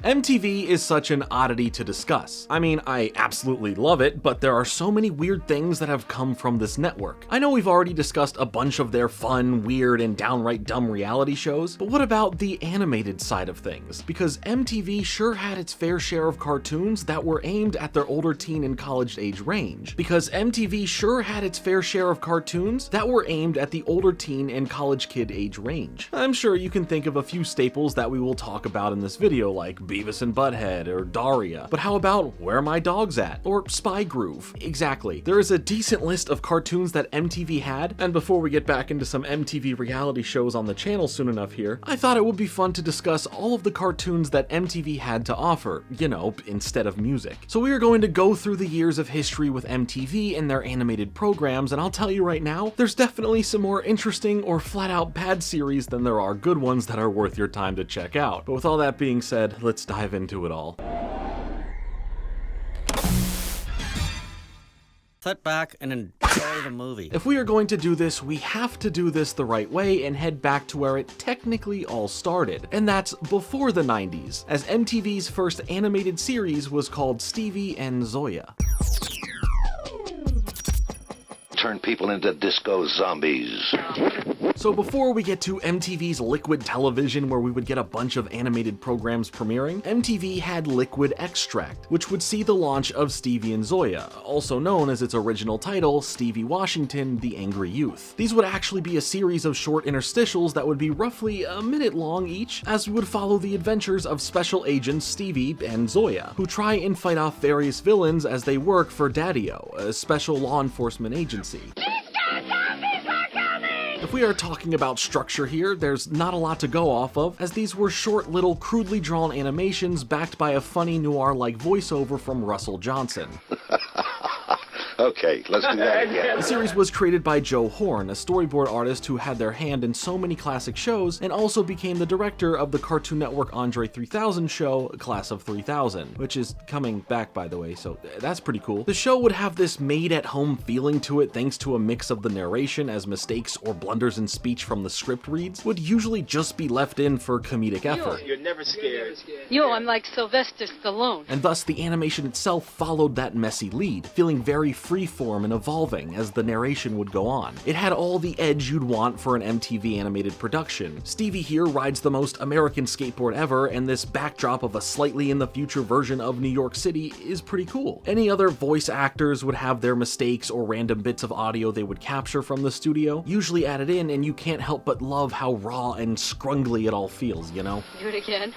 MTV is such an oddity to discuss. I mean, I absolutely love it, but there are so many weird things that have come from this network. I know we've already discussed a bunch of their fun, weird, and downright dumb reality shows, but what about the animated side of things? Because MTV sure had its fair share of cartoons that were aimed at their older teen and college age range. Because MTV sure had its fair share of cartoons that were aimed at the older teen and college kid age range. I'm sure you can think of a few staples that we will talk about in this video, like Beavis and Butt-Head or Daria. But how about Where Are My Dogs At? Or Spy Groove? Exactly. There is a decent list of cartoons that MTV had, and before we get back into some MTV reality shows on the channel soon enough here, I thought it would be fun to discuss all of the cartoons that MTV had to offer, you know, instead of music. So we are going to go through the years of history with MTV and their animated programs, and I'll tell you right now, there's definitely some more interesting or flat out bad series than there are good ones that are worth your time to check out. But with all that being said, let's dive into it all. Sit back and enjoy the movie. If we are going to do this, we have to do this the right way and head back to where it technically all started. And that's before the 90s, as MTV's first animated series was called Stevie and Zoya. Turn people into disco zombies. So before we get to MTV's Liquid Television, where we would get a bunch of animated programs premiering, MTV had Liquid Extract, which would see the launch of Stevie and Zoya, also known as its original title, Stevie Washington, the Angry Youth. These would actually be a series of short interstitials that would be roughly a minute long each, as we would follow the adventures of Special Agents Stevie and Zoya, who try and fight off various villains as they work for Daria, a special law enforcement agency. If we are talking about structure here, there's not a lot to go off of, as these were short little crudely drawn animations backed by a funny noir-like voiceover from Russell Johnson. Okay, let's do that again. The series was created by Joe Horn, a storyboard artist who had their hand in so many classic shows and also became the director of the Cartoon Network Andre 3000 show, Class of 3000, which is coming back, by the way, so that's pretty cool. The show would have this made-at-home feeling to it thanks to a mix of the narration, as mistakes or blunders in speech from the script reads would usually just be left in for comedic effort. You're never scared. Yo, I'm like Sylvester Stallone. And thus the animation itself followed that messy lead, feeling very freeform and evolving as the narration would go on. It had all the edge you'd want for an MTV animated production. Stevie here rides the most American skateboard ever, and this backdrop of a slightly in the future version of New York City is pretty cool. Any other voice actors would have their mistakes or random bits of audio they would capture from the studio, usually added in, and you can't help but love how raw and scrungly it all feels, you know? Do it again.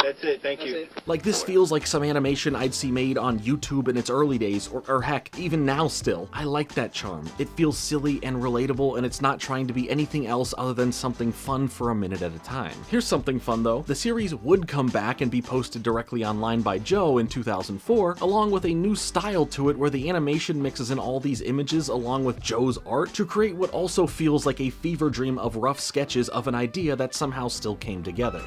That's it, thank you. Like, this feels like some animation I'd see made on YouTube in its early days, or heck, even now still. I like that charm. It feels silly and relatable, and it's not trying to be anything else other than something fun for a minute at a time. Here's something fun though. The series would come back and be posted directly online by Joe in 2004, along with a new style to it where the animation mixes in all these images along with Joe's art to create what also feels like a fever dream of rough sketches of an idea that somehow still came together.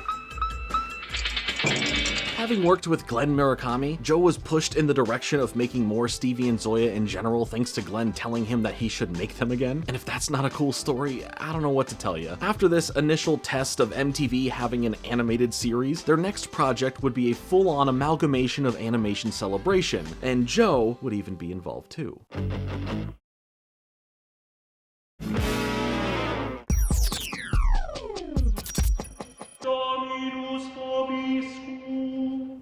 Having worked with Glenn Murakami, Joe was pushed in the direction of making more Stevie and Zoya in general thanks to Glenn telling him that he should make them again. And if that's not a cool story, I don't know what to tell you. After this initial test of MTV having an animated series, their next project would be a full-on amalgamation of Animation Celebration, and Joe would even be involved too.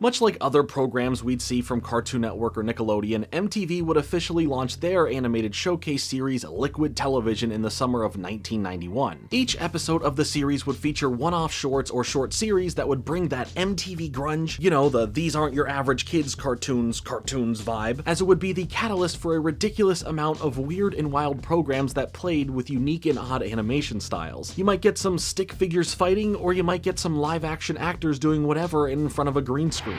Much like other programs we'd see from Cartoon Network or Nickelodeon, MTV would officially launch their animated showcase series Liquid Television in the summer of 1991. Each episode of the series would feature one-off shorts or short series that would bring that MTV grunge, you know, the these aren't your average kids cartoons vibe, as it would be the catalyst for a ridiculous amount of weird and wild programs that played with unique and odd animation styles. You might get some stick figures fighting, or you might get some live-action actors doing whatever in front of a green screen.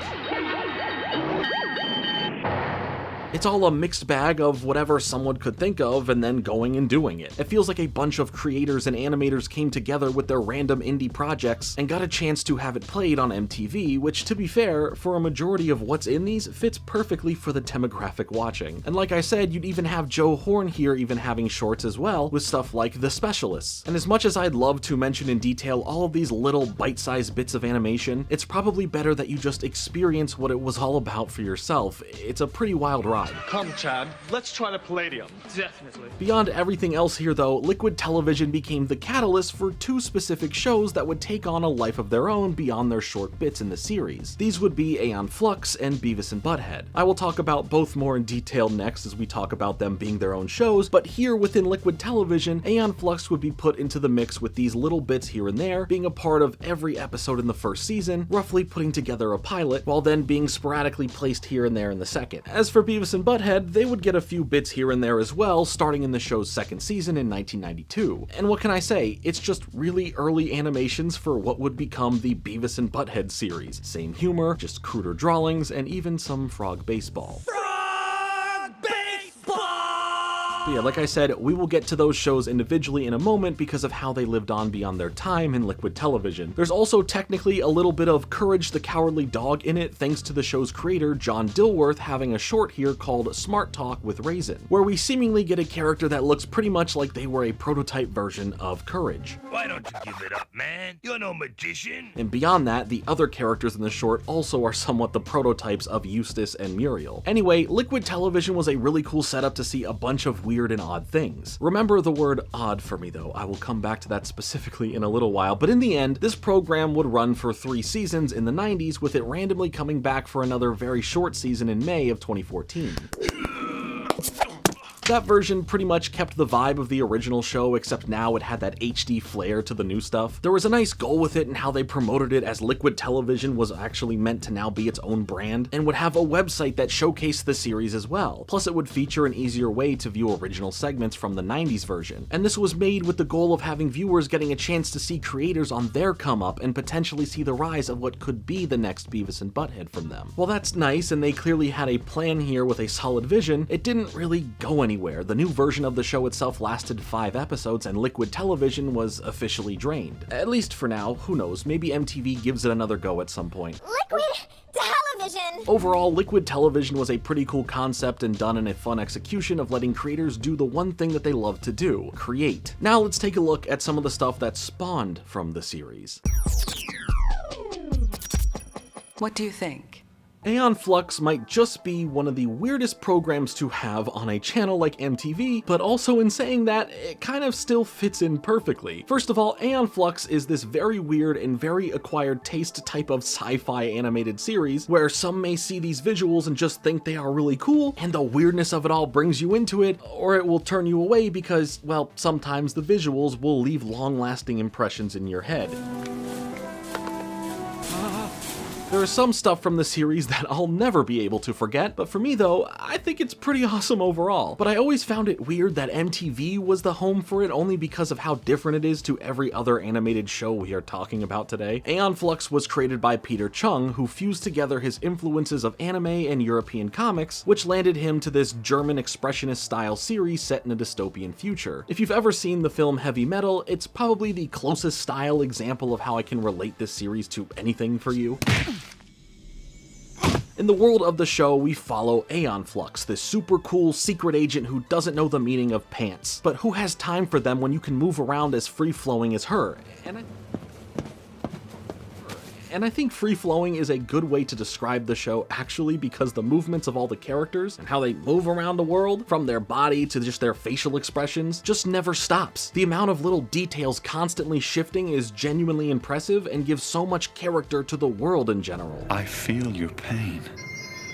It's all a mixed bag of whatever someone could think of and then going and doing it. It feels like a bunch of creators and animators came together with their random indie projects and got a chance to have it played on MTV, which, to be fair, for a majority of what's in these, fits perfectly for the demographic watching. And like I said, you'd even have Joe Horn here even having shorts as well, with stuff like The Specialists. And as much as I'd love to mention in detail all of these little bite-sized bits of animation, it's probably better that you just experience what it was all about for yourself. It's a pretty wild ride. Come, Chad, let's try the Palladium. Definitely. Beyond everything else here though, Liquid Television became the catalyst for two specific shows that would take on a life of their own beyond their short bits in the series. These would be Aeon Flux and Beavis and Butt-Head. I will talk about both more in detail next as we talk about them being their own shows, but here within Liquid Television, Aeon Flux would be put into the mix with these little bits here and there, being a part of every episode in the first season, roughly putting together a pilot, while then being sporadically placed here and there in the second. As for Beavis and Butt-Head, they would get a few bits here and there as well, starting in the show's second season in 1992. And what can I say? It's just really early animations for what would become the Beavis and Butt-Head series. Same humor, just cruder drawings, and even some frog baseball. But yeah, like I said, we will get to those shows individually in a moment because of how they lived on beyond their time in Liquid Television. There's also technically a little bit of Courage the Cowardly Dog in it thanks to the show's creator John Dilworth having a short here called Smart Talk with Raisin, where we seemingly get a character that looks pretty much like they were a prototype version of Courage. Why don't you give it up, man? You're no magician. And beyond that, the other characters in the short also are somewhat the prototypes of Eustace and Muriel. Anyway, Liquid Television was a really cool setup to see a bunch of weird and odd things. Remember the word odd for me though, I will come back to that specifically in a little while, but in the end, this program would run for 3 seasons in the 90s, with it randomly coming back for another very short season in May of 2014. That version pretty much kept the vibe of the original show, except now it had that HD flair to the new stuff. There was a nice goal with it in how they promoted it, as Liquid Television was actually meant to now be its own brand, and would have a website that showcased the series as well. Plus it would feature an easier way to view original segments from the 90s version. And this was made with the goal of having viewers getting a chance to see creators on their come up and potentially see the rise of what could be the next Beavis and Butt-Head from them. While that's nice and they clearly had a plan here with a solid vision, it didn't really go anywhere. The new version of the show itself lasted 5 episodes and Liquid Television was officially drained. At least for now, who knows, maybe MTV gives it another go at some point. Liquid Television! Overall, Liquid Television was a pretty cool concept and done in a fun execution of letting creators do the one thing that they love to do, create. Now let's take a look at some of the stuff that spawned from the series. What do you think? Aeon Flux might just be one of the weirdest programs to have on a channel like MTV, but also in saying that, it kind of still fits in perfectly. First of all, Aeon Flux is this very weird and very acquired taste type of sci-fi animated series, where some may see these visuals and just think they are really cool, and the weirdness of it all brings you into it, or it will turn you away because, well, sometimes the visuals will leave long-lasting impressions in your head. There is some stuff from the series that I'll never be able to forget, but for me though, I think it's pretty awesome overall. But I always found it weird that MTV was the home for it only because of how different it is to every other animated show we are talking about today. Aeon Flux was created by Peter Chung, who fused together his influences of anime and European comics, which landed him to this German expressionist style series set in a dystopian future. If you've ever seen the film Heavy Metal, it's probably the closest style example of how I can relate this series to anything for you. In the world of the show, we follow Aeon Flux, this super cool secret agent who doesn't know the meaning of pants. But who has time for them when you can move around as free-flowing as her? And I think free-flowing is a good way to describe the show actually, because the movements of all the characters and how they move around the world, from their body to just their facial expressions, just never stops. The amount of little details constantly shifting is genuinely impressive and gives so much character to the world in general. I feel your pain.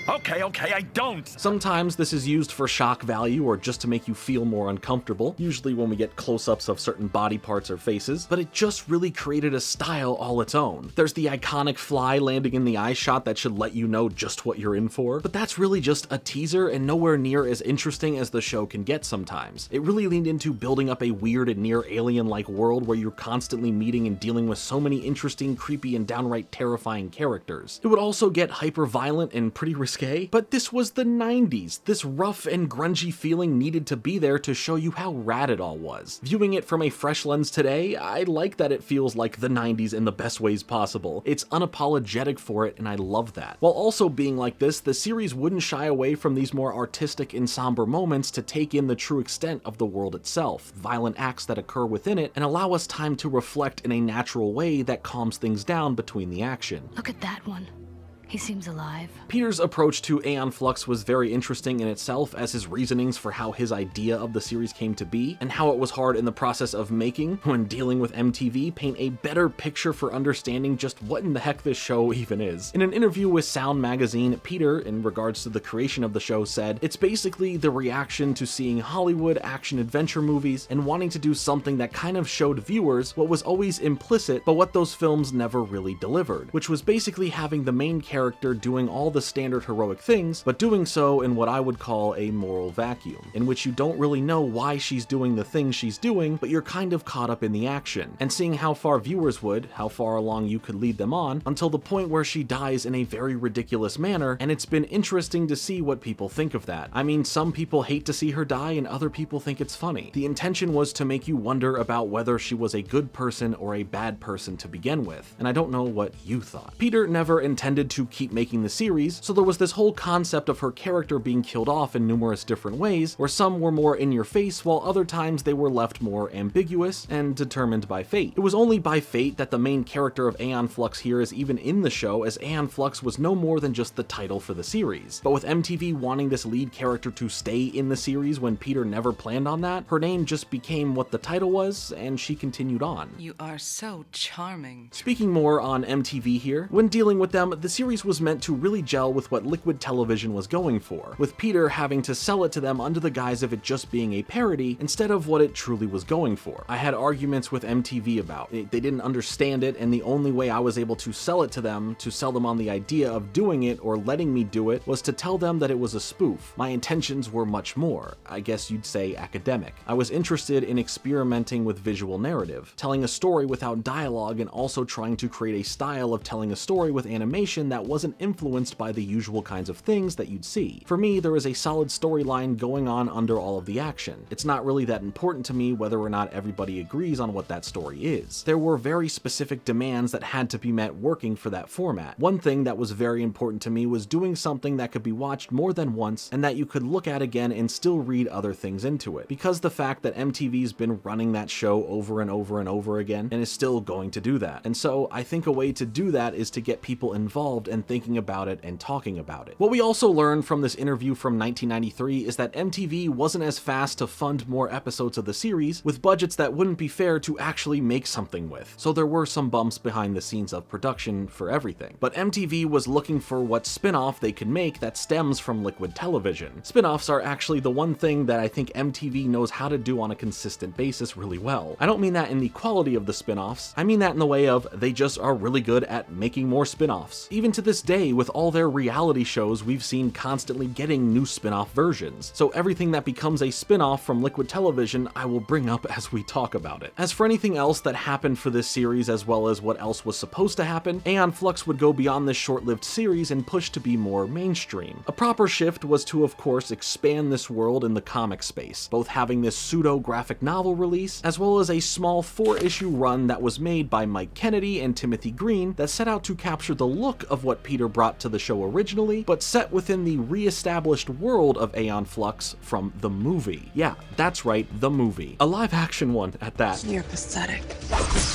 Okay, I don't. Sometimes this is used for shock value or just to make you feel more uncomfortable, usually when we get close-ups of certain body parts or faces, but it just really created a style all its own. There's the iconic fly landing in the eye shot that should let you know just what you're in for, but that's really just a teaser and nowhere near as interesting as the show can get sometimes. It really leaned into building up a weird and near alien-like world where you're constantly meeting and dealing with so many interesting, creepy, and downright terrifying characters. It would also get hyper-violent and pretty risque, but this was the 90s. This rough and grungy feeling needed to be there to show you how rad it all was. Viewing it from a fresh lens today, I like that it feels like the 90s in the best ways possible. It's unapologetic for it, and I love that. While also being like this, the series wouldn't shy away from these more artistic and somber moments to take in the true extent of the world itself, violent acts that occur within it, and allow us time to reflect in a natural way that calms things down between the action. Look at that one. He seems alive. Peter's approach to Aeon Flux was very interesting in itself, as his reasonings for how his idea of the series came to be, and how it was hard in the process of making, when dealing with MTV, paint a better picture for understanding just what in the heck this show even is. In an interview with Sound magazine, Peter, in regards to the creation of the show, said, "It's basically the reaction to seeing Hollywood action-adventure movies and wanting to do something that kind of showed viewers what was always implicit, but what those films never really delivered, which was basically having the main character doing all the standard heroic things, but doing so in what I would call a moral vacuum, in which you don't really know why she's doing the things she's doing, but you're kind of caught up in the action, and seeing how far viewers would, how far along you could lead them on, until the point where she dies in a very ridiculous manner, and it's been interesting to see what people think of that. I mean, some people hate to see her die, and other people think it's funny. The intention was to make you wonder about whether she was a good person or a bad person to begin with, and I don't know what you thought. Peter never intended to keep making the series, so there was this whole concept of her character being killed off in numerous different ways, where some were more in your face, while other times they were left more ambiguous and determined by fate. It was only by fate that the main character of Aeon Flux here is even in the show, as Aeon Flux was no more than just the title for the series. But with MTV wanting this lead character to stay in the series when Peter never planned on that, her name just became what the title was, and she continued on. You are so charming. Speaking more on MTV here, when dealing with them, the series was meant to really gel with what Liquid Television was going for, with Peter having to sell it to them under the guise of it just being a parody instead of what it truly was going for. I had arguments with MTV about it. They didn't understand it, and the only way I was able to sell it to them, to sell them on the idea of doing it or letting me do it, was to tell them that it was a spoof. My intentions were much more, I guess you'd say academic. I was interested in experimenting with visual narrative, telling a story without dialogue, and also trying to create a style of telling a story with animation that wasn't influenced by the usual kinds of things that you'd see. For me, there is a solid storyline going on under all of the action. It's not really that important to me whether or not everybody agrees on what that story is. There were very specific demands that had to be met working for that format. One thing that was very important to me was doing something that could be watched more than once and that you could look at again and still read other things into it. Because the fact that MTV's been running that show over and over and over again and is still going to do that. And so I think a way to do that is to get people involved and thinking about it and talking about it. What we also learned from this interview from 1993 is that MTV wasn't as fast to fund more episodes of the series with budgets that wouldn't be fair to actually make something with. So there were some bumps behind the scenes of production for everything. But MTV was looking for what spin-off they could make that stems from Liquid Television. Spin-offs are actually the one thing that I think MTV knows how to do on a consistent basis really well. I don't mean that in the quality of the spin-offs, I mean that in the way of they just are really good at making more spin-offs. Even to this day, with all their reality shows, we've seen constantly getting new spin-off versions. So everything that becomes a spin-off from Liquid Television, I will bring up as we talk about it. As for anything else that happened for this series, as well as what else was supposed to happen, Aeon Flux would go beyond this short-lived series and push to be more mainstream. A proper shift was to, of course, expand this world in the comic space, both having this pseudo-graphic novel release, as well as a small 4-issue run that was made by Mike Kennedy and Timothy Green that set out to capture the look of what Peter brought to the show originally, but set within the re-established world of Aeon Flux from the movie. Yeah, that's right, the movie. A live-action one at that. You're pathetic.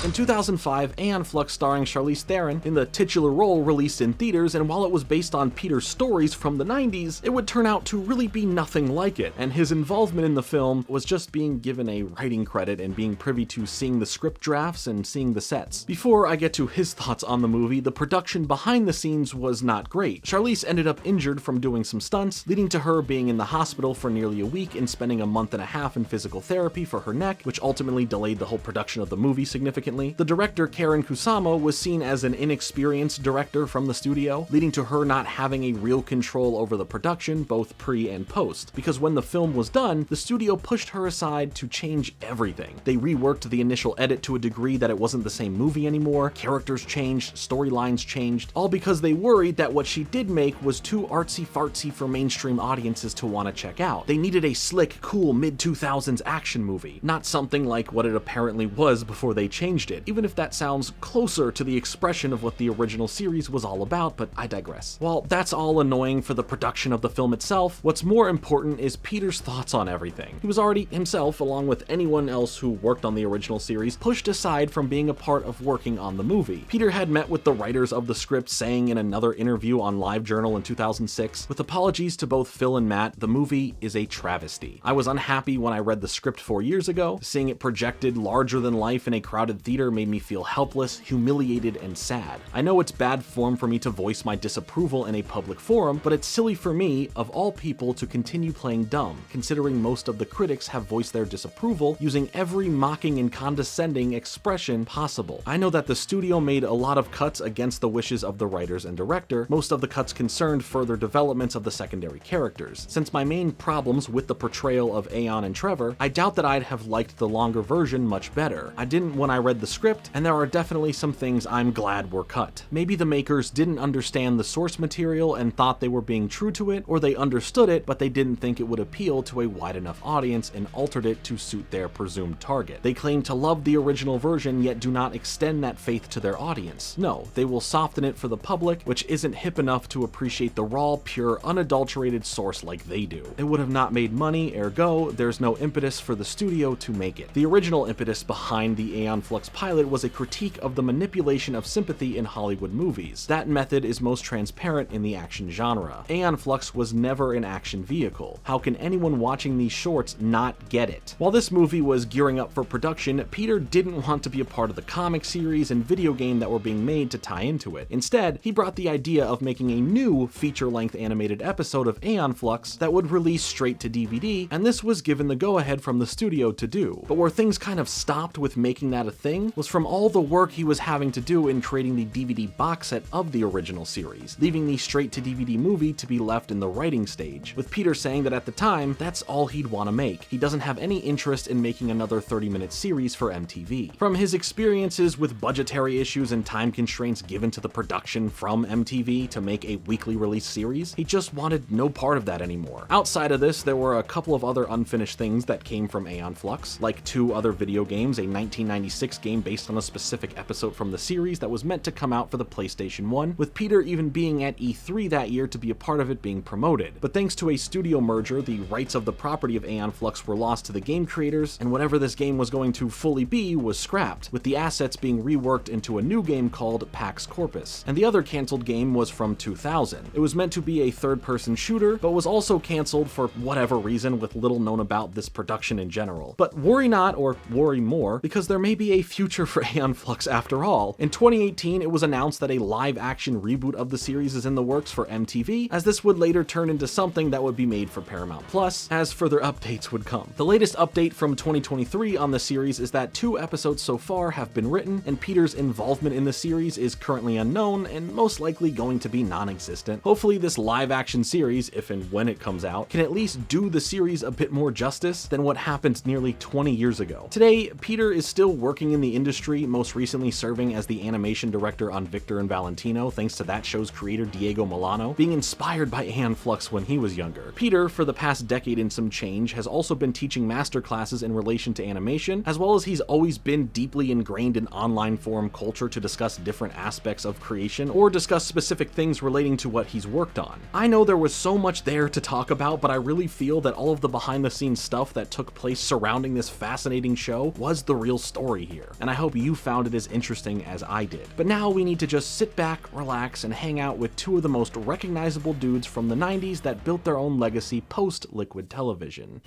In 2005, Aeon Flux starring Charlize Theron in the titular role released in theaters, and while it was based on Peter's stories from the 90s, it would turn out to really be nothing like it, and his involvement in the film was just being given a writing credit and being privy to seeing the script drafts and seeing the sets. Before I get to his thoughts on the movie, the production behind the scenes was not great. Charlize ended up injured from doing some stunts, leading to her being in the hospital for nearly a week and spending a month and a half in physical therapy for her neck, which ultimately delayed the whole production of the movie significantly. significantly. The director, Karen Kusama, was seen as an inexperienced director from the studio, leading to her not having a real control over the production, both pre and post, because when the film was done, the studio pushed her aside to change everything. They reworked the initial edit to a degree that it wasn't the same movie anymore, characters changed, storylines changed, all because they worried that what she did make was too artsy-fartsy for mainstream audiences to want to check out. They needed a slick, cool mid-2000s action movie, not something like what it apparently was before they changed it, even if that sounds closer to the expression of what the original series was all about, but I digress. While that's all annoying for the production of the film itself, what's more important is Peter's thoughts on everything. He was already himself, along with anyone else who worked on the original series, pushed aside from being a part of working on the movie. Peter had met with the writers of the script, saying in another interview on LiveJournal in 2006, "With apologies to both Phil and Matt, the movie is a travesty. I was unhappy when I read the script 4 years ago. Seeing it projected larger than life in a crowded theater made me feel helpless, humiliated, and sad. I know it's bad form for me to voice my disapproval in a public forum, but it's silly for me, of all people, to continue playing dumb, considering most of the critics have voiced their disapproval using every mocking and condescending expression possible. I know that the studio made a lot of cuts against the wishes of the writers and director. Most of the cuts concerned further developments of the secondary characters. Since my main problems with the portrayal of Aeon and Trevor, I doubt that I'd have liked the longer version much better. I didn't when I read the script, and there are definitely some things I'm glad were cut. Maybe the makers didn't understand the source material and thought they were being true to it, or they understood it but they didn't think it would appeal to a wide enough audience and altered it to suit their presumed target. They claim to love the original version yet do not extend that faith to their audience. No, they will soften it for the public, which isn't hip enough to appreciate the raw, pure, unadulterated source like they do. It would have not made money, ergo, there's no impetus for the studio to make it. The original impetus behind the Aeon Flux pilot was a critique of the manipulation of sympathy in Hollywood movies. That method is most transparent in the action genre. Aeon Flux was never an action vehicle. How can anyone watching these shorts not get it? While this movie was gearing up for production, Peter didn't want to be a part of the comic series and video game that were being made to tie into it. Instead, he brought the idea of making a new feature-length animated episode of Aeon Flux that would release straight to DVD, and this was given the go-ahead from the studio to do. But where things kind of stopped with making that a thing was from all the work he was having to do in creating the DVD box set of the original series, leaving the straight-to-DVD movie to be left in the writing stage, with Peter saying that at the time, that's all he'd want to make. He doesn't have any interest in making another 30-minute series for MTV. From his experiences with budgetary issues and time constraints given to the production from MTV to make a weekly release series, he just wanted no part of that anymore. Outside of this, there were a couple of other unfinished things that came from Aeon Flux, like 2 other video games, a 1996 game based on a specific episode from the series that was meant to come out for the PlayStation 1, with Peter even being at E3 that year to be a part of it being promoted. But thanks to a studio merger, the rights of the property of Aeon Flux were lost to the game creators, and whatever this game was going to fully be was scrapped, with the assets being reworked into a new game called Pax Corpus. And the other cancelled game was from 2000. It was meant to be a third-person shooter, but was also cancelled for whatever reason, with little known about this production in general. But worry not, or worry more, because there may be a future for Aeon Flux after all. In 2018, it was announced that a live-action reboot of the series is in the works for MTV, as this would later turn into something that would be made for Paramount Plus, as further updates would come. The latest update from 2023 on the series is that 2 episodes so far have been written, and Peter's involvement in the series is currently unknown and most likely going to be non-existent. Hopefully this live-action series, if and when it comes out, can at least do the series a bit more justice than what happened nearly 20 years ago. Today, Peter is still working in the industry, most recently serving as the animation director on Victor and Valentino, thanks to that show's creator Diego Milano, being inspired by Aeon Flux when he was younger. Peter, for the past decade and some change, has also been teaching master classes in relation to animation, as well as he's always been deeply ingrained in online forum culture to discuss different aspects of creation or discuss specific things relating to what he's worked on. I know there was so much there to talk about, but I really feel that all of the behind-the-scenes stuff that took place surrounding this fascinating show was the real story here, and I hope you found it as interesting as I did. But now we need to just sit back, relax, and hang out with 2 of the most recognizable dudes from the 90s that built their own legacy post-Liquid television.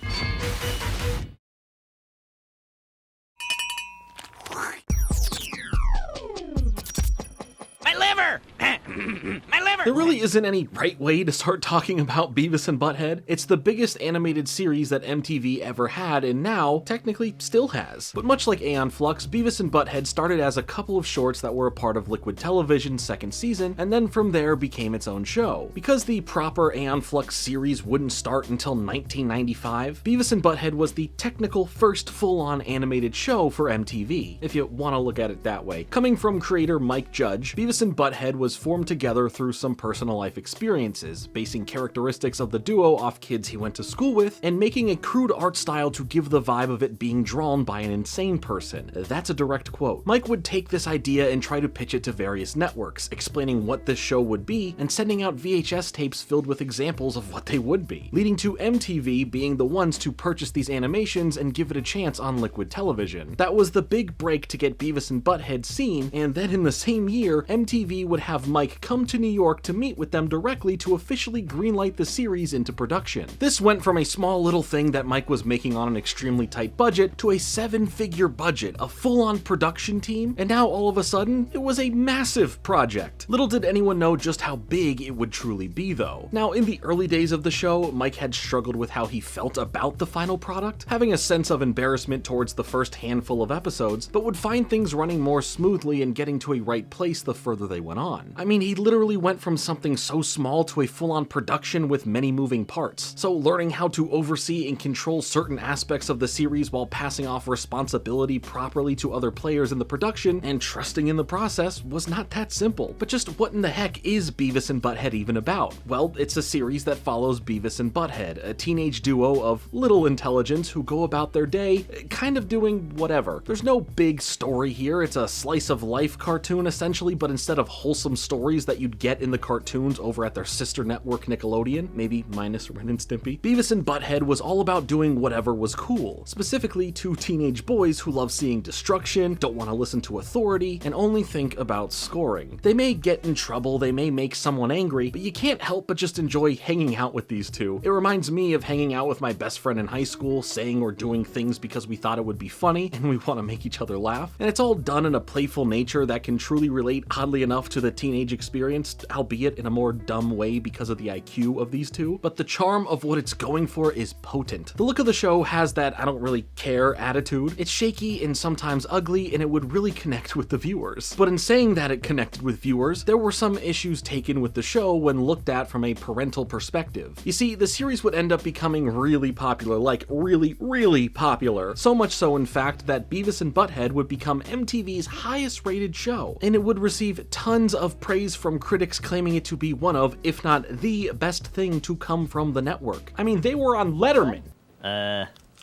My liver! My liver! There really isn't any right way to start talking about Beavis and Butt-Head. It's the biggest animated series that MTV ever had and now, technically, still has. But much like Aeon Flux, Beavis and Butt-Head started as a couple of shorts that were a part of Liquid Television's second season, and then from there became its own show. Because the proper Aeon Flux series wouldn't start until 1995, Beavis and Butt-Head was the technical first full-on animated show for MTV, if you want to look at it that way. Coming from creator Mike Judge, Beavis and Butt-Head was formed together through some personal life experiences, basing characteristics of the duo off kids he went to school with, and making a crude art style to give the vibe of it being drawn by an insane person. That's a direct quote. Mike would take this idea and try to pitch it to various networks, explaining what this show would be, and sending out VHS tapes filled with examples of what they would be, leading to MTV being the ones to purchase these animations and give it a chance on Liquid Television. That was the big break to get Beavis and Butt-Head seen, and then in the same year, MTV would have Mike come to New York to meet with them directly to officially greenlight the series into production. This went from a small little thing that Mike was making on an extremely tight budget to a 7-figure budget, a full-on production team, and now all of a sudden, it was a massive project. Little did anyone know just how big it would truly be though. Now, in the early days of the show, Mike had struggled with how he felt about the final product, having a sense of embarrassment towards the first handful of episodes, but would find things running more smoothly and getting to a right place the further they went on. I mean, he literally went from something so small to a full-on production with many moving parts, so learning how to oversee and control certain aspects of the series while passing off responsibility properly to other players in the production and trusting in the process was not that simple. But just what in the heck is Beavis and Butt-Head even about? Well, it's a series that follows Beavis and Butt-Head, a teenage duo of little intelligence who go about their day kind of doing whatever. There's no big story here, it's a slice of life cartoon essentially, but instead of wholesome stories that you'd get in the cartoons over at their sister network Nickelodeon, maybe minus Ren and Stimpy, Beavis and Butt-Head was all about doing whatever was cool, specifically two teenage boys who love seeing destruction, don't want to listen to authority, and only think about scoring. They may get in trouble, they may make someone angry, but you can't help but just enjoy hanging out with these two. It reminds me of hanging out with my best friend in high school, saying or doing things because we thought it would be funny and we want to make each other laugh, and it's all done in a playful nature that can truly relate oddly enough to the teenage experience, albeit in a more dumb way because of the IQ of these two, but the charm of what it's going for is potent. The look of the show has that I don't really care attitude. It's shaky and sometimes ugly, and it would really connect with the viewers. But in saying that it connected with viewers, there were some issues taken with the show when looked at from a parental perspective. You see, the series would end up becoming really popular, like really popular. So much so, in fact, that Beavis and Butt-Head would become MTV's highest rated show, and it would receive tons of praise from critics claiming it to be one of, if not the best thing to come from the network. I mean, they were on Letterman.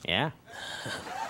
Yeah.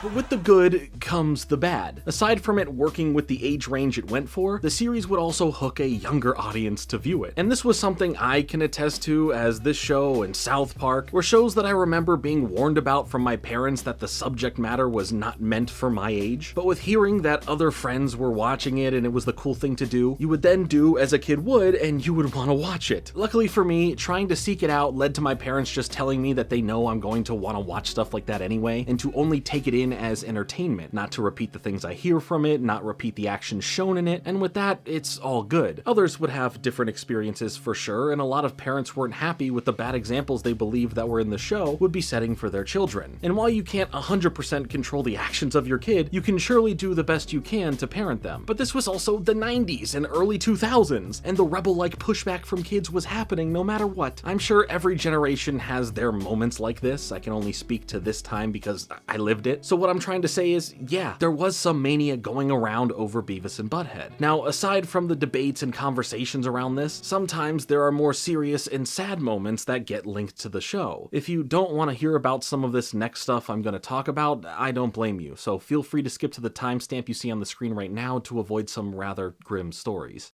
But with the good comes the bad. Aside from it working with the age range it went for, the series would also hook a younger audience to view it. And this was something I can attest to, as this show and South Park were shows that I remember being warned about from my parents that the subject matter was not meant for my age. But with hearing that other friends were watching it and it was the cool thing to do, you would then do as a kid would, and you would want to watch it. Luckily for me, trying to seek it out led to my parents just telling me that they know I'm going to want to watch stuff like that anyway, and to only take it in as entertainment, not to repeat the things I hear from it, not repeat the action shown in it, and with that, it's all good. Others would have different experiences for sure, and a lot of parents weren't happy with the bad examples they believed that were in the show would be setting for their children. And while you can't 100% control the actions of your kid, you can surely do the best you can to parent them. But this was also the 90s and early 2000s, and the rebel-like pushback from kids was happening no matter what. I'm sure every generation has their moments like this. I can only speak to this time because I lived it. So what I'm trying to say is, yeah, there was some mania going around over Beavis and Butt-Head. Now, aside from the debates and conversations around this, sometimes there are more serious and sad moments that get linked to the show. If you don't want to hear about some of this next stuff I'm going to talk about, I don't blame you, so feel free to skip to the timestamp you see on the screen right now to avoid some rather grim stories.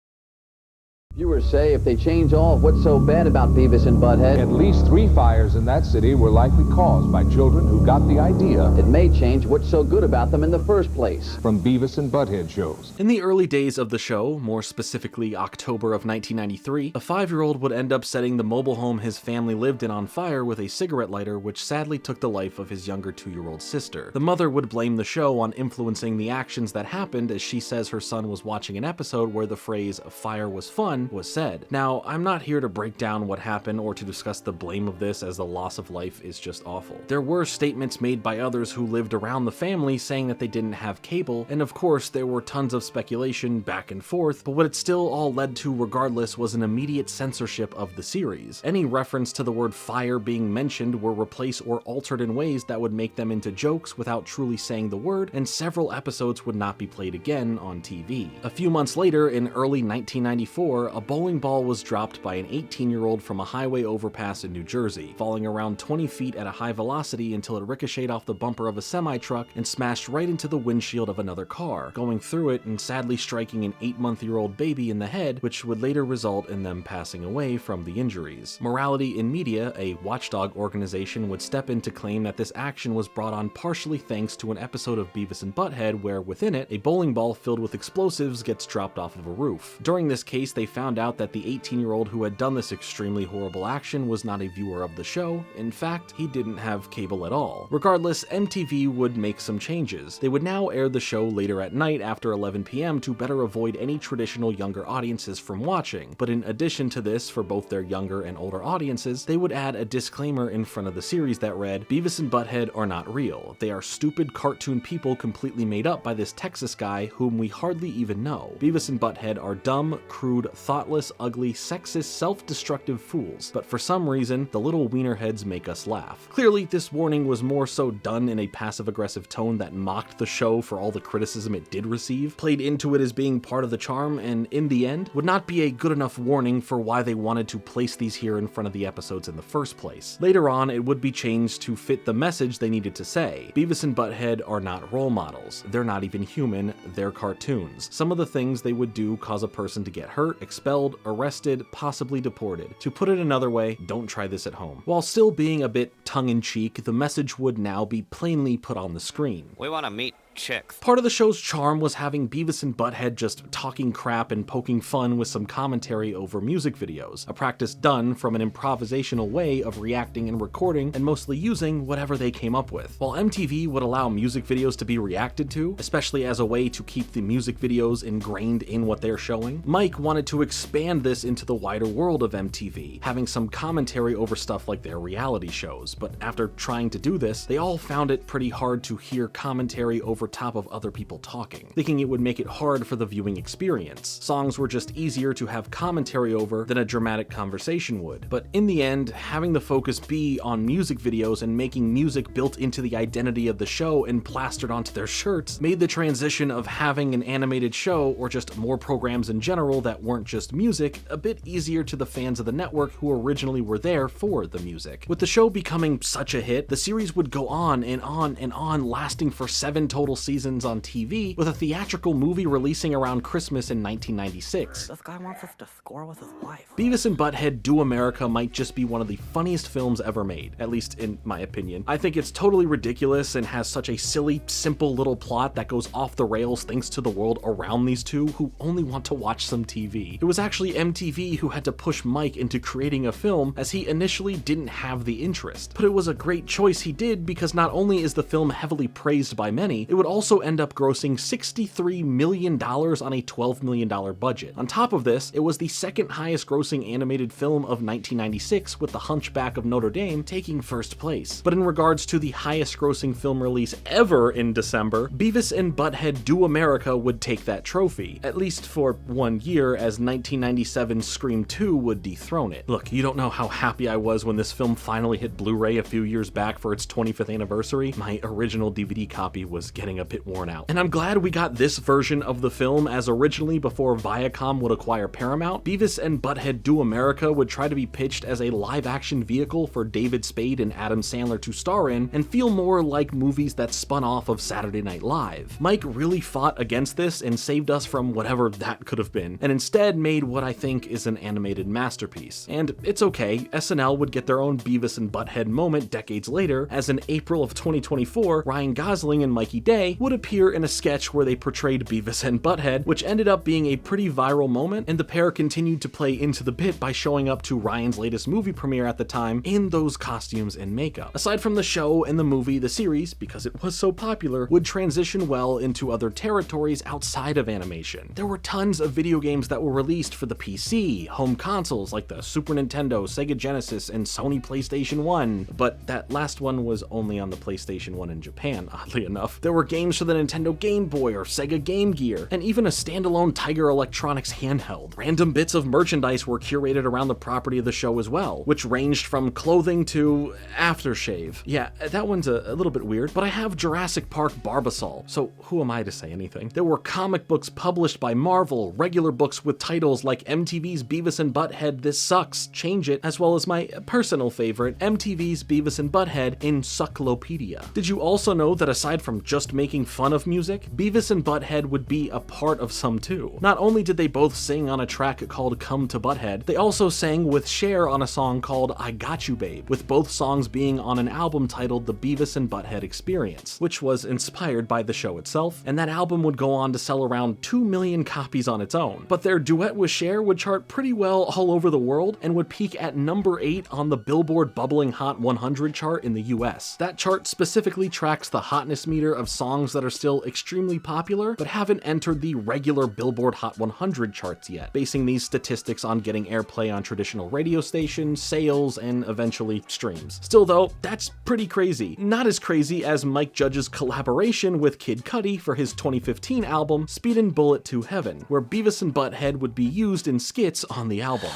Viewers say if they change all of what's so bad about Beavis and Butt-Head, at least 3 fires in that city were likely caused by children who got the idea. It may change what's so good about them in the first place. From Beavis and Butt-Head shows. In the early days of the show, more specifically October of 1993, a 5-year-old would end up setting the mobile home his family lived in on fire with a cigarette lighter, which sadly took the life of his younger 2-year-old sister. The mother would blame the show on influencing the actions that happened, as she says her son was watching an episode where the phrase "fire was fun" son, was said. Now, I'm not here to break down what happened or to discuss the blame of this, as the loss of life is just awful. There were statements made by others who lived around the family saying that they didn't have cable, and of course there were tons of speculation back and forth, but what it still all led to regardless was an immediate censorship of the series. Any reference to the word fire being mentioned were replaced or altered in ways that would make them into jokes without truly saying the word, and several episodes would not be played again on TV. A few months later, in early 1994, a bowling ball was dropped by an 18-year-old from a highway overpass in New Jersey, falling around 20 feet at a high velocity until it ricocheted off the bumper of a semi-truck and smashed right into the windshield of another car, going through it and sadly striking an 8-month-old baby in the head, which would later result in them passing away from the injuries. Morality in Media, a watchdog organization, would step in to claim that this action was brought on partially thanks to an episode of Beavis and Butt-Head where within it, a bowling ball filled with explosives gets dropped off of a roof. During this case, they found out that the 18-year-old who had done this extremely horrible action was not a viewer of the show. In fact, he didn't have cable at all. Regardless, MTV would make some changes. They would now air the show later at night after 11 p.m. to better avoid any traditional younger audiences from watching, but in addition to this, for both their younger and older audiences, they would add a disclaimer in front of the series that read, "Beavis and Butt-Head are not real. They are stupid cartoon people completely made up by this Texas guy whom we hardly even know. Beavis and Butt-Head are dumb, crude, thoughtless, ugly, sexist, self-destructive fools, but for some reason, the little wiener heads make us laugh." Clearly, this warning was more so done in a passive-aggressive tone that mocked the show for all the criticism it did receive, played into it as being part of the charm, and in the end, would not be a good enough warning for why they wanted to place these here in front of the episodes in the first place. Later on, it would be changed to fit the message they needed to say. Beavis and Butt-Head are not role models. They're not even human. They're cartoons. Some of the things they would do cause a person to get hurt, expelled, arrested, possibly deported. To put it another way, don't try this at home. While still being a bit tongue-in-cheek, the message would now be plainly put on the screen. We want to meet chicks. Part of the show's charm was having Beavis and Butt-Head just talking crap and poking fun with some commentary over music videos, a practice done from an improvisational way of reacting and recording and mostly using whatever they came up with. While MTV would allow music videos to be reacted to, especially as a way to keep the music videos ingrained in what they're showing, Mike wanted to expand this into the wider world of MTV, having some commentary over stuff like their reality shows, but after trying to do this, they all found it pretty hard to hear commentary over top of other people talking, thinking it would make it hard for the viewing experience. Songs were just easier to have commentary over than a dramatic conversation would, but in the end, having the focus be on music videos and making music built into the identity of the show and plastered onto their shirts made the transition of having an animated show, or just more programs in general that weren't just music, a bit easier to the fans of the network who originally were there for the music. With the show becoming such a hit, the series would go on and on and on, lasting for 7 total seasons on TV, with a theatrical movie releasing around Christmas in 1996. This guy wants us to score with his wife. Beavis and Butt-Head Do America might just be one of the funniest films ever made, at least in my opinion. I think it's totally ridiculous and has such a silly, simple little plot that goes off the rails thanks to the world around these two who only want to watch some TV. It was actually MTV who had to push Mike into creating a film, as he initially didn't have the interest. But it was a great choice he did, because not only is the film heavily praised by many, it would also end up grossing $63 million on a $12 million budget. On top of this, it was the second highest grossing animated film of 1996, with The Hunchback of Notre Dame taking first place. But in regards to the highest grossing film release ever in December, Beavis and Butt-Head Do America would take that trophy, at least for 1 year, as 1997's Scream 2 would dethrone it. Look, you don't know how happy I was when this film finally hit Blu-ray a few years back for its 25th anniversary. My original DVD copy was getting a bit worn out. And I'm glad we got this version of the film, as originally, before Viacom would acquire Paramount, Beavis and Butt-Head Do America would try to be pitched as a live-action vehicle for David Spade and Adam Sandler to star in, and feel more like movies that spun off of Saturday Night Live. Mike really fought against this and saved us from whatever that could have been, and instead made what I think is an animated masterpiece. And it's okay, SNL would get their own Beavis and Butt-Head moment decades later, as in April of 2024, Ryan Gosling and Mikey Day today would appear in a sketch where they portrayed Beavis and Butt-Head, which ended up being a pretty viral moment, and the pair continued to play into the bit by showing up to Ryan's latest movie premiere at the time in those costumes and makeup. Aside from the show and the movie, the series, because it was so popular, would transition well into other territories outside of animation. There were tons of video games that were released for the PC, home consoles like the Super Nintendo, Sega Genesis, and Sony PlayStation 1, but that last one was only on the PlayStation 1 in Japan, oddly enough. There were games for the Nintendo Game Boy or Sega Game Gear, and even a standalone Tiger Electronics handheld. Random bits of merchandise were curated around the property of the show as well, which ranged from clothing to aftershave. Yeah, that one's a little bit weird, but I have Jurassic Park Barbasol, so who am I to say anything? There were comic books published by Marvel, regular books with titles like MTV's Beavis and Butt-Head This Sucks, Change It, as well as my personal favorite, MTV's Beavis and Butt-Head in Sucklopedia. Did you also know that aside from just making fun of music, Beavis and Butt-Head would be a part of some too? Not only did they both sing on a track called Come to Butt-Head, they also sang with Cher on a song called I Got You Babe, with both songs being on an album titled The Beavis and Butt-Head Experience, which was inspired by the show itself, and that album would go on to sell around 2 million copies on its own. But their duet with Cher would chart pretty well all over the world and would peak at number 8 on the Billboard Bubbling Hot 100 chart in the US. That chart specifically tracks the hotness meter of songs that are still extremely popular but haven't entered the regular Billboard Hot 100 charts yet, basing these statistics on getting airplay on traditional radio stations, sales, and eventually streams. Still though, that's pretty crazy. Not as crazy as Mike Judge's collaboration with Kid Cudi for his 2015 album Speedin' Bullet to Heaven, where Beavis and Butt-Head would be used in skits on the album.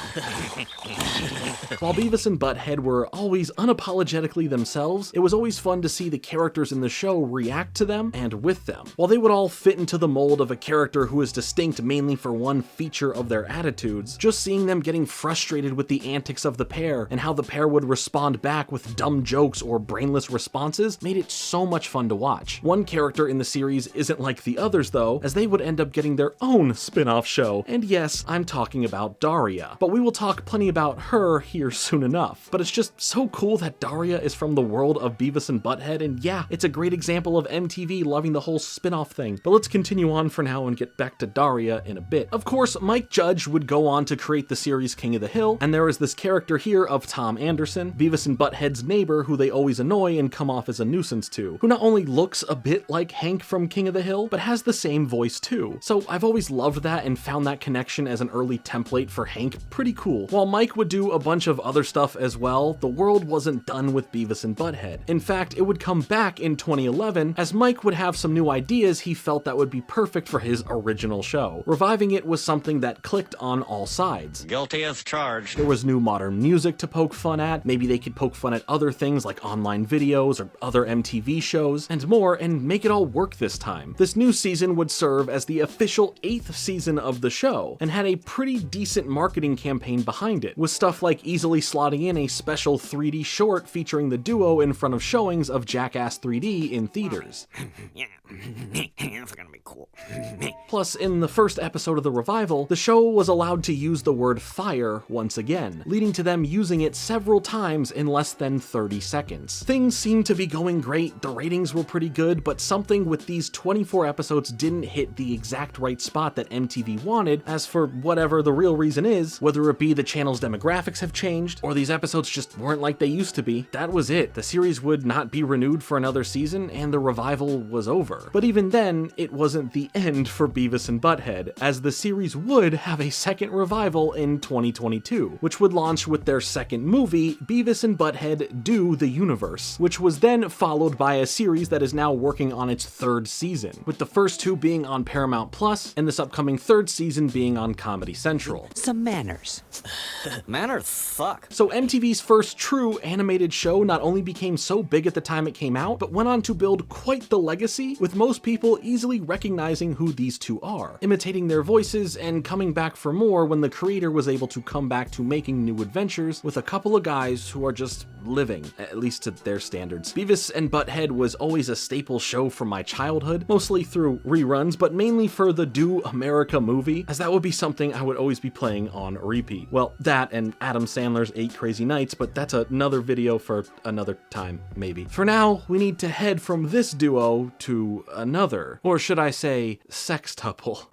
While Beavis and Butt-Head were always unapologetically themselves, it was always fun to see the characters in the show react to them and with them. While they would all fit into the mold of a character who is distinct mainly for one feature of their attitudes, just seeing them getting frustrated with the antics of the pair and how the pair would respond back with dumb jokes or brainless responses made it so much fun to watch. One character in the series isn't like the others though, as they would end up getting their own spin-off show, and yes, I'm talking about Daria, but we will talk plenty about her here soon enough. But it's just so cool that Daria is from the world of Beavis and Butt-Head, and yeah, it's a great example of MTV loving the whole spin-off thing. But let's continue on for now and get back to Daria in a bit. Of course, Mike Judge would go on to create the series King of the Hill, and there is this character here of Tom Anderson, Beavis and Butt-Head's neighbor who they always annoy and come off as a nuisance to, who not only looks a bit like Hank from King of the Hill, but has the same voice too. So I've always loved that and found that connection as an early template for Hank pretty cool. While Mike would do a bunch of other stuff as well, the world wasn't done with Beavis and Butt-Head. In fact, it would come back in 2011 as Mike would have some new ideas he felt that would be perfect for his original show. Reviving it was something that clicked on all sides. Guilty as charged. There was new modern music to poke fun at, maybe they could poke fun at other things like online videos or other MTV shows, and more, and make it all work this time. This new season would serve as the official 8th season of the show, and had a pretty decent marketing campaign behind it, with stuff like easily slotting in a special 3D short featuring the duo in front of showings of Jackass 3D in theaters. Yeah, that's gonna be cool. Plus, in the first episode of the revival, the show was allowed to use the word fire once again, leading to them using it several times in less than 30 seconds. Things seemed to be going great, the ratings were pretty good, but something with these 24 episodes didn't hit the exact right spot that MTV wanted, as for whatever the real reason is, whether it be the channel's demographics have changed, or these episodes just weren't like they used to be. That was it. The series would not be renewed for another season, and the revival was over. But even then, it wasn't the end for Beavis and Butt-Head, as the series would have a second revival in 2022, which would launch with their second movie, Beavis and Butt-Head Do the Universe, which was then followed by a series that is now working on its 3rd season, with the first 2 being on Paramount Plus, and this upcoming 3rd season being on Comedy Central. Some manners. Manners suck. So MTV's first true animated show not only became so big at the time it came out, but went on to build quite the legacy, with most people easily recognizing who these two are, imitating their voices, and coming back for more when the creator was able to come back to making new adventures with a couple of guys who are just living, at least to their standards. Beavis and Butt-Head was always a staple show from my childhood, mostly through reruns, but mainly for the Do America movie, as that would be something I would always be playing on repeat. Well, that and Adam Sandler's 8 Crazy Nights, but that's another video for another time, maybe. For now, we need to head from this duo show to another. Or should I say, sextuple.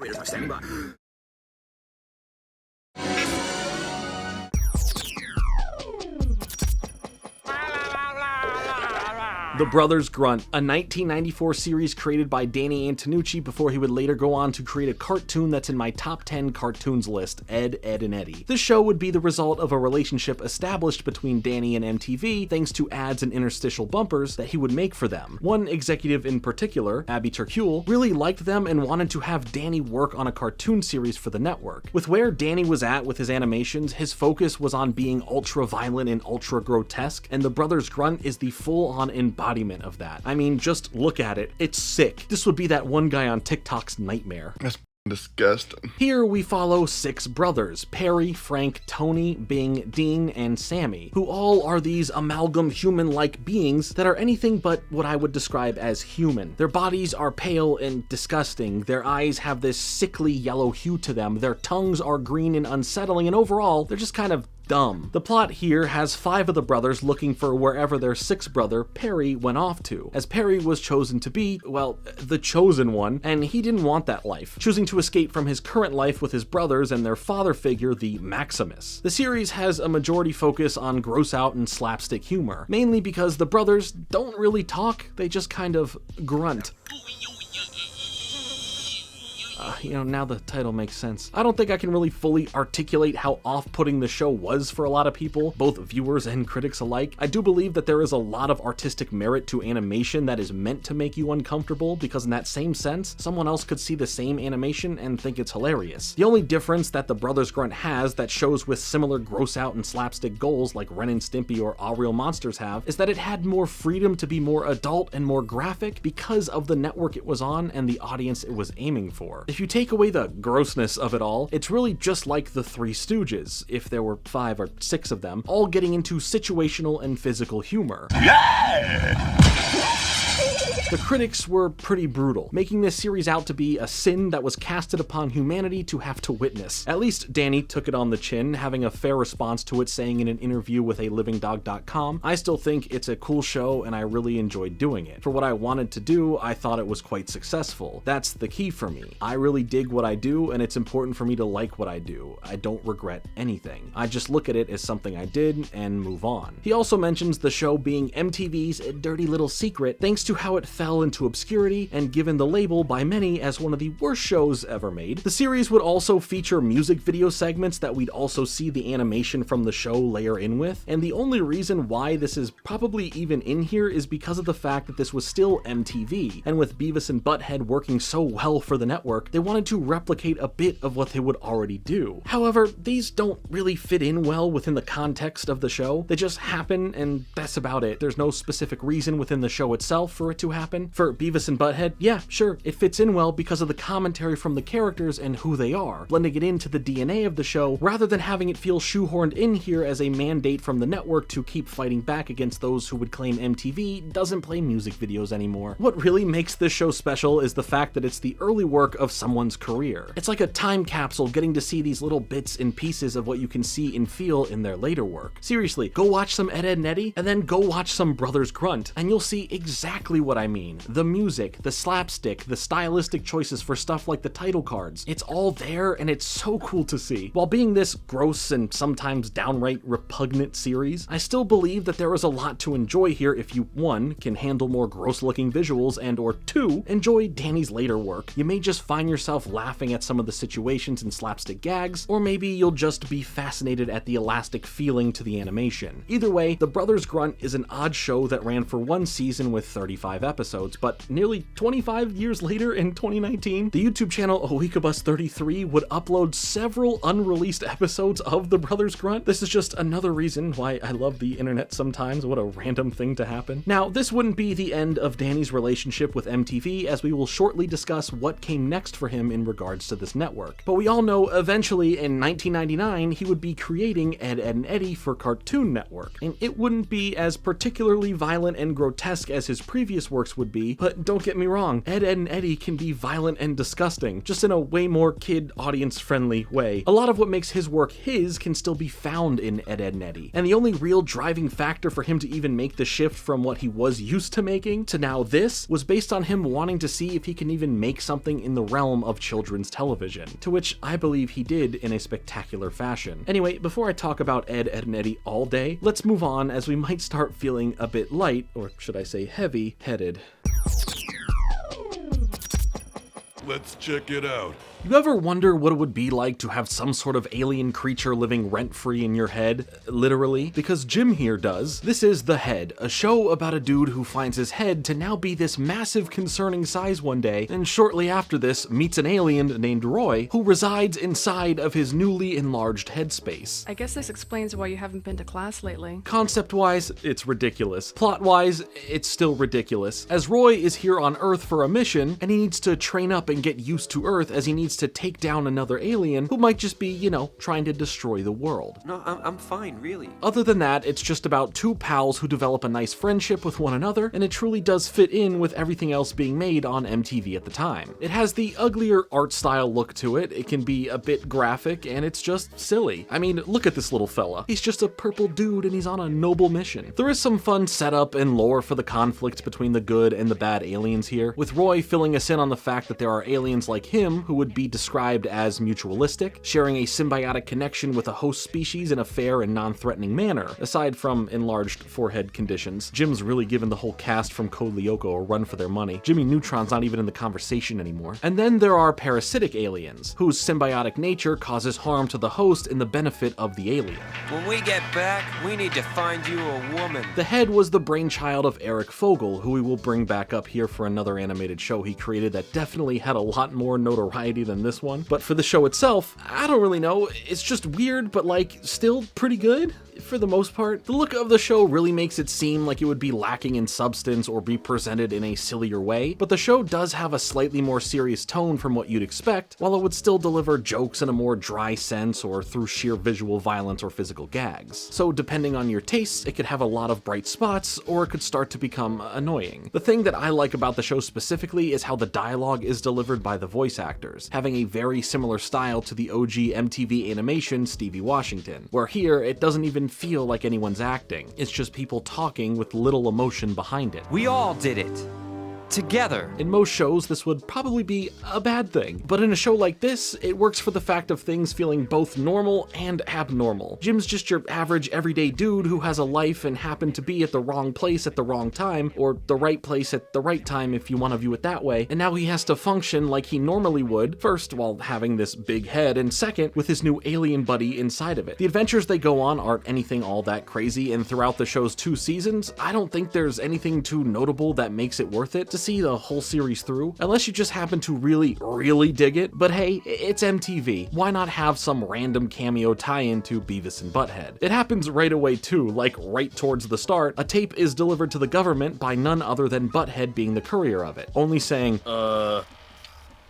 The Brothers Grunt, a 1994 series created by Danny Antonucci before he would later go on to create a cartoon that's in my top 10 cartoons list, Ed, Edd and Eddy. This show would be the result of a relationship established between Danny and MTV thanks to ads and interstitial bumpers that he would make for them. One executive in particular, Abby Tercule, really liked them and wanted to have Danny work on a cartoon series for the network. With where Danny was at with his animations, his focus was on being ultra violent and ultra grotesque, and the Brothers Grunt is the full-on embodiment of that. I mean, just look at it. It's sick. This would be that one guy on TikTok's nightmare. That's disgusting. Here we follow 6 brothers, Perry, Frank, Tony, Bing, Dean, and Sammy, who all are these amalgam human-like beings that are anything but what I would describe as human. Their bodies are pale and disgusting, their eyes have this sickly yellow hue to them, their tongues are green and unsettling, and overall, they're just kind of dumb. The plot here has 5 of the brothers looking for wherever their 6th brother, Perry, went off to, as Perry was chosen to be, well, the chosen one, and he didn't want that life, choosing to escape from his current life with his brothers and their father figure, the Maximus. The series has a majority focus on gross out and slapstick humor, mainly because the brothers don't really talk, they just kind of grunt. Now the title makes sense. I don't think I can really fully articulate how off-putting the show was for a lot of people, both viewers and critics alike. I do believe that there is a lot of artistic merit to animation that is meant to make you uncomfortable, because in that same sense, someone else could see the same animation and think it's hilarious. The only difference that the Brothers Grunt has that shows with similar gross out and slapstick goals like Ren and Stimpy or All Real Monsters have is that it had more freedom to be more adult and more graphic because of the network it was on and the audience it was aiming for. If you take away the grossness of it all, it's really just like the Three Stooges, if there were 5 or 6 of them, all getting into situational and physical humor. Yeah! The critics were pretty brutal, making this series out to be a sin that was casted upon humanity to have to witness. At least Danny took it on the chin, having a fair response to it, saying in an interview with alivingdog.com, "I still think it's a cool show and I really enjoyed doing it. For what I wanted to do, I thought it was quite successful. That's the key for me. I really dig what I do and it's important for me to like what I do. I don't regret anything. I just look at it as something I did and move on." He also mentions the show being MTV's dirty little secret thanks to how it fell into obscurity and given the label by many as one of the worst shows ever made. The series would also feature music video segments that we'd also see the animation from the show layer in with, and the only reason why this is probably even in here is because of the fact that this was still MTV, and with Beavis and Butt-Head working so well for the network, they wanted to replicate a bit of what they would already do. However, these don't really fit in well within the context of the show. They just happen, and that's about it. There's no specific reason within the show itself for it to happen. For Beavis and Butt-Head, yeah, sure, it fits in well because of the commentary from the characters and who they are, blending it into the DNA of the show rather than having it feel shoehorned in here as a mandate from the network to keep fighting back against those who would claim MTV doesn't play music videos anymore. What really makes this show special is the fact that it's the early work of someone's career. It's like a time capsule getting to see these little bits and pieces of what you can see and feel in their later work. Seriously, go watch some Ed, Edd and Eddy, and then go watch some Brothers Grunt, and you'll see exactly what I mean. The music, the slapstick, the stylistic choices for stuff like the title cards. It's all there and it's so cool to see. While being this gross and sometimes downright repugnant series, I still believe that there is a lot to enjoy here if you, 1, can handle more gross looking visuals and or 2, enjoy Danny's later work. You may just find yourself laughing at some of the situations and slapstick gags, or maybe you'll just be fascinated at the elastic feeling to the animation. Either way, The Brothers Grunt is an odd show that ran for 1 season with 35 episodes, but nearly 25 years later in 2019, the YouTube channel Oikabus33 would upload several unreleased episodes of The Brothers Grunt. This is just another reason why I love the internet sometimes. What a random thing to happen. Now, this wouldn't be the end of Danny's relationship with MTV, as we will shortly discuss what came next for him in regards to this network. But we all know eventually in 1999, he would be creating Ed, Edd and Eddy for Cartoon Network, and it wouldn't be as particularly violent and grotesque as his previous works Flux would be, but don't get me wrong, Ed, Edd and Eddy can be violent and disgusting, just in a way more kid audience-friendly way. A lot of what makes his work his can still be found in Ed, Edd and Eddy, and the only real driving factor for him to even make the shift from what he was used to making to now this was based on him wanting to see if he can even make something in the realm of children's television, to which I believe he did in a spectacular fashion. Anyway, before I talk about Ed, Edd and Eddy all day, let's move on as we might start feeling a bit light, or should I say heavy-headed. Let's check it out. You ever wonder what it would be like to have some sort of alien creature living rent-free in your head? Literally. Because Jim here does. This is The Head, a show about a dude who finds his head to now be this massive concerning size one day, and shortly after this meets an alien named Roy, who resides inside of his newly enlarged headspace. I guess this explains why you haven't been to class lately. Concept-wise, it's ridiculous. Plot-wise, it's still ridiculous, as Roy is here on Earth for a mission, and he needs to train up and get used to Earth as he needs to take down another alien who might just be, you know, trying to destroy the world. No, I'm fine, really. Other than that, it's just about two pals who develop a nice friendship with one another, and it truly does fit in with everything else being made on MTV at the time. It has the uglier art style look to it, it can be a bit graphic, and it's just silly. I mean, look at this little fella. He's just a purple dude and he's on a noble mission. There is some fun setup and lore for the conflict between the good and the bad aliens here, with Roy filling us in on the fact that there are aliens like him who would be described as mutualistic, sharing a symbiotic connection with a host species in a fair and non-threatening manner. Aside from enlarged forehead conditions, Jim's really given the whole cast from Code Lyoko a run for their money. Jimmy Neutron's not even in the conversation anymore. And then there are parasitic aliens, whose symbiotic nature causes harm to the host in the benefit of the alien. When we get back, we need to find you a woman. The Head was the brainchild of Eric Fogel, who we will bring back up here for another animated show he created that definitely had a lot more notoriety than this one. But for the show itself, I don't really know, it's just weird, but like, still pretty good? For the most part. The look of the show really makes it seem like it would be lacking in substance or be presented in a sillier way, but the show does have a slightly more serious tone from what you'd expect, while it would still deliver jokes in a more dry sense or through sheer visual violence or physical gags. So depending on your tastes, it could have a lot of bright spots, or it could start to become annoying. The thing that I like about the show specifically is how the dialogue is delivered by the voice actors, having a very similar style to the OG MTV animation Stevie Washington, where here it doesn't even feel like anyone's acting. It's just people talking with little emotion behind it. We all did it. Together. In most shows, this would probably be a bad thing, but in a show like this, it works for the fact of things feeling both normal and abnormal. Jim's just your average everyday dude who has a life and happened to be at the wrong place at the wrong time, or the right place at the right time if you want to view it that way, and now he has to function like he normally would, first while having this big head, and second with his new alien buddy inside of it. The adventures they go on aren't anything all that crazy, and throughout the show's 2 seasons, I don't think there's anything too notable that makes it worth it to see the whole series through, unless you just happen to really dig it. But hey, it's MTV. Why not have some random cameo tie-in to Beavis and Butt-Head? It happens right away too, like right towards the start, a tape is delivered to the government by none other than Butt-Head being the courier of it, only saying,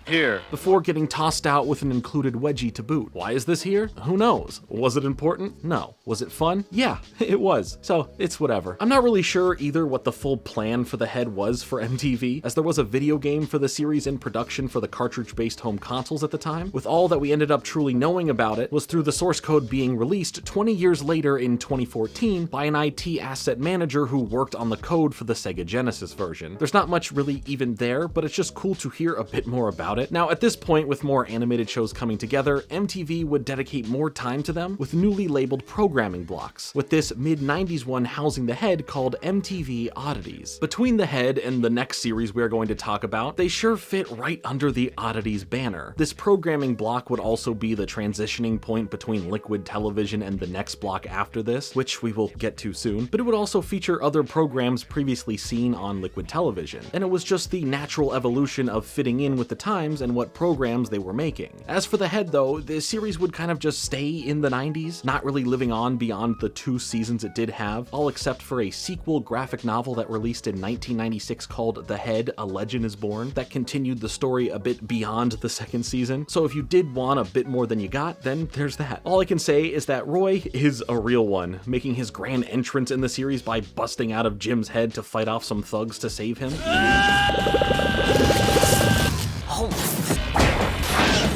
here, before getting tossed out with an included wedgie to boot. Why is this here? Who knows? Was it important? No. Was it fun? Yeah, it was. So, it's whatever. I'm not really sure either what the full plan for The Head was for MTV, as there was a video game for the series in production for the cartridge-based home consoles at the time, with all that we ended up truly knowing about it was through the source code being released 20 years later in 2014 by an IT asset manager who worked on the code for the Sega Genesis version. There's not much really even there, but it's just cool to hear a bit more about it. Now, at this point, with more animated shows coming together, MTV would dedicate more time to them with newly labeled programming blocks, with this mid-90s one housing The Head called MTV Oddities. Between The Head and the next series we're going to talk about, they sure fit right under the Oddities banner. This programming block would also be the transitioning point between Liquid Television and the next block after this, which we will get to soon, but it would also feature other programs previously seen on Liquid Television, and it was just the natural evolution of fitting in with the time times and what programs they were making. As for the head though, the series would kind of just stay in the 90s, not really living on beyond the 2 seasons it did have, all except for a sequel graphic novel that released in 1996 called The Head, A Legend is Born, that continued the story a bit beyond the 2nd season. So if you did want a bit more than you got, then there's that. All I can say is that Roy is a real one, making his grand entrance in the series by busting out of Jim's head to fight off some thugs to save him.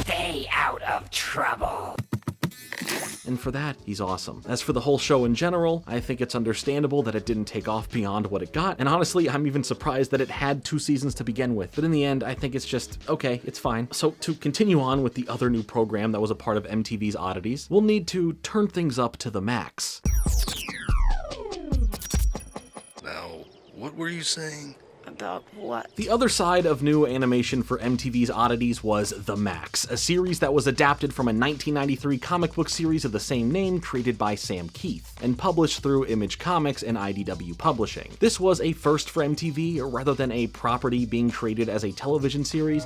Stay out of trouble. And for that, he's awesome. As for the whole show in general, I think it's understandable that it didn't take off beyond what it got, and honestly, I'm even surprised that it had 2 seasons to begin with. But in the end, I think it's just, okay, it's fine. So to continue on with the other new program that was a part of MTV's Oddities, we'll need to turn things up to the max. Now, what were you saying? About what? The other side of new animation for MTV's Oddities was The Maxx, a series that was adapted from a 1993 comic book series of the same name created by Sam Keith, and published through Image Comics and IDW Publishing. This was a first for MTV, rather than a property being created as a television series.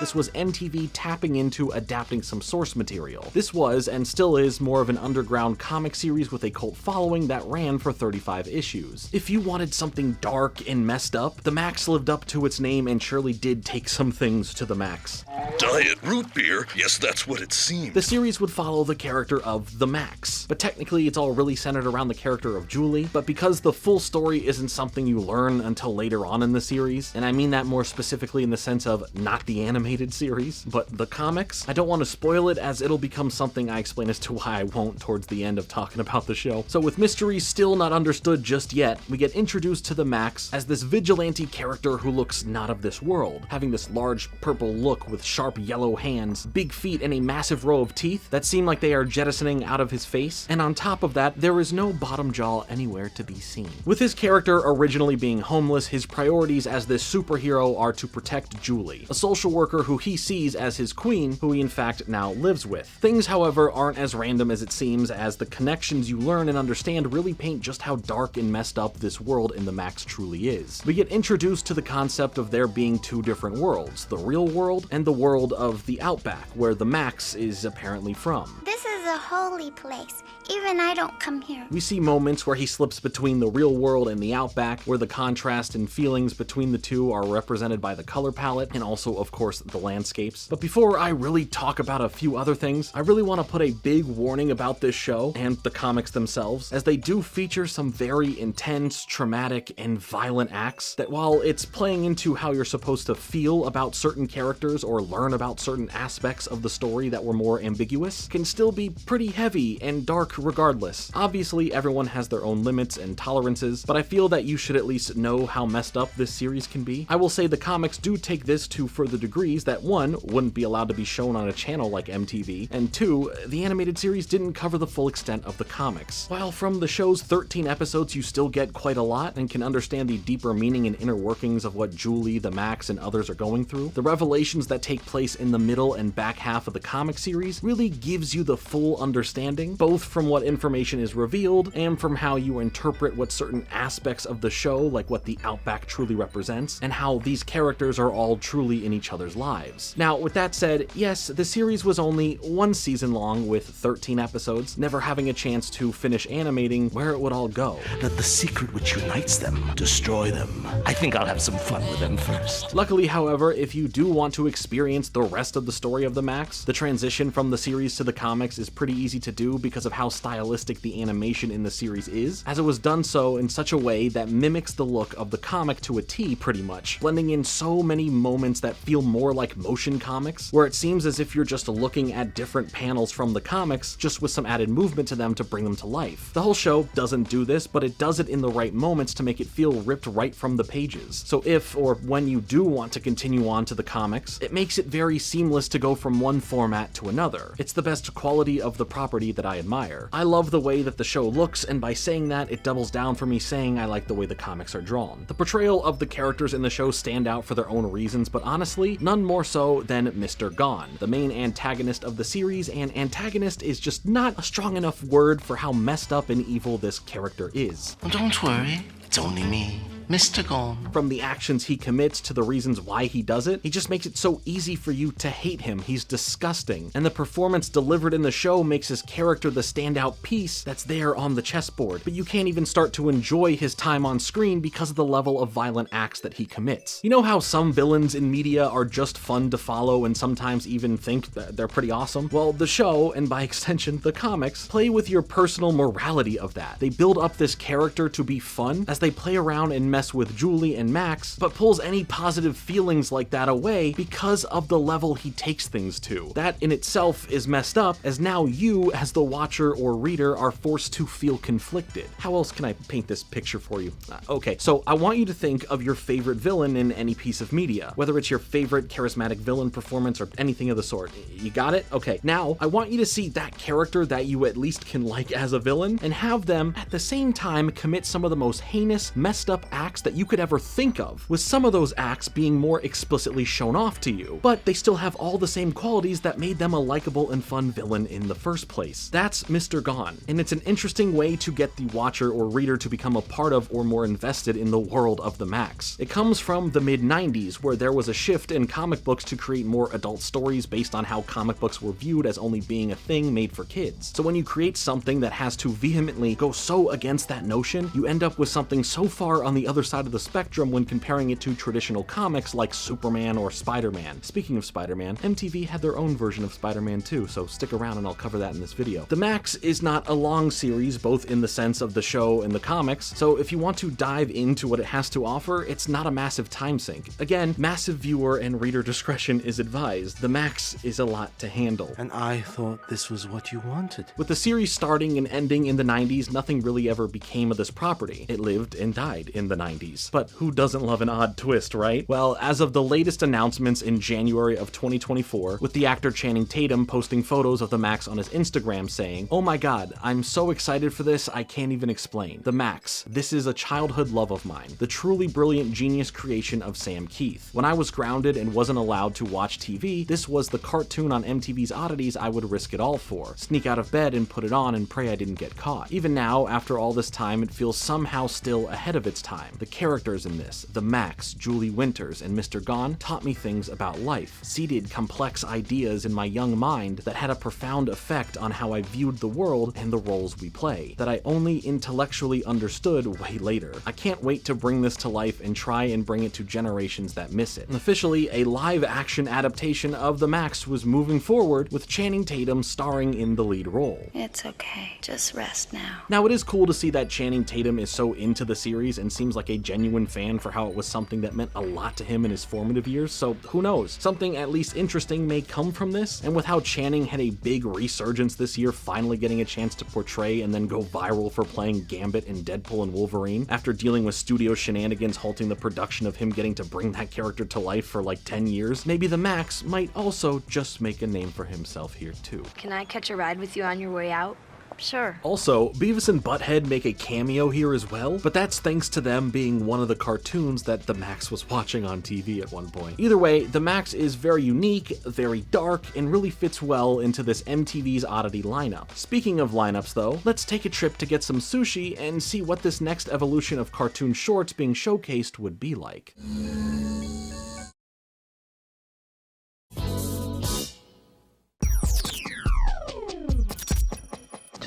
This was MTV tapping into adapting some source material. This was, and still is, more of an underground comic series with a cult following that ran for 35 issues. If you wanted something dark and messed up, The Maxx lived up to its name and surely did take some things to the max. Diet root beer? Yes, that's what it seemed. The series would follow the character of the Maxx, but technically it's all really centered around the character of Julie, but because the full story isn't something you learn until later on in the series, and I mean that more specifically in the sense of not the animated series, but the comics, I don't want to spoil it as it'll become something I explain as to why I won't towards the end of talking about the show. So with mysteries still not understood just yet, we get introduced to the Maxx as this vigilante character who looks not of this world, having this large purple look with sharp yellow hands, big feet, and a massive row of teeth that seem like they are jettisoning out of his face, and on top of that, there is no bottom jaw anywhere to be seen. With his character originally being homeless, his priorities as this superhero are to protect Julie, a social worker who he sees as his queen, who he in fact now lives with. Things, however, aren't as random as it seems, as the connections you learn and understand really paint just how dark and messed up this world in the Maxx truly is. We get introduced to the concept of there being 2 different worlds, the real world and the world of the Outback, where the Maxx is apparently from. This is a holy place. Even I don't come here. We see moments where he slips between the real world and the Outback, where the contrast and feelings between the two are represented by the color palette, and also, of course, the landscapes. But before I really talk about a few other things, I really want to put a big warning about this show, and the comics themselves, as they do feature some very intense, traumatic, and violent acts that, while it's playing into how you're supposed to feel about certain characters or learn about certain aspects of the story that were more ambiguous, can still be pretty heavy and dark regardless. Obviously, everyone has their own limits and tolerances, but I feel that you should at least know how messed up this series can be. I will say the comics do take this to further degrees that 1, wouldn't be allowed to be shown on a channel like MTV, and 2, the animated series didn't cover the full extent of the comics. While from the show's 13 episodes you still get quite a lot and can understand the deeper meaning and inner workings of what Julie, the Maxx, and others are going through, the revelations that take place in the middle and back half of the comic series really gives you the full understanding, both from what information is revealed and from how you interpret what certain aspects of the show, like what the Outback truly represents, and how these characters are all truly in each other's lives. Now, with that said, yes, the series was only 1 season long with 13 episodes, never having a chance to finish animating where it would all go. Let the secret which unites them destroy them. I think I'll have some fun with them first. Luckily, however, if you do want to experience the rest of the story of the Maxx, the transition from the series to the comics is pretty easy to do because of how stylistic the animation in the series is, as it was done so in such a way that mimics the look of the comic to a T pretty much, blending in so many moments that feel more like motion comics, where it seems as if you're just looking at different panels from the comics, just with some added movement to them to bring them to life. The whole show doesn't do this, but it does it in the right moments to make it feel ripped right from the pages. So if, or when you do want to continue on to the comics, it makes it very seamless to go from one format to another. It's the best quality of the property that I admire. I love the way that the show looks, and by saying that, it doubles down for me saying I like the way the comics are drawn. The portrayal of the characters in the show stand out for their own reasons, but honestly, none more so than Mr. Gone, the main antagonist of the series, and antagonist is just not a strong enough word for how messed up and evil this character is. Don't worry, it's only me. Mr. Gone. From the actions he commits to the reasons why he does it, he just makes it so easy for you to hate him. He's disgusting. And the performance delivered in the show makes his character the standout piece that's there on the chessboard. But you can't even start to enjoy his time on screen because of the level of violent acts that he commits. You know how some villains in media are just fun to follow and sometimes even think that they're pretty awesome? Well, the show, and by extension the comics, play with your personal morality of that. They build up this character to be fun as they play around and mess with Julie and Maxx, but pulls any positive feelings like that away because of the level he takes things to. That in itself is messed up, as now you, as the watcher or reader, are forced to feel conflicted. How else can I paint this picture for you? Okay, so I want you to think of your favorite villain in any piece of media, whether it's your favorite charismatic villain performance or anything of the sort. You got it? Okay, now I want you to see that character that you at least can like as a villain and have them at the same time commit some of the most heinous, messed up acts that you could ever think of, with some of those acts being more explicitly shown off to you, but they still have all the same qualities that made them a likable and fun villain in the first place. That's Mr. Gone, and it's an interesting way to get the watcher or reader to become a part of or more invested in the world of the Maxx. It comes from the mid-90s, where there was a shift in comic books to create more adult stories based on how comic books were viewed as only being a thing made for kids. So when you create something that has to vehemently go so against that notion, you end up with something so far on the other side of the spectrum when comparing it to traditional comics like Superman or Spider-Man. Speaking of Spider-Man, MTV had their own version of Spider-Man too, so stick around and I'll cover that in this video. The Maxx is not a long series, both in the sense of the show and the comics, so if you want to dive into what it has to offer, it's not a massive time sink. Again, massive viewer and reader discretion is advised. The Maxx is a lot to handle. And I thought this was what you wanted. With the series starting and ending in the 90s, nothing really ever became of this property. It lived and died in the 90s. But who doesn't love an odd twist, right? Well, as of the latest announcements in January of 2024, with the actor Channing Tatum posting photos of the Maxx on his Instagram saying, "Oh my god, I'm so excited for this, I can't even explain. The Maxx, this is a childhood love of mine. The truly brilliant genius creation of Sam Keith. When I was grounded and wasn't allowed to watch TV, this was the cartoon on MTV's Oddities I would risk it all for. Sneak out of bed and put it on and pray I didn't get caught. Even now, after all this time, it feels somehow still ahead of its time. The characters in this, the Maxx, Julie Winters, and Mr. Gone, taught me things about life, seeded complex ideas in my young mind that had a profound effect on how I viewed the world and the roles we play, that I only intellectually understood way later. I can't wait to bring this to life and try and bring it to generations that miss it." Officially, a live-action adaptation of the Maxx was moving forward, with Channing Tatum starring in the lead role. It's okay. Just rest now. Now, it is cool to see that Channing Tatum is so into the series and seems like a genuine fan for how it was something that meant a lot to him in his formative years, so who knows? Something at least interesting may come from this, and with how Channing had a big resurgence this year, finally getting a chance to portray and then go viral for playing Gambit in Deadpool and Wolverine, after dealing with studio shenanigans halting the production of him getting to bring that character to life for like 10 years, maybe the Maxx might also just make a name for himself here too. Can I catch a ride with you on your way out? Sure. Also, Beavis and Butt-Head make a cameo here as well, but that's thanks to them being one of the cartoons that the Maxx was watching on TV at one point. Either way, the Maxx is very unique, very dark, and really fits well into this MTV's Oddity lineup. Speaking of lineups though, let's take a trip to get some sushi and see what this next evolution of cartoon shorts being showcased would be like.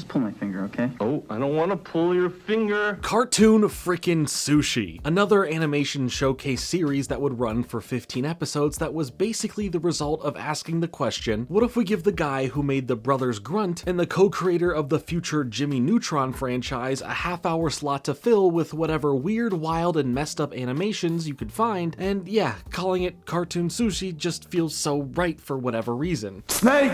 Pull my finger, okay? Oh, I don't want to pull your finger. Cartoon frickin' Sushi, another animation showcase series that would run for 15 episodes that was basically the result of asking the question, what if we give the guy who made the Brothers Grunt and the co-creator of the future Jimmy Neutron franchise a half-hour slot to fill with whatever weird, wild, and messed up animations you could find, and yeah, calling it Cartoon Sushi just feels so right for whatever reason. Snake!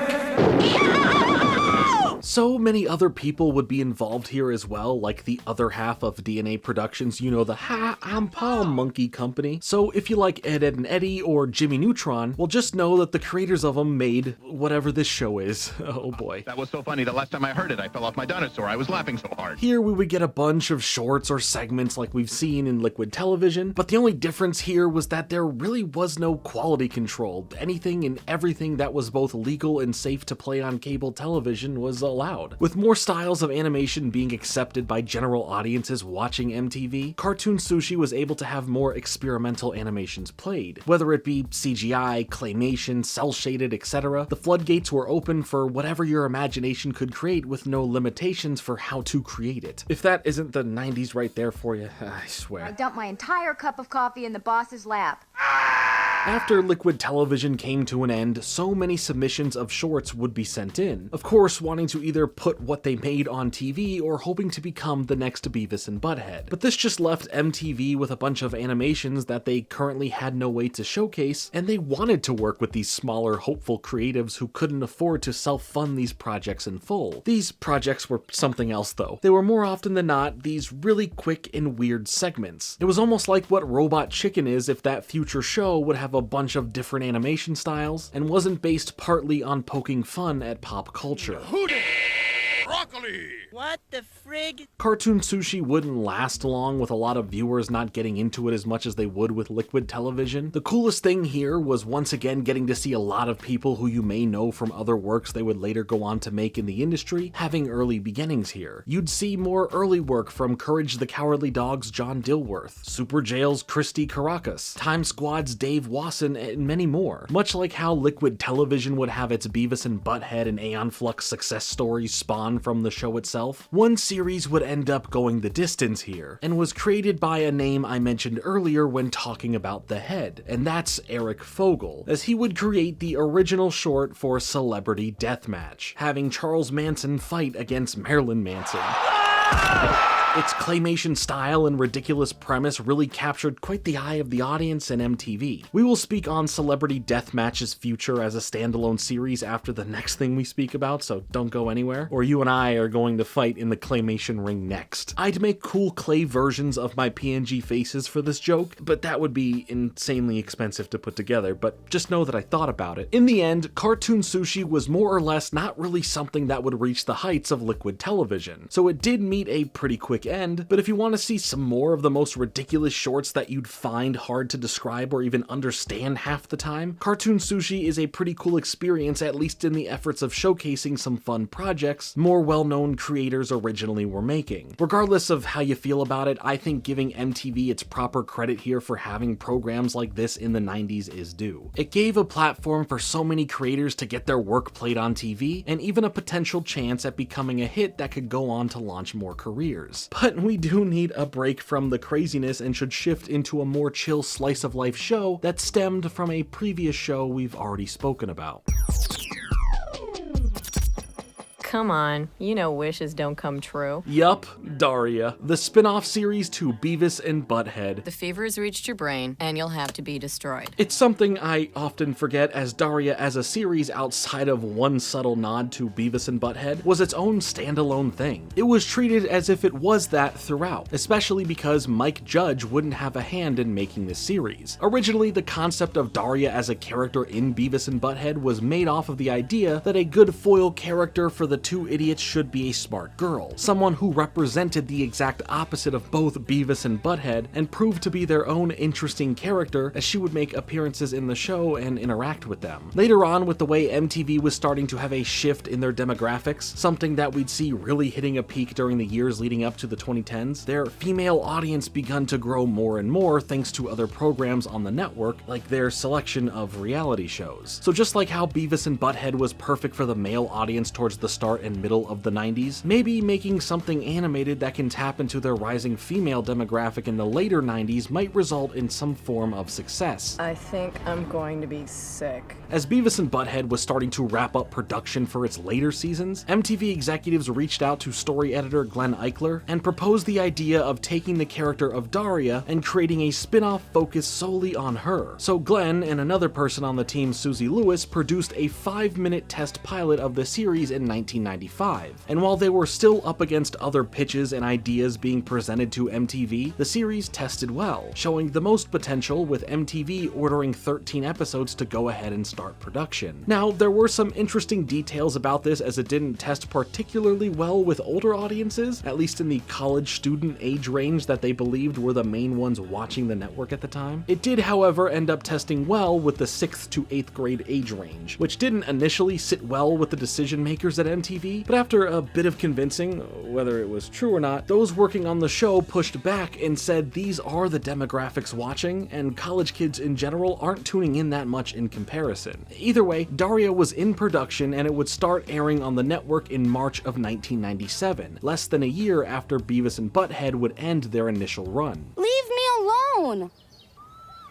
So many other people would be involved here as well, like the other half of DNA Productions, you know, the Ha I'm Paul Monkey Company. So if you like Ed, Ed and Eddie or Jimmy Neutron, well, just know that the creators of them made whatever this show is. Oh boy. That was so funny. The last time I heard it, I fell off my dinosaur. I was laughing so hard. Here we would get a bunch of shorts or segments like we've seen in Liquid Television, but the only difference here was that there really was no quality control. Anything and everything that was both legal and safe to play on cable television was allowed. With more styles of animation being accepted by general audiences watching MTV, Cartoon Sushi was able to have more experimental animations played. Whether it be CGI, claymation, cel-shaded, etc., the floodgates were open for whatever your imagination could create with no limitations for how to create it. If that isn't the 90s right there for you, I swear. I dumped my entire cup of coffee in the boss's lap. After Liquid Television came to an end, so many submissions of shorts would be sent in, of course wanting to either put what they made on TV or hoping to become the next Beavis and Butt-Head. But this just left MTV with a bunch of animations that they currently had no way to showcase, and they wanted to work with these smaller, hopeful creatives who couldn't afford to self-fund these projects in full. These projects were something else though. They were more often than not these really quick and weird segments. It was almost like what Robot Chicken is if that future show would have a bunch of different animation styles and wasn't based partly on poking fun at pop culture. Broccoli! What the frig? Cartoon Sushi wouldn't last long, with a lot of viewers not getting into it as much as they would with Liquid Television. The coolest thing here was once again getting to see a lot of people who you may know from other works they would later go on to make in the industry having early beginnings here. You'd see more early work from Courage the Cowardly Dog's John Dilworth, Super Jail's Christy Caracas, Time Squad's Dave Wasson, and many more. Much like how Liquid Television would have its Beavis and Butt-Head and Aeon Flux success stories spawn from the show itself, one series would end up going the distance here, and was created by a name I mentioned earlier when talking about the head, and that's Eric Fogel, as he would create the original short for Celebrity Deathmatch, having Charles Manson fight against Marilyn Manson. Its claymation style and ridiculous premise really captured quite the eye of the audience and MTV. We will speak on Celebrity Deathmatch's future as a standalone series after the next thing we speak about, so don't go anywhere, or you and I are going to fight in the claymation ring next. I'd make cool clay versions of my PNG faces for this joke, but that would be insanely expensive to put together, but just know that I thought about it. In the end, Cartoon Sushi was more or less not really something that would reach the heights of Liquid Television, so it did meet a pretty quick end, but if you want to see some more of the most ridiculous shorts that you'd find hard to describe or even understand half the time, Cartoon Sushi is a pretty cool experience, at least in the efforts of showcasing some fun projects more well-known creators originally were making. Regardless of how you feel about it, I think giving MTV its proper credit here for having programs like this in the 90s is due. It gave a platform for so many creators to get their work played on TV, and even a potential chance at becoming a hit that could go on to launch more careers. But we do need a break from the craziness and should shift into a more chill slice of life show that stemmed from a previous show we've already spoken about. Come on, you know wishes don't come true. Yup, Daria, the spin-off series to Beavis and Butt-Head. The fever has reached your brain, and you'll have to be destroyed. It's something I often forget, as Daria as a series outside of one subtle nod to Beavis and Butt-Head was its own standalone thing. It was treated as if it was that throughout, especially because Mike Judge wouldn't have a hand in making this series. Originally, the concept of Daria as a character in Beavis and Butt-Head was made off of the idea that a good foil character for the two idiots should be a smart girl, someone who represented the exact opposite of both Beavis and Butt-Head and proved to be their own interesting character, as she would make appearances in the show and interact with them. Later on, with the way MTV was starting to have a shift in their demographics, something that we'd see really hitting a peak during the years leading up to the 2010s, their female audience begun to grow more and more thanks to other programs on the network, like their selection of reality shows. So just like how Beavis and Butt-Head was perfect for the male audience towards the start and middle of the 90s, maybe making something animated that can tap into their rising female demographic in the later 90s might result in some form of success. I think I'm going to be sick. As Beavis and Butt-Head was starting to wrap up production for its later seasons, MTV executives reached out to story editor Glenn Eichler and proposed the idea of taking the character of Daria and creating a spin-off focused solely on her. So Glenn and another person on the team, Susie Lewis, produced a 5-minute test pilot of the series in 1999. 1995, and while they were still up against other pitches and ideas being presented to MTV, the series tested well, showing the most potential with MTV ordering 13 episodes to go ahead and start production. Now, there were some interesting details about this as it didn't test particularly well with older audiences, at least in the college student age range that they believed were the main ones watching the network at the time. It did, however, end up testing well with the 6th to 8th grade age range, which didn't initially sit well with the decision makers at MTV, but after a bit of convincing, whether it was true or not, those working on the show pushed back and said these are the demographics watching, and college kids in general aren't tuning in that much in comparison. Either way, Daria was in production and it would start airing on the network in March of 1997, less than a year after Beavis and Butt-Head would end their initial run. Leave me alone!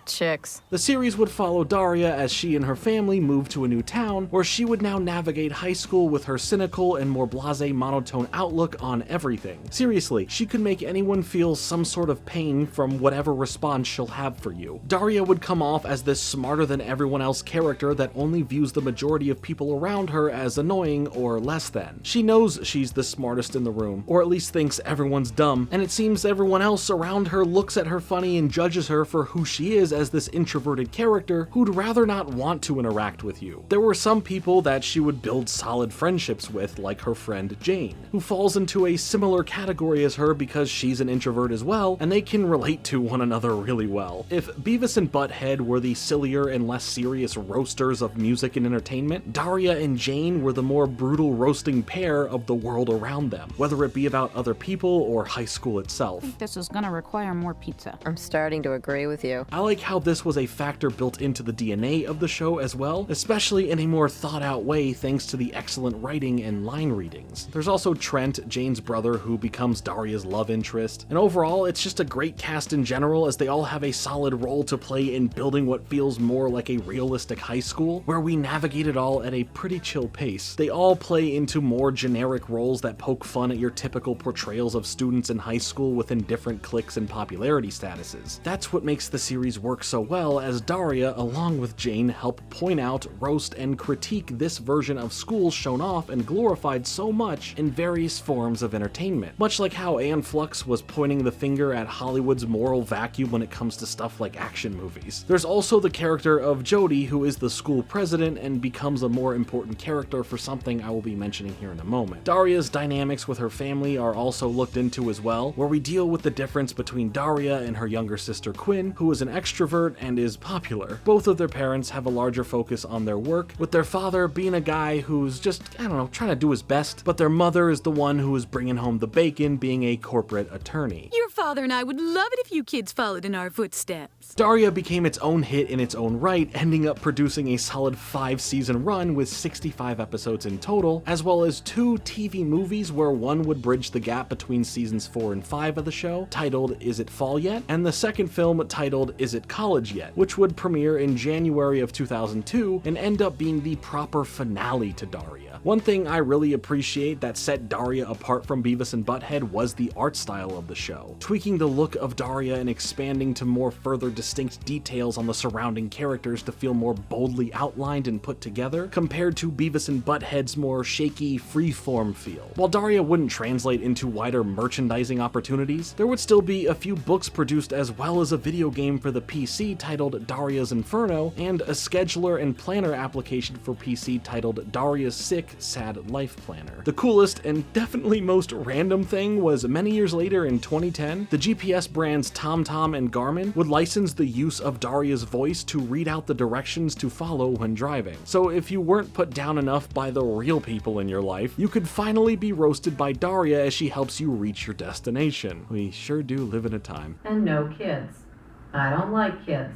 Chicks. The series would follow Daria as she and her family moved to a new town, where she would now navigate high school with her cynical and more blasé monotone outlook on everything. Seriously, she could make anyone feel some sort of pain from whatever response she'll have for you. Daria would come off as this smarter than everyone else character that only views the majority of people around her as annoying or less than. She knows she's the smartest in the room, or at least thinks everyone's dumb, and it seems everyone else around her looks at her funny and judges her for who she is as this introverted character who'd rather not want to interact with you. There were some people that she would build solid friendships with, like her friend Jane, who falls into a similar category as her because she's an introvert as well, and they can relate to one another really well. If Beavis and Butt-Head were the sillier and less serious roasters of music and entertainment, Daria and Jane were the more brutal roasting pair of the world around them, whether it be about other people or high school itself. I think this is gonna require more pizza. I'm starting to agree with you. I like how this was a factor built into the DNA of the show as well, especially in a more thought out way thanks to the excellent writing and line readings. There's also Trent, Jane's brother, who becomes Daria's love interest, and overall it's just a great cast in general as they all have a solid role to play in building what feels more like a realistic high school, where we navigate it all at a pretty chill pace. They all play into more generic roles that poke fun at your typical portrayals of students in high school within different cliques and popularity statuses. That's what makes the series work so well, as Daria, along with Jane, help point out, roast, and critique this version of school shown off and glorified so much in various forms of entertainment. Much like how Aeon Flux was pointing the finger at Hollywood's moral vacuum when it comes to stuff like action movies. There's also the character of Jody, who is the school president and becomes a more important character for something I will be mentioning here in a moment. Daria's dynamics with her family are also looked into as well, where we deal with the difference between Daria and her younger sister Quinn, who is an extrovert and is popular. Both of their parents have a larger focus on their work, with their father being a guy who's just, I don't know, trying to do his best, but their mother is the one who is bringing home the bacon, being a corporate attorney. Your father and I would love it if you kids followed in our footsteps. Daria became its own hit in its own right, ending up producing a solid 5-season run with 65 episodes in total, as well as 2 TV movies where one would bridge the gap between seasons 4 and 5 of the show, titled Is It Fall Yet? And the second film titled Is It College Yet?, which would premiere in January of 2002 and end up being the proper finale to Daria. One thing I really appreciate that set Daria apart from Beavis and Butt-Head was the art style of the show, tweaking the look of Daria and expanding to more further distinct details on the surrounding characters to feel more boldly outlined and put together, compared to Beavis and Butt-Head's more shaky, free-form feel. While Daria wouldn't translate into wider merchandising opportunities, there would still be a few books produced as well as a video game for the PC titled Daria's Inferno, and a scheduler and planner application for PC titled Daria's Sick, Sad Life Planner. The coolest and definitely most random thing was many years later in 2010, the GPS brands TomTom and Garmin would license the use of Daria's voice to read out the directions to follow when driving. So if you weren't put down enough by the real people in your life, you could finally be roasted by Daria as she helps you reach your destination. We sure do live in a time. And no kids. I don't like kids.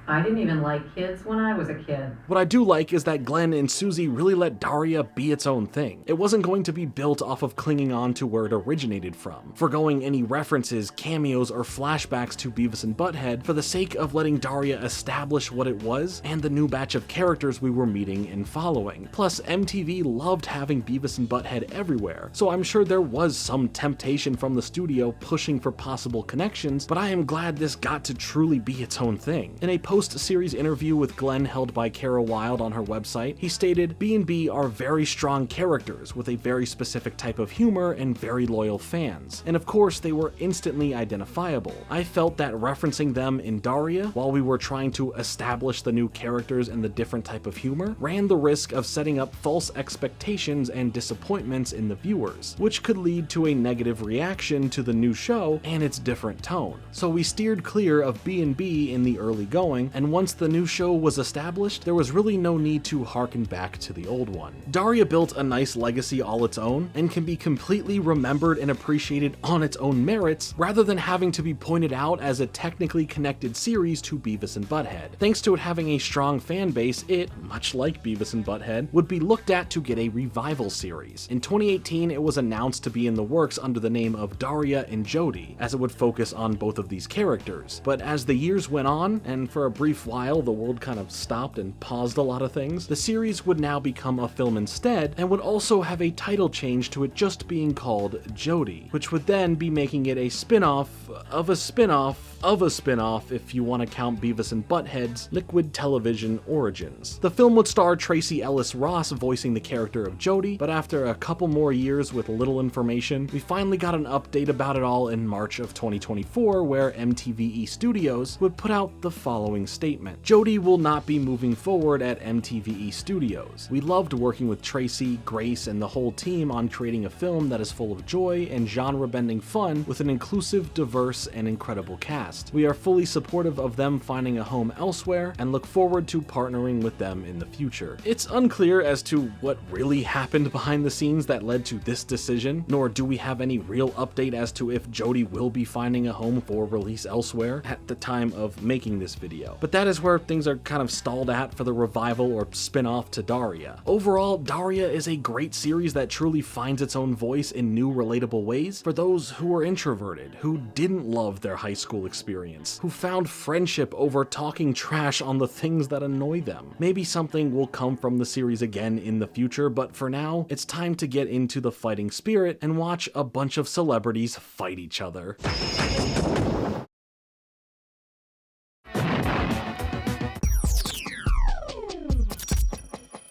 I didn't even like kids when I was a kid. What I do like is that Glenn and Susie really let Daria be its own thing. It wasn't going to be built off of clinging on to where it originated from, forgoing any references, cameos, or flashbacks to Beavis and Butt-Head for the sake of letting Daria establish what it was and the new batch of characters we were meeting and following. Plus, MTV loved having Beavis and Butt-Head everywhere, so I'm sure there was some temptation from the studio pushing for possible connections, but I am glad this got to truly be its own thing. In a post-series interview with Glenn held by Kara Wilde on her website, he stated, B&B are very strong characters with a very specific type of humor and very loyal fans. And of course, they were instantly identifiable. I felt that referencing them in Daria, while we were trying to establish the new characters and the different type of humor, ran the risk of setting up false expectations and disappointments in the viewers, which could lead to a negative reaction to the new show and its different tone. So we steered clear of B&B in the early going, and once the new show was established, there was really no need to harken back to the old one. Daria built a nice legacy all its own, and can be completely remembered and appreciated on its own merits, rather than having to be pointed out as a technically connected series to Beavis and Butt-Head. Thanks to it having a strong fan base, it, much like Beavis and Butt-Head, would be looked at to get a revival series. In 2018, it was announced to be in the works under the name of Daria and Jody, as it would focus on both of these characters. But as the years went on, and for a brief while the world kind of stopped and paused a lot of things, the series would now become a film instead, and would also have a title change to it just being called Jody, which would then be making it a spin-off of a spin-off of a spin-off if you want to count Beavis and Butt-Head's Liquid Television origins. The film would star Tracy Ellis Ross voicing the character of Jody, but after a couple more years with little information, we finally got an update about it all in March of 2024, where MTV Studios would put out the following statement. Jody will not be moving forward at MTV Studios. We loved working with Tracy, Grace, and the whole team on creating a film that is full of joy and genre-bending fun with an inclusive, diverse, and incredible cast. We are fully supportive of them finding a home elsewhere and look forward to partnering with them in the future. It's unclear as to what really happened behind the scenes that led to this decision, nor do we have any real update as to if Jody will be finding a home for release elsewhere at the time of making this video. But that is where things are kind of stalled at for the revival or spin-off to Daria. Overall, Daria is a great series that truly finds its own voice in new relatable ways for those who are introverted, who didn't love their high school experience, who found friendship over talking trash on the things that annoy them. Maybe something will come from the series again in the future, but for now, it's time to get into the fighting spirit and watch a bunch of celebrities fight each other.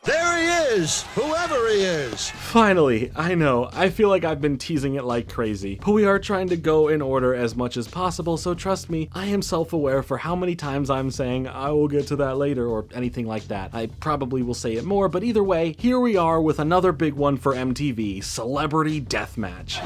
There he is, whoever he is. Finally, I know, I feel like I've been teasing it like crazy, but we are trying to go in order as much as possible, so trust me, I am self-aware for how many times I'm saying I will get to that later or anything like that. I probably will say it more, but either way, here we are with another big one for MTV, Celebrity Deathmatch.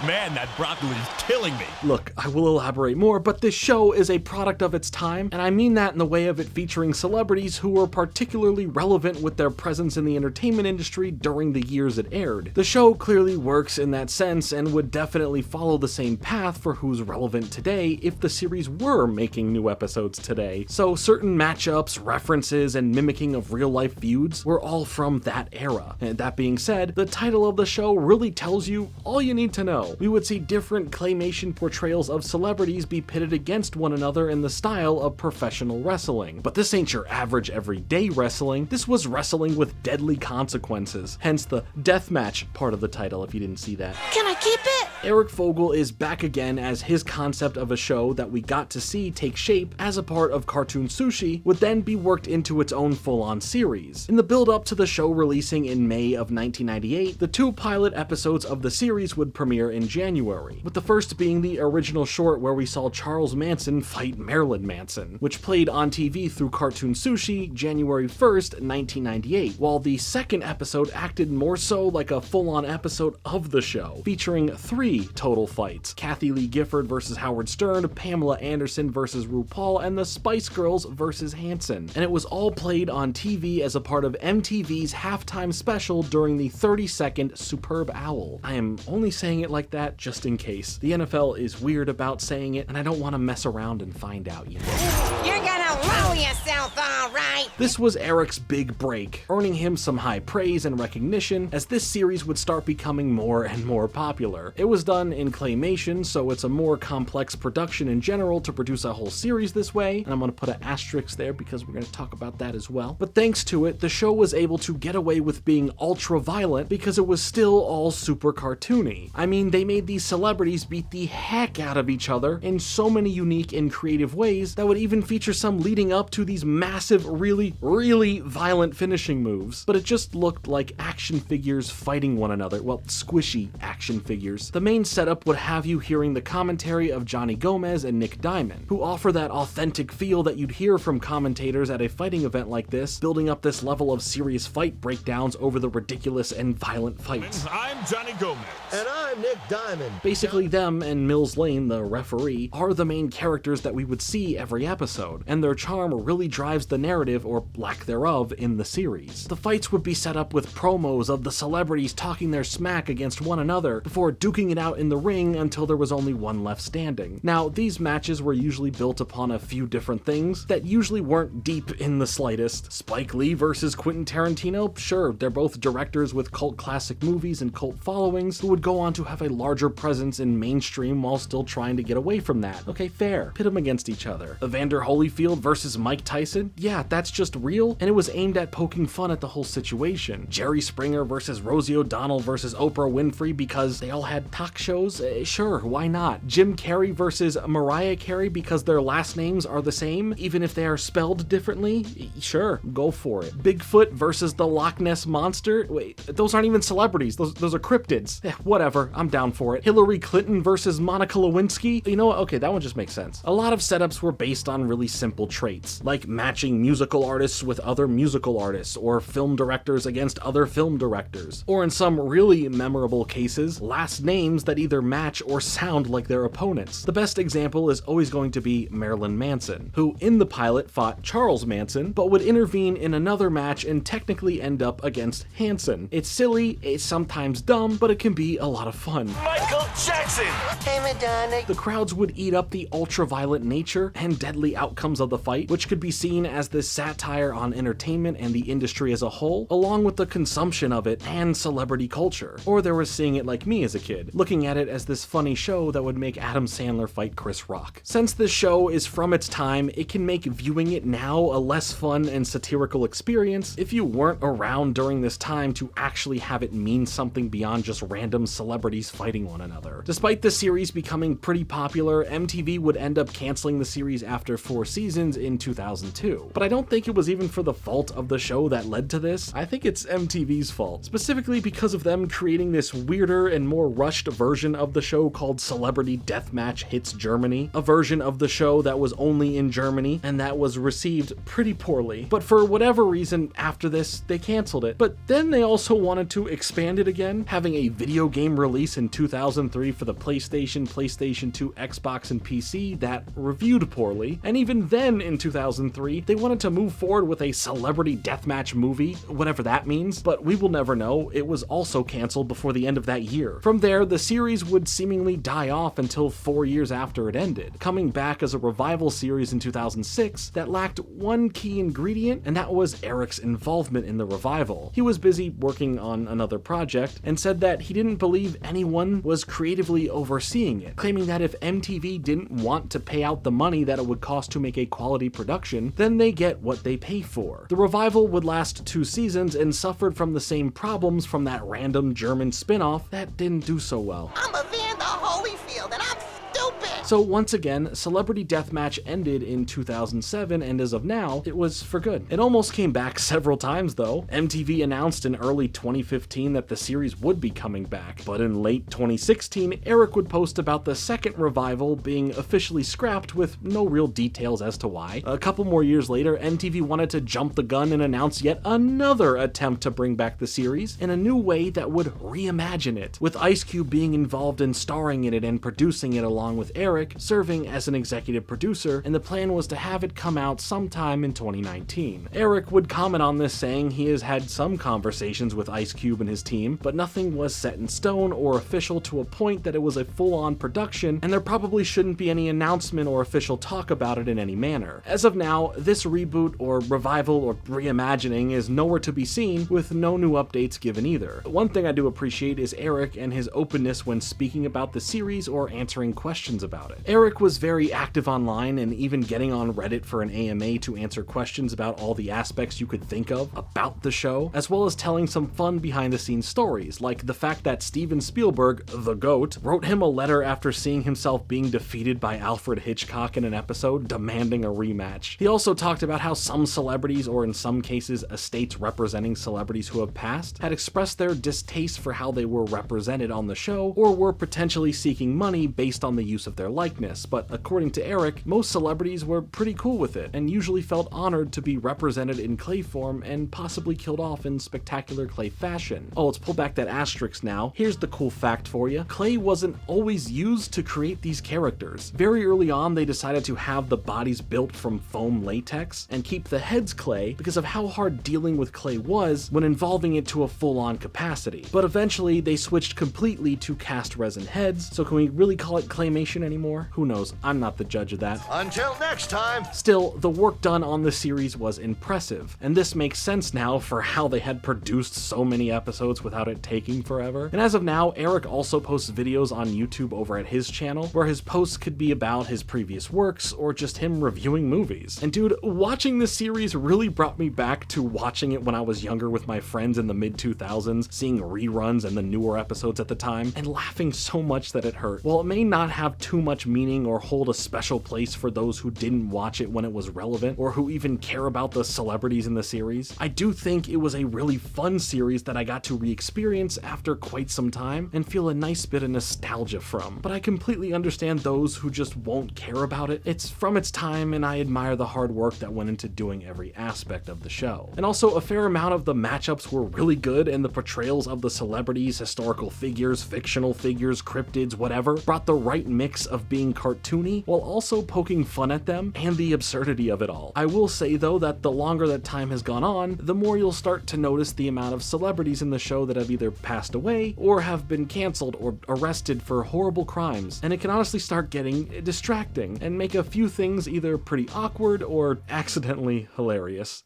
Man, that broccoli is killing me. Look, I will elaborate more, but this show is a product of its time, and I mean that in the way of it featuring celebrities who were particularly relevant with their presence in the entertainment industry during the years it aired. The show clearly works in that sense and would definitely follow the same path for who's relevant today if the series were making new episodes today. So certain matchups, references, and mimicking of real-life feuds were all from that era. And that being said, the title of the show really tells you all you need to know. We would see different claymation portrayals of celebrities be pitted against one another in the style of professional wrestling. But this ain't your average everyday wrestling. This was wrestling with deadly consequences, hence the Deathmatch part of the title if you didn't see that. Can I keep it? Eric Fogel is back again as his concept of a show that we got to see take shape as a part of cartoon Sushi would then be worked into its own full-on series. In the build-up to the show releasing in May of 1998, the 2 pilot episodes of the series would premiere in January, with the first being the original short where we saw Charles Manson fight Marilyn Manson, which played on TV through cartoon Sushi January 1st, 1998, while the second episode acted more so like a full-on episode of the show, featuring 3 total fights: Kathy Lee Gifford versus Howard Stern, Pamela Anderson versus RuPaul, and the Spice Girls versus Hanson. And it was all played on TV as a part of MTV's halftime special during the 30-second Superb Owl. I am only saying it like that just in case. The NFL is weird about saying it, and I don't want to mess around and find out, you know. You're gonna roll yourself, all right? This was Eric's big break, earning him some high praise and recognition as this series would start becoming more and more popular. It was done in claymation, so it's a more complex production in general to produce a whole series this way, and I'm gonna put an asterisk there because we're gonna talk about that as well. But thanks to it, the show was able to get away with being ultra violent because it was still all super cartoony. I mean, they made these celebrities beat the heck out of each other in so many unique and creative ways that would even feature some leading building up to these massive, really, really violent finishing moves, but it just looked like action figures fighting one another. Well, squishy action figures. The main setup would have you hearing the commentary of Johnny Gomez and Nick Diamond, who offer that authentic feel that you'd hear from commentators at a fighting event like this, building up this level of serious fight breakdowns over the ridiculous and violent fights. I'm Johnny Gomez. And I'm Nick Diamond. Basically, them and Mills Lane, the referee, are the main characters that we would see every episode, and their charm really drives the narrative, or lack thereof, in the series. The fights would be set up with promos of the celebrities talking their smack against one another before duking it out in the ring until there was only one left standing. Now, these matches were usually built upon a few different things that usually weren't deep in the slightest. Spike Lee versus Quentin Tarantino? Sure, they're both directors with cult classic movies and cult followings who would go on to have a larger presence in mainstream while still trying to get away from that. Okay, fair. Pit them against each other. Evander Holyfield versus Mike Tyson? Yeah, that's just real, and it was aimed at poking fun at the whole situation. Jerry Springer versus Rosie O'Donnell versus Oprah Winfrey because they all had talk shows? Sure, why not? Jim Carrey versus Mariah Carey because their last names are the same, even if they are spelled differently? Sure, go for it. Bigfoot versus the Loch Ness Monster? Wait, those aren't even celebrities, those are cryptids. Whatever, I'm down for it. Hillary Clinton versus Monica Lewinsky? You know what, okay, that one just makes sense. A lot of setups were based on really simple traits, like matching musical artists with other musical artists, or film directors against other film directors, or in some really memorable cases, last names that either match or sound like their opponents. The best example is always going to be Marilyn Manson, who in the pilot fought Charles Manson, but would intervene in another match and technically end up against Hanson. It's silly, it's sometimes dumb, but it can be a lot of fun. Michael Jackson! Hey, Madonna. The crowds would eat up the ultra-violent nature and deadly outcomes of the fight, which could be seen as this satire on entertainment and the industry as a whole, along with the consumption of it and celebrity culture. Or they were seeing it like me as a kid, looking at it as this funny show that would make Adam Sandler fight Chris Rock. Since this show is from its time, it can make viewing it now a less fun and satirical experience if you weren't around during this time to actually have it mean something beyond just random celebrities fighting one another. Despite the series becoming pretty popular, MTV would end up canceling the series after 4 seasons in 2002. But I don't think it was even for the fault of the show that led to this. I think it's MTV's fault, specifically because of them creating this weirder and more rushed version of the show called Celebrity Deathmatch Hits Germany, a version of the show that was only in Germany and that was received pretty poorly. But for whatever reason, after this, they canceled it. But then they also wanted to expand it again, having a video game release in 2003 for the PlayStation, PlayStation 2, Xbox, and PC that reviewed poorly. And even then, in 2003, they wanted to move forward with a Celebrity Deathmatch movie, whatever that means, but we will never know. It was also canceled before the end of that year. From there, the series would seemingly die off until 4 years after it ended, coming back as a revival series in 2006 that lacked one key ingredient, and that was Eric's involvement in the revival. He was busy working on another project and said that he didn't believe anyone was creatively overseeing it, claiming that if MTV didn't want to pay out the money that it would cost to make a quality production, then they get what they pay for. The revival would last 2 seasons and suffered from the same problems from that random German spin-off that didn't do so well. I'm Evander Holyfield, and I'm stupid. So once again, Celebrity Deathmatch ended in 2007, and as of now, it was for good. It almost came back several times though. MTV announced in early 2015 that the series would be coming back, but in late 2016, Eric would post about the second revival being officially scrapped with no real details as to why. A couple more years later, MTV wanted to jump the gun and announce yet another attempt to bring back the series in a new way that would reimagine it, with Ice Cube being involved in starring in it and producing it along with Eric, serving as an executive producer, and the plan was to have it come out sometime in 2019. Eric would comment on this, saying he has had some conversations with Ice Cube and his team, but nothing was set in stone or official to a point that it was a full-on production, and there probably shouldn't be any announcement or official talk about it in any manner. As of now, this reboot or revival or reimagining is nowhere to be seen, with no new updates given either. One thing I do appreciate is Eric and his openness when speaking about the series or answering questions about about it. Eric was very active online and even getting on Reddit for an AMA to answer questions about all the aspects you could think of about the show, as well as telling some fun behind the scenes stories, like the fact that Steven Spielberg, the GOAT, wrote him a letter after seeing himself being defeated by Alfred Hitchcock in an episode, demanding a rematch. He also talked about how some celebrities, or in some cases estates representing celebrities who have passed, had expressed their distaste for how they were represented on the show, or were potentially seeking money based on the use of their likeness, but according to Eric, most celebrities were pretty cool with it, and usually felt honored to be represented in clay form and possibly killed off in spectacular clay fashion. Oh, let's pull back that asterisk now. Here's the cool fact for you. Clay wasn't always used to create these characters. Very early on, they decided to have the bodies built from foam latex and keep the heads clay because of how hard dealing with clay was when involving it to a full-on capacity. But eventually, they switched completely to cast resin heads, so can we really call it claymation anymore? Who knows? I'm not the judge of that. Until next time! Still, the work done on the series was impressive, and this makes sense now for how they had produced so many episodes without it taking forever. And as of now, Eric also posts videos on YouTube over at his channel, where his posts could be about his previous works, or just him reviewing movies. And dude, watching this series really brought me back to watching it when I was younger with my friends in the mid-2000s, seeing reruns and the newer episodes at the time, and laughing so much that it hurt. While it may not have too much meaning or hold a special place for those who didn't watch it when it was relevant, or who even care about the celebrities in the series, I do think it was a really fun series that I got to re-experience after quite some time and feel a nice bit of nostalgia from. But I completely understand those who just won't care about it. It's from its time, and I admire the hard work that went into doing every aspect of the show. And also, a fair amount of the matchups were really good, and the portrayals of the celebrities, historical figures, fictional figures, cryptids, whatever, brought the right mix of being cartoony while also poking fun at them and the absurdity of it all. I will say though that the longer that time has gone on, the more you'll start to notice the amount of celebrities in the show that have either passed away or have been canceled or arrested for horrible crimes, and it can honestly start getting distracting and make a few things either pretty awkward or accidentally hilarious.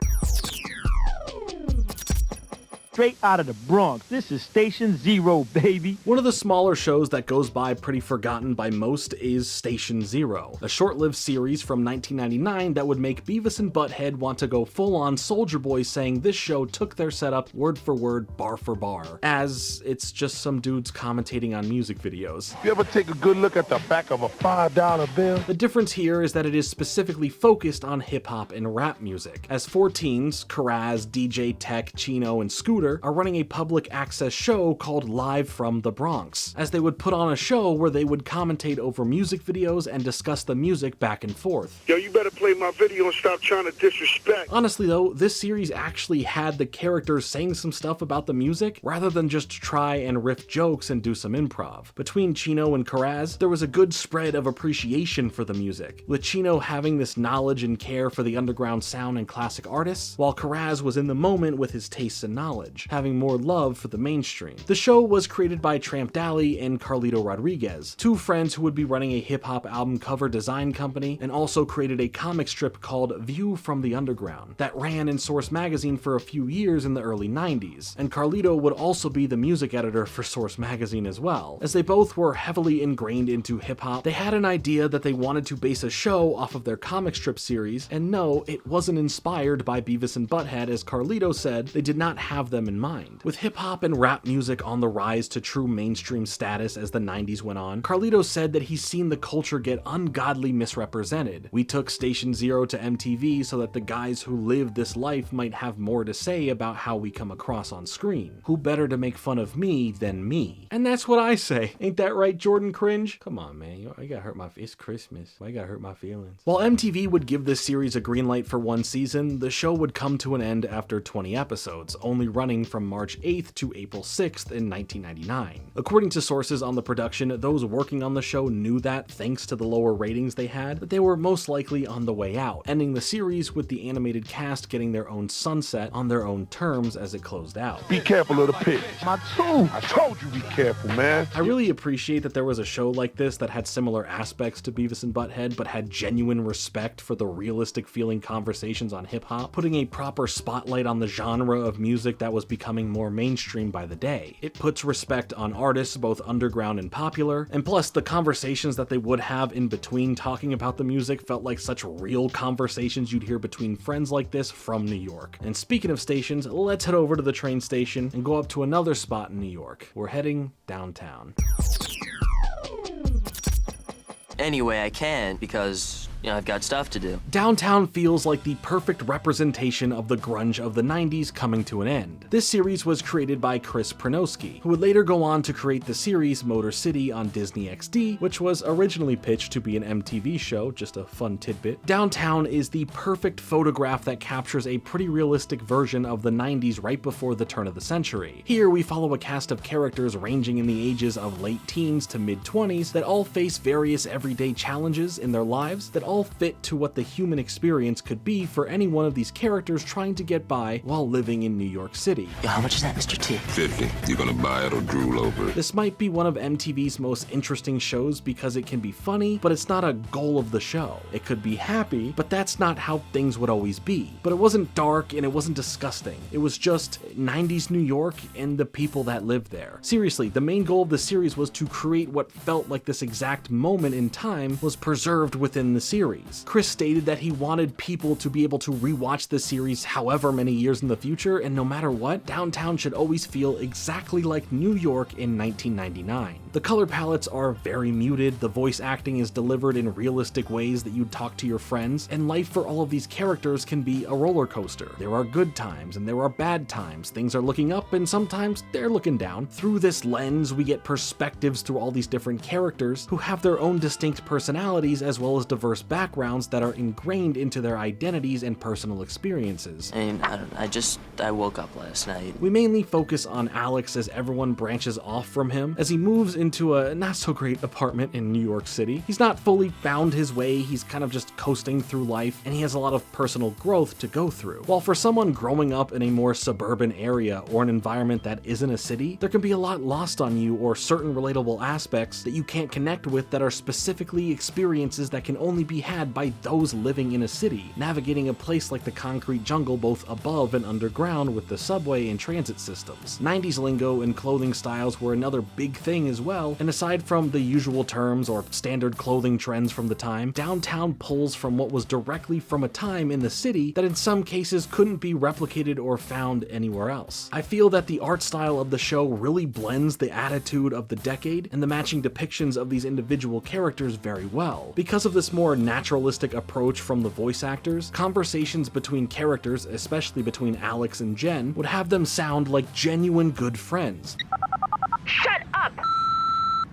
Straight out of the Bronx. This is Station Zero, baby. One of the smaller shows that goes by pretty forgotten by most is Station Zero, a short-lived series from 1999 that would make Beavis and Butt-Head want to go full-on Soulja Boy, saying this show took their setup word for word, bar for bar, as it's just some dudes commentating on music videos. You ever take a good look at the back of a $5 bill? The difference here is that it is specifically focused on hip-hop and rap music, as four teens, Karaz, DJ Tech, Chino, and Scooter, are running a public access show called Live from the Bronx, as they would put on a show where they would commentate over music videos and discuss the music back and forth. Yo, you better play my video and stop trying to disrespect. Honestly though, this series actually had the characters saying some stuff about the music, rather than just try and riff jokes and do some improv. Between Chino and Karaz, there was a good spread of appreciation for the music, with Chino having this knowledge and care for the underground sound and classic artists, while Karaz was in the moment with his tastes and knowledge, having more love for the mainstream. The show was created by Tramp Dally and Carlito Rodriguez, two friends who would be running a hip-hop album cover design company, and also created a comic strip called View from the Underground that ran in Source magazine for a few years in the early 90s, and Carlito would also be the music editor for Source magazine as well. As they both were heavily ingrained into hip-hop, they had an idea that they wanted to base a show off of their comic strip series, and no, it wasn't inspired by Beavis and Butt-Head, as Carlito said they did not have them in mind. With hip-hop and rap music on the rise to true mainstream status as the 90s went on, Carlito said that he's seen the culture get ungodly misrepresented. We took Station Zero to MTV so that the guys who lived this life might have more to say about how we come across on screen. Who better to make fun of me than me? And that's what I say. Ain't that right, Jordan Cringe? Come on, man. I gotta hurt my... It's Christmas. I gotta hurt my feelings. While MTV would give this series a green light for one season, the show would come to an end after 20 episodes, only running from March 8th to April 6th in 1999. According to sources on the production, those working on the show knew that thanks to the lower ratings they had, that they were most likely on the way out, ending the series with the animated cast getting their own sunset on their own terms as it closed out. Be careful of the pit. My tooth. I told you be careful, man. I really appreciate that there was a show like this that had similar aspects to Beavis and Butt-Head, but had genuine respect for the realistic feeling conversations on hip-hop, putting a proper spotlight on the genre of music that was was becoming more mainstream by the day. It puts respect on artists, both underground and popular, and plus the conversations that they would have in between talking about the music felt like such real conversations you'd hear between friends like this from New York. And speaking of stations, let's head over to the train station and go up to another spot in New York. We're heading downtown. Anyway, I can because, I've got stuff to do. Downtown feels like the perfect representation of the grunge of the 90s coming to an end. This series was created by Chris Prynoski, who would later go on to create the series Motor City on Disney XD, which was originally pitched to be an MTV show, just a fun tidbit. Downtown is the perfect photograph that captures a pretty realistic version of the 90s right before the turn of the century. Here we follow a cast of characters ranging in the ages of late teens to mid-20s that all face various everyday challenges in their lives that all fit to what the human experience could be for any one of these characters trying to get by while living in New York City. Yo, how much is that, Mr. T? 50. You gonna buy it or drool over it? This might be one of MTV's most interesting shows because it can be funny, but it's not a goal of the show. It could be happy, but that's not how things would always be. But it wasn't dark and it wasn't disgusting. It was just 90s New York and the people that lived there. Seriously, the main goal of the series was to create what felt like this exact moment in time was preserved within the series. Chris stated that he wanted people to be able to rewatch the series however many years in the future, and no matter what, Downtown should always feel exactly like New York in 1999. The color palettes are very muted, the voice acting is delivered in realistic ways that you'd talk to your friends, and life for all of these characters can be a roller coaster. There are good times and there are bad times. Things are looking up and sometimes they're looking down. Through this lens, we get perspectives through all these different characters who have their own distinct personalities as well as diverse backgrounds that are ingrained into their identities and personal experiences. I woke up last night. We mainly focus on Alex as everyone branches off from him as he moves into a not so great apartment in New York City. He's not fully found his way, he's kind of just coasting through life, and he has a lot of personal growth to go through. While for someone growing up in a more suburban area or an environment that isn't a city, there can be a lot lost on you or certain relatable aspects that you can't connect with that are specifically experiences that can only be had by those living in a city, navigating a place like the concrete jungle both above and underground with the subway and transit systems. 90s lingo and clothing styles were another big thing as well, and aside from the usual terms or standard clothing trends from the time, Downtown pulls from what was directly from a time in the city that in some cases couldn't be replicated or found anywhere else. I feel that the art style of the show really blends the attitude of the decade and the matching depictions of these individual characters very well. Because of this more naturalistic approach from the voice actors, conversations between characters, especially between Alex and Jen, would have them sound like genuine good friends. Shut up!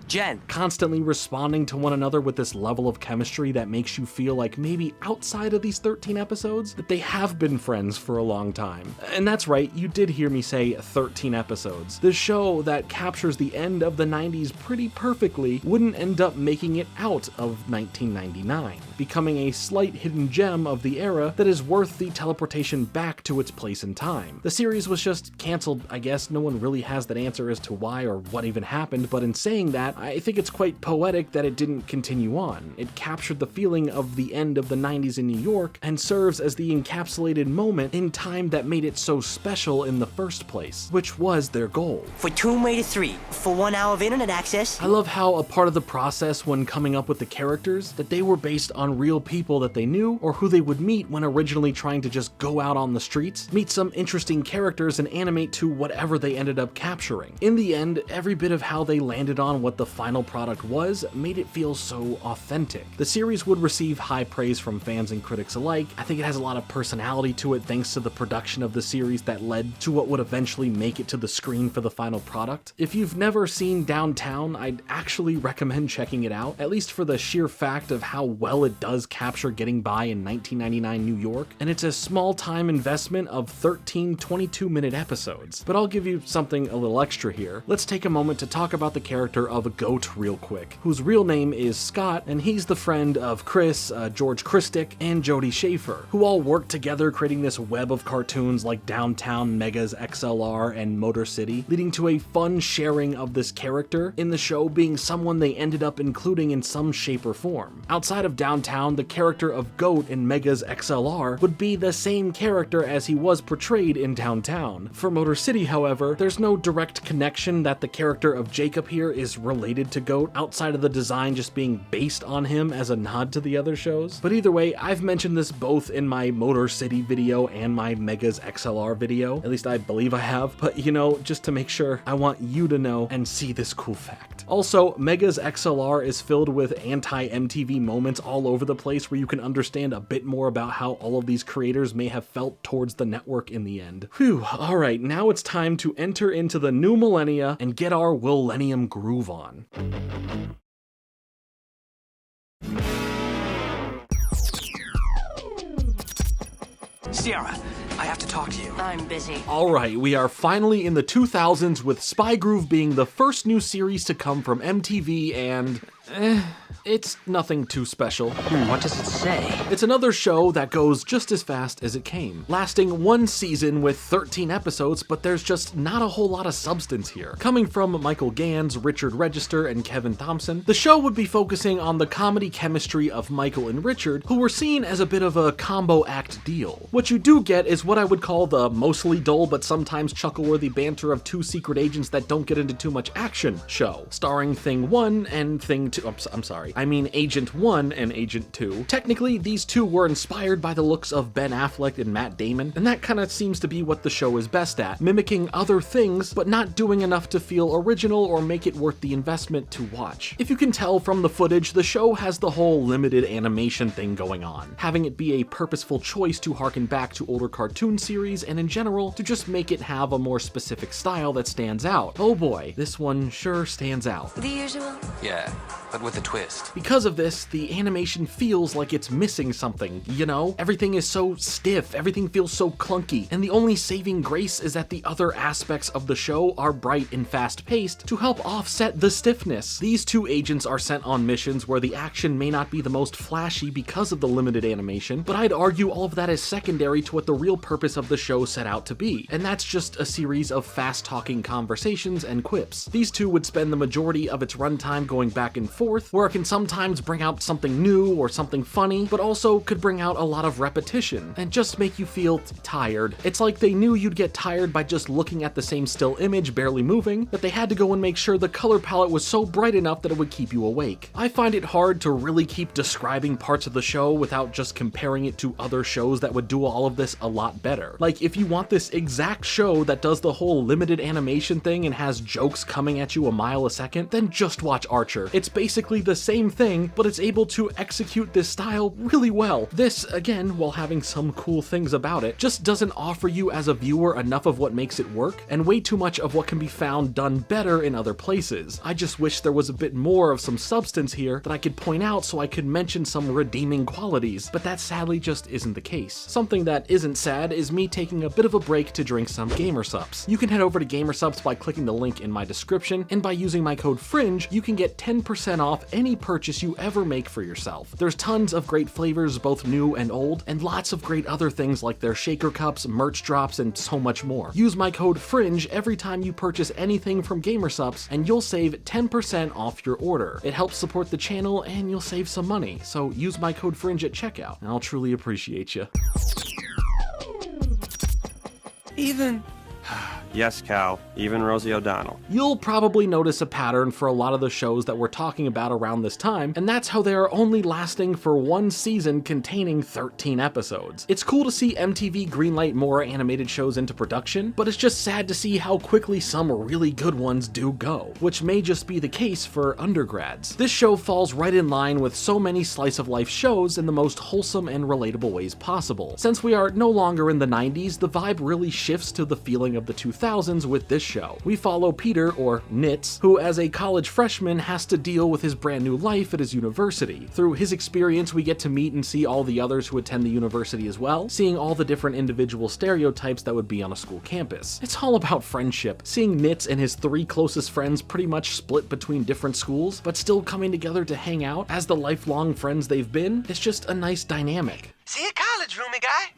Jen! Constantly responding to one another with this level of chemistry that makes you feel like maybe outside of these 13 episodes, that they have been friends for a long time. And that's right, you did hear me say 13 episodes. The show that captures the end of the 90s pretty perfectly wouldn't end up making it out of 1999, becoming a slight hidden gem of the era that is worth the teleportation back to its place in time. The series was just canceled, I guess. No one really has that answer as to why or what even happened, but in saying that, I think it's quite poetic that it didn't continue on. It captured the feeling of the end of the 90s in New York and serves as the encapsulated moment in time that made it so special in the first place, which was their goal. For Tomb Raider 3, for 1 hour of internet access. I love how a part of the process when coming up with the characters, that they were based on real people that they knew or who they would meet when originally trying to just go out on the streets, meet some interesting characters and animate to whatever they ended up capturing. In the end, every bit of how they landed on what the final product was made it feel so authentic. The series would receive high praise from fans and critics alike. I think it has a lot of personality to it thanks to the production of the series that led to what would eventually make it to the screen for the final product. If you've never seen Downtown, I'd actually recommend checking it out, at least for the sheer fact of how well it does capture getting by in 1999 New York, and it's a small time investment of 13 22-minute episodes. But I'll give you something a little extra here. Let's take a moment to talk about the character of Goat real quick, whose real name is Scott, and he's the friend of Chris, George Christic, and Jody Schaefer, who all work together creating this web of cartoons like Downtown, Megas XLR, and Motor City, leading to a fun sharing of this character, in the show being someone they ended up including in some shape or form. Outside of Downtown, the character of Goat in Megas XLR would be the same character as he was portrayed in Downtown. For Motor City, however, there's no direct connection that the character of Jacob here is related to Goat, outside of the design just being based on him as a nod to the other shows. But either way, I've mentioned this both in my Motor City video and my Megas XLR video, at least I believe I have, but you know, just to make sure, I want you to know and see this cool fact. Also, Megas XLR is filled with anti-MTV moments all over the place where you can understand a bit more about how all of these creators may have felt towards the network in the end. Whew, alright, now it's time to enter into the new millennia and get our Willennium groove on. Sierra, I have to talk to you. I'm busy. Alright, we are finally in the 2000s with Spy Groove being the first new series to come from MTV and... it's nothing too special. What does it say? It's another show that goes just as fast as it came, lasting one season with 13 episodes, but there's just not a whole lot of substance here. Coming from Michael Gans, Richard Register, and Kevin Thompson, the show would be focusing on the comedy chemistry of Michael and Richard, who were seen as a bit of a combo act deal. What you do get is what I would call the mostly dull but sometimes chuckle-worthy banter of two secret agents that don't get into too much action show, starring Thing 1 and Thing 2. I'm sorry. I mean Agent 1 and Agent 2. Technically, these two were inspired by the looks of Ben Affleck and Matt Damon, and that kind of seems to be what the show is best at, mimicking other things, but not doing enough to feel original or make it worth the investment to watch. If you can tell from the footage, the show has the whole limited animation thing going on, having it be a purposeful choice to harken back to older cartoon series, and in general, to just make it have a more specific style that stands out. Oh boy, this one sure stands out. The usual? Yeah, but with a twist. Because of this, the animation feels like it's missing something, you know? Everything is so stiff, everything feels so clunky, and the only saving grace is that the other aspects of the show are bright and fast-paced to help offset the stiffness. These two agents are sent on missions where the action may not be the most flashy because of the limited animation, but I'd argue all of that is secondary to what the real purpose of the show set out to be, and that's just a series of fast-talking conversations and quips. These two would spend the majority of its runtime going back and forth, where it can sometimes bring out something new or something funny, but also could bring out a lot of repetition and just make you feel tired. It's like they knew you'd get tired by just looking at the same still image barely moving, that they had to go and make sure the color palette was so bright enough that it would keep you awake. I find it hard to really keep describing parts of the show without just comparing it to other shows that would do all of this a lot better. Like, if you want this exact show that does the whole limited animation thing and has jokes coming at you a mile a second, then just watch Archer. It's basically the same thing, but it's able to execute this style really well. This, again, while having some cool things about it, just doesn't offer you as a viewer enough of what makes it work, and way too much of what can be found done better in other places. I just wish there was a bit more of some substance here that I could point out so I could mention some redeeming qualities, but that sadly just isn't the case. Something that isn't sad is me taking a bit of a break to drink some Gamersupps. You can head over to Gamersupps by clicking the link in my description, and by using my code FRINGE, you can get 10% off any purchase you ever make for yourself. There's tons of great flavors, both new and old, and lots of great other things like their shaker cups, merch drops, and so much more. Use my code FRINGE every time you purchase anything from Gamersupps, and you'll save 10% off your order. It helps support the channel, and you'll save some money, so use my code FRINGE at checkout, and I'll truly appreciate you. Even... Yes, Cal. Even Rosie O'Donnell. You'll probably notice a pattern for a lot of the shows that we're talking about around this time, and that's how they are only lasting for one season containing 13 episodes. It's cool to see MTV greenlight more animated shows into production, but it's just sad to see how quickly some really good ones do go, which may just be the case for Undergrads. This show falls right in line with so many slice-of-life shows in the most wholesome and relatable ways possible. Since we are no longer in the 90s, the vibe really shifts to the feeling of the 2000s, 2000s with this show. We follow Peter, or Nitz, who as a college freshman has to deal with his brand new life at his university. Through his experience, we get to meet and see all the others who attend the university as well, seeing all the different individual stereotypes that would be on a school campus. It's all about friendship, seeing Nitz and his 3 closest friends pretty much split between different schools, but still coming together to hang out as the lifelong friends they've been. It's just a nice dynamic. See a college roomie guy?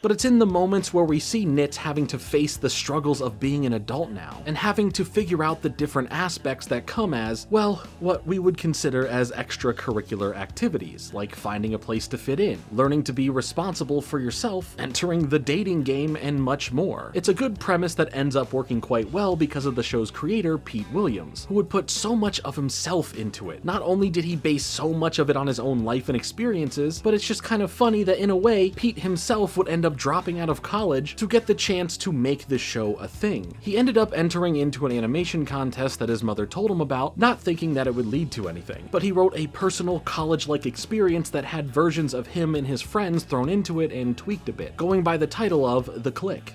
But it's in the moments where we see Nitz having to face the struggles of being an adult now, and having to figure out the different aspects that come as, well, what we would consider as extracurricular activities, like finding a place to fit in, learning to be responsible for yourself, entering the dating game, and much more. It's a good premise that ends up working quite well because of the show's creator, Pete Williams, who would put so much of himself into it. Not only did he base so much of it on his own life and experiences, but it's just kind of funny that in a way, Pete himself would end up dropping out of college to get the chance to make this show a thing. He ended up entering into an animation contest that his mother told him about, not thinking that it would lead to anything, but he wrote a personal college-like experience that had versions of him and his friends thrown into it and tweaked a bit, going by the title of The Click.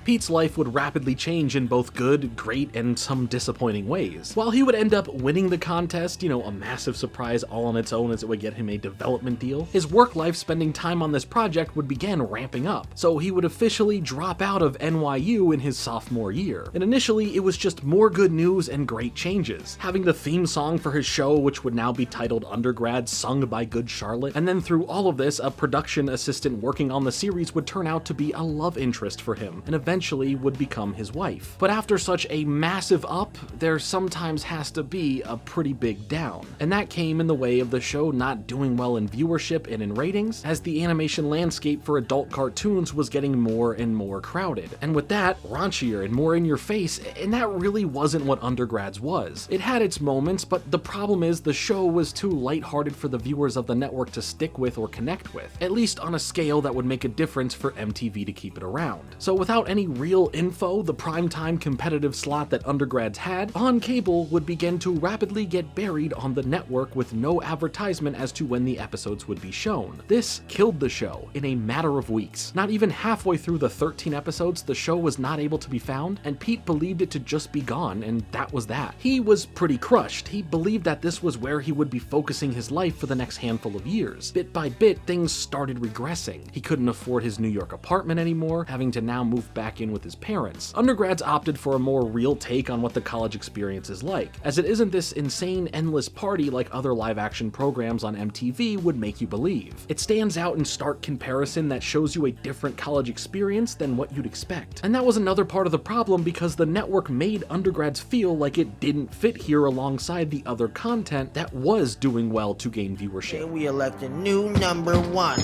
Pete's life would rapidly change in both good, great, and some disappointing ways. While he would end up winning the contest, a massive surprise all on its own as it would get him a development deal, his work life spending time on this project would begin ramping up, so he would officially drop out of NYU in his sophomore year. And initially, it was just more good news and great changes, having the theme song for his show, which would now be titled Undergrads, sung by Good Charlotte, and then through all of this, a production assistant working on the series would turn out to be a love interest for him, and eventually would become his wife. But after such a massive up, there sometimes has to be a pretty big down. And that came in the way of the show not doing well in viewership and in ratings, as the animation landscape for adult cartoons was getting more and more crowded. And with that, raunchier and more in your face, and that really wasn't what Undergrads was. It had its moments, but the problem is the show was too lighthearted for the viewers of the network to stick with or connect with, at least on a scale that would make a difference for MTV to keep it around. So without any real info, the primetime competitive slot that Undergrads had on cable would begin to rapidly get buried on the network with no advertisement as to when the episodes would be shown. This killed the show in a matter of weeks. Not even halfway through the 13 episodes, the show was not able to be found, and Pete believed it to just be gone, and that was that. He was pretty crushed. He believed that this was where he would be focusing his life for the next handful of years. Bit by bit, things started regressing. He couldn't afford his New York apartment anymore, having to now move back in with his parents. Undergrads opted for a more real take on what the college experience is like, as it isn't this insane, endless party like other live-action programs on MTV would make you believe. It stands out in stark comparison that shows you a different college experience than what you'd expect. And that was another part of the problem because the network made Undergrads feel like it didn't fit here alongside the other content that was doing well to gain viewership. We elect a new number 1.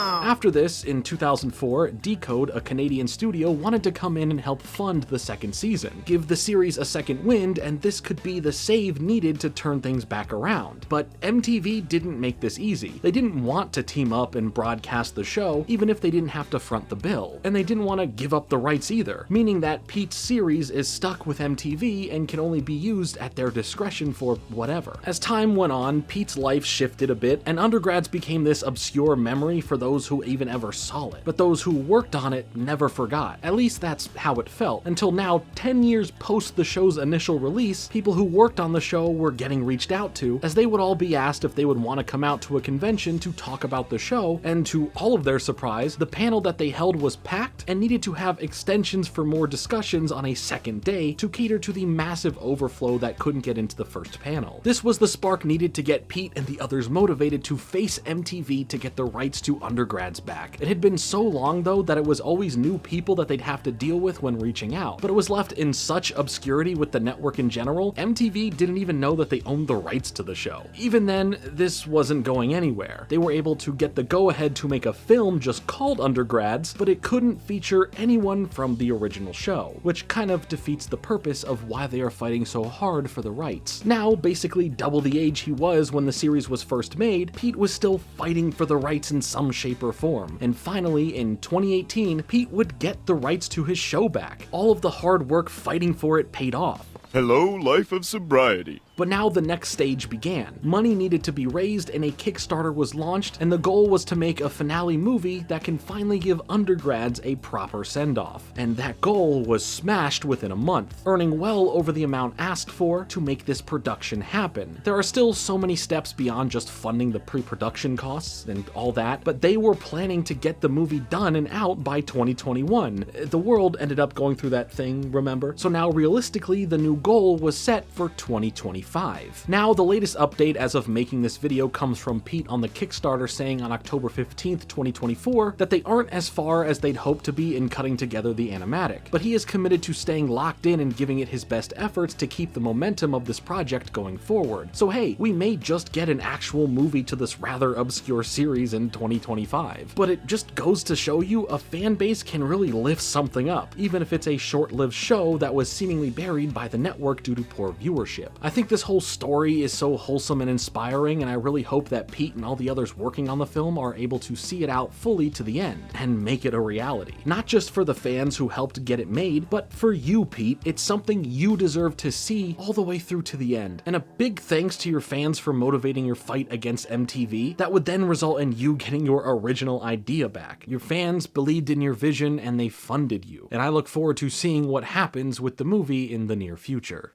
After this, in 2004, Decode, a Canadian studio, wanted to come in and help fund the second season, give the series a second wind, and this could be the save needed to turn things back around. But MTV didn't make this easy. They didn't want to team up and broadcast the show, even if they didn't have to front the bill. And they didn't want to give up the rights either, meaning that Pete's series is stuck with MTV and can only be used at their discretion for whatever. As time went on, Pete's life shifted a bit, and Undergrads became this obscure memory for those who even ever saw it. But those who worked on it never forgot. At least that's how it felt. Until now, 10 years post the show's initial release, people who worked on the show were getting reached out to, as they would all be asked if they would want to come out to a convention to talk about the show, and to all of their surprise, the panel that they held was packed and needed to have extensions for more discussions on a second day to cater to the massive overflow that couldn't get into the first panel. This was the spark needed to get Pete and the others motivated to face MTV to get the rights to Undergrads back. It had been so long though that it was always new people that they'd have to deal with when reaching out, but it was left in such obscurity with the network in general, MTV didn't even know that they owned the rights to the show. Even then, this wasn't going anywhere. They were able to get the go-ahead to make a film just called Undergrads, but it couldn't feature anyone from the original show, which kind of defeats the purpose of why they are fighting so hard for the rights. Now, basically double the age he was when the series was first made, Pete was still fighting for the rights in some shape or form. And finally, in 2018, Pete would get the rights to his show back. All of the hard work fighting for it paid off. Hello, life of sobriety. But now the next stage began. Money needed to be raised and a Kickstarter was launched, and the goal was to make a finale movie that can finally give Undergrads a proper send-off. And that goal was smashed within a month, earning well over the amount asked for to make this production happen. There are still so many steps beyond just funding the pre-production costs and all that, but they were planning to get the movie done and out by 2021. The world ended up going through that thing, remember? So now realistically, the new goal was set for 2025. Now, the latest update as of making this video comes from Pete on the Kickstarter saying on October 15th, 2024, that they aren't as far as they'd hoped to be in cutting together the animatic, but he is committed to staying locked in and giving it his best efforts to keep the momentum of this project going forward. So hey, we may just get an actual movie to this rather obscure series in 2025. But it just goes to show you a fan base can really lift something up, even if it's a short-lived show that was seemingly buried by the network due to poor viewership. I think this whole story is so wholesome and inspiring, and I really hope that Pete and all the others working on the film are able to see it out fully to the end and make it a reality. Not just for the fans who helped get it made, but for you, Pete. It's something you deserve to see all the way through to the end. And a big thanks to your fans for motivating your fight against MTV. That would then result in you getting your original idea back. Your fans believed in your vision and they funded you. And I look forward to seeing what happens with the movie in the near future.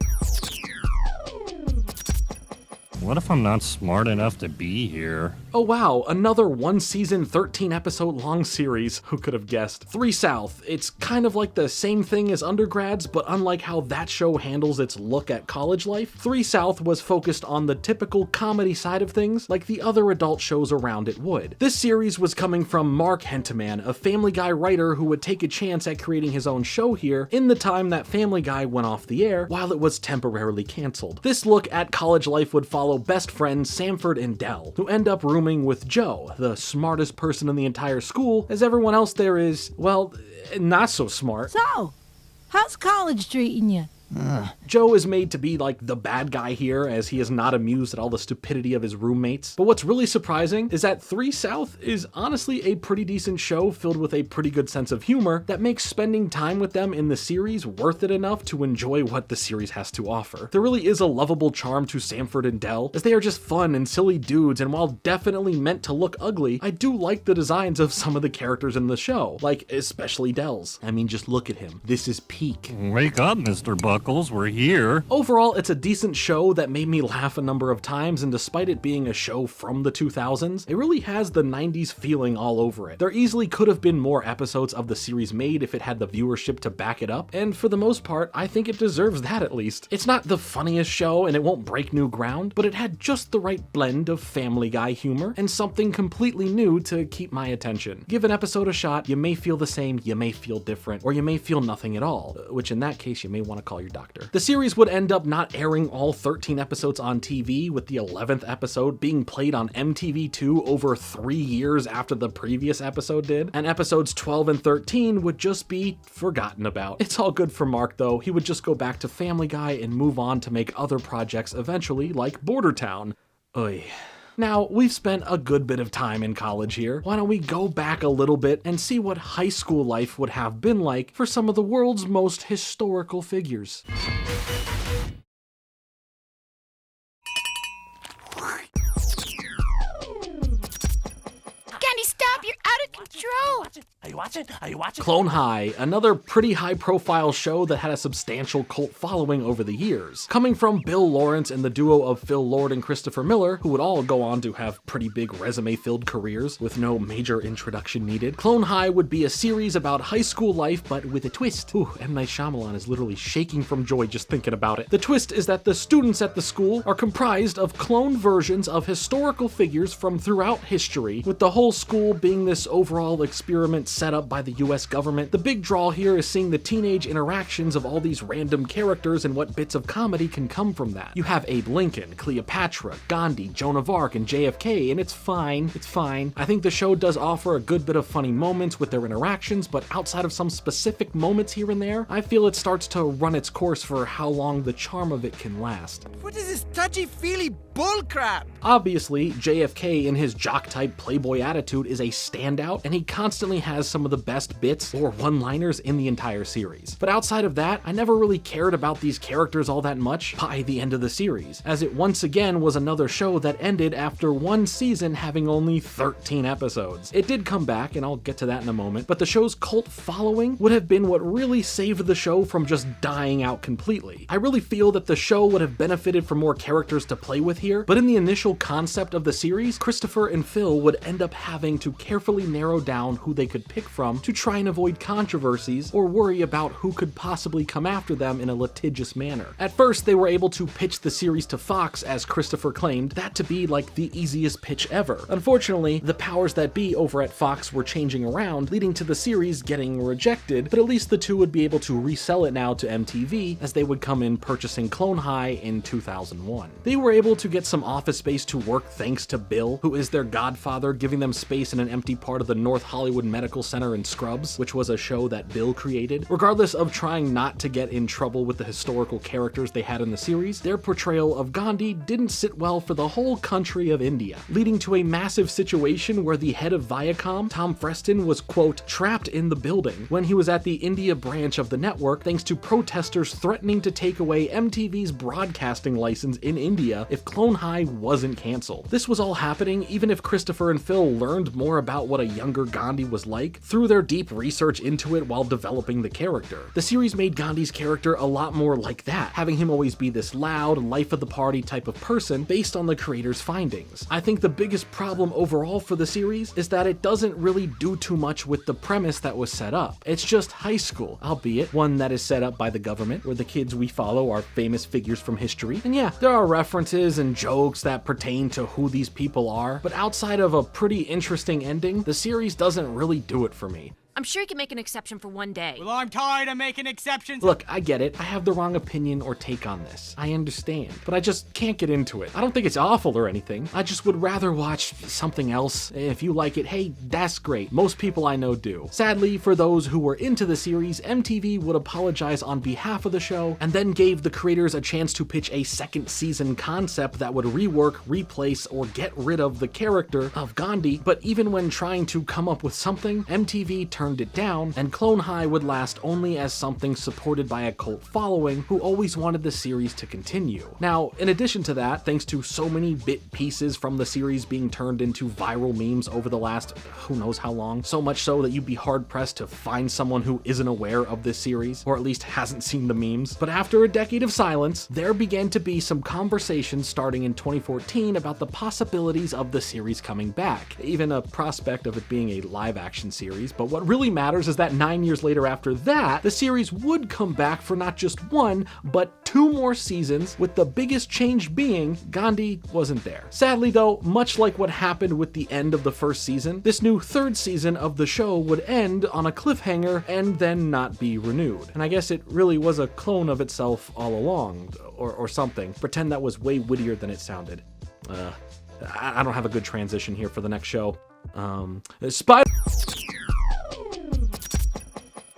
What if I'm not smart enough to be here? Oh wow, another 1 season, 13 episode long series. Who could have guessed? 3 South. It's kind of like the same thing as Undergrads, but unlike how that show handles its look at college life, 3 South was focused on the typical comedy side of things like the other adult shows around it would. This series was coming from Mark Henteman, a Family Guy writer who would take a chance at creating his own show here in the time that Family Guy went off the air while it was temporarily canceled. This look at college life would follow best friends Sanford and Dell, who end up rooming with Joe, the smartest person in the entire school, as everyone else there is, well, not so smart. So, how's college treating you? Joe is made to be like the bad guy here, as he is not amused at all the stupidity of his roommates. But what's really surprising is that 3 South is honestly a pretty decent show filled with a pretty good sense of humor that makes spending time with them in the series worth it enough to enjoy what the series has to offer. There really is a lovable charm to Sanford and Dell, as they are just fun and silly dudes, and while definitely meant to look ugly, I do like the designs of some of the characters in the show, like especially Dell's. I mean, just look at him. This is peak. Wake up, Mr. Buckles, we're here. Overall, it's a decent show that made me laugh a number of times, and despite it being a show from the 2000s, it really has the 90s feeling all over it. There easily could have been more episodes of the series made if it had the viewership to back it up, and for the most part, I think it deserves that at least. It's not the funniest show, and it won't break new ground, but it had just the right blend of Family Guy humor and something completely new to keep my attention. Give an episode a shot, you may feel the same, you may feel different, or you may feel nothing at all, which in that case you may want to call your doctor. The series would end up not airing all 13 episodes on TV, with the 11th episode being played on MTV2 over 3 years after the previous episode did, and episodes 12 and 13 would just be forgotten about. It's all good for Mark though, he would just go back to Family Guy and move on to make other projects eventually, like Border Town. Oy. Now, we've spent a good bit of time in college here. Why don't we go back a little bit and see what high school life would have been like for some of the world's most historical figures. Candy, stop! You're out of control! Are you watching? Are you watching? Clone High, another pretty high-profile show that had a substantial cult following over the years. Coming from Bill Lawrence and the duo of Phil Lord and Christopher Miller, who would all go on to have pretty big resume-filled careers with no major introduction needed, Clone High would be a series about high school life, but with a twist. Ooh, M. Night Shyamalan is literally shaking from joy just thinking about it. The twist is that the students at the school are comprised of cloned versions of historical figures from throughout history, with the whole school being this overall experiment set up by the US government. The big draw here is seeing the teenage interactions of all these random characters and what bits of comedy can come from that. You have Abe Lincoln, Cleopatra, Gandhi, Joan of Arc, and JFK, and it's fine. I think the show does offer a good bit of funny moments with their interactions, but outside of some specific moments here and there, I feel it starts to run its course for how long the charm of it can last. What is this touchy-feely bullcrap? Obviously, JFK in his jock-type playboy attitude is a standout, and he constantly has has some of the best bits or one-liners in the entire series. But outside of that, I never really cared about these characters all that much by the end of the series, as it once again was another show that ended after one season having only 13 episodes. It did come back, and I'll get to that in a moment, but the show's cult following would have been what really saved the show from just dying out completely. I really feel that the show would have benefited from more characters to play with here, but in the initial concept of the series, Christopher and Phil would end up having to carefully narrow down who they could pick from to try and avoid controversies or worry about who could possibly come after them in a litigious manner. At first, they were able to pitch the series to Fox, as Christopher claimed that to be like the easiest pitch ever. Unfortunately, the powers that be over at Fox were changing around, leading to the series getting rejected, but at least the two would be able to resell it now to MTV, as they would come in purchasing Clone High in 2001. They were able to get some office space to work thanks to Bill, who is their godfather, giving them space in an empty part of the North Hollywood Medical Center in Scrubs, which was a show that Bill created. Regardless of trying not to get in trouble with the historical characters they had in the series, their portrayal of Gandhi didn't sit well for the whole country of India, leading to a massive situation where the head of Viacom, Tom Freston, was, quote, trapped in the building when he was at the India branch of the network thanks to protesters threatening to take away MTV's broadcasting license in India if Clone High wasn't canceled. This was all happening even if Christopher and Phil learned more about what a younger Gandhi was like through their deep research into it while developing the character. The series made Gandhi's character a lot more like that, having him always be this loud, life of the party type of person based on the creator's findings. I think the biggest problem overall for the series is that it doesn't really do too much with the premise that was set up. It's just high school, albeit one that is set up by the government, where the kids we follow are famous figures from history. And yeah, there are references and jokes that pertain to who these people are, but outside of a pretty interesting ending, the series doesn't really do it for me. I'm sure you can make an exception for one day. Well, I'm tired of making exceptions. Look, I get it. I have the wrong opinion or take on this. I understand. But I just can't get into it. I don't think it's awful or anything. I just would rather watch something else. If you like it, hey, that's great. Most people I know do. Sadly, for those who were into the series, MTV would apologize on behalf of the show and then gave the creators a chance to pitch a second season concept that would rework, replace, or get rid of the character of Gandhi. But even when trying to come up with something, MTV turned it down, and Clone High would last only as something supported by a cult following who always wanted the series to continue. Now, in addition to that, thanks to so many bit pieces from the series being turned into viral memes over the last who knows how long, so much so that you'd be hard-pressed to find someone who isn't aware of this series, or at least hasn't seen the memes. But after a decade of silence, there began to be some conversations starting in 2014 about the possibilities of the series coming back, even a prospect of it being a live-action series. But what really matters is that 9 years later after that, the series would come back for not just one, but 2 more seasons, with the biggest change being Gandhi wasn't there. Sadly though, much like what happened with the end of the first season, this new 3rd season of the show would end on a cliffhanger and then not be renewed. And I guess it really was a clone of itself all along, or something. Pretend that was way wittier than it sounded. I don't have a good transition here for the next show.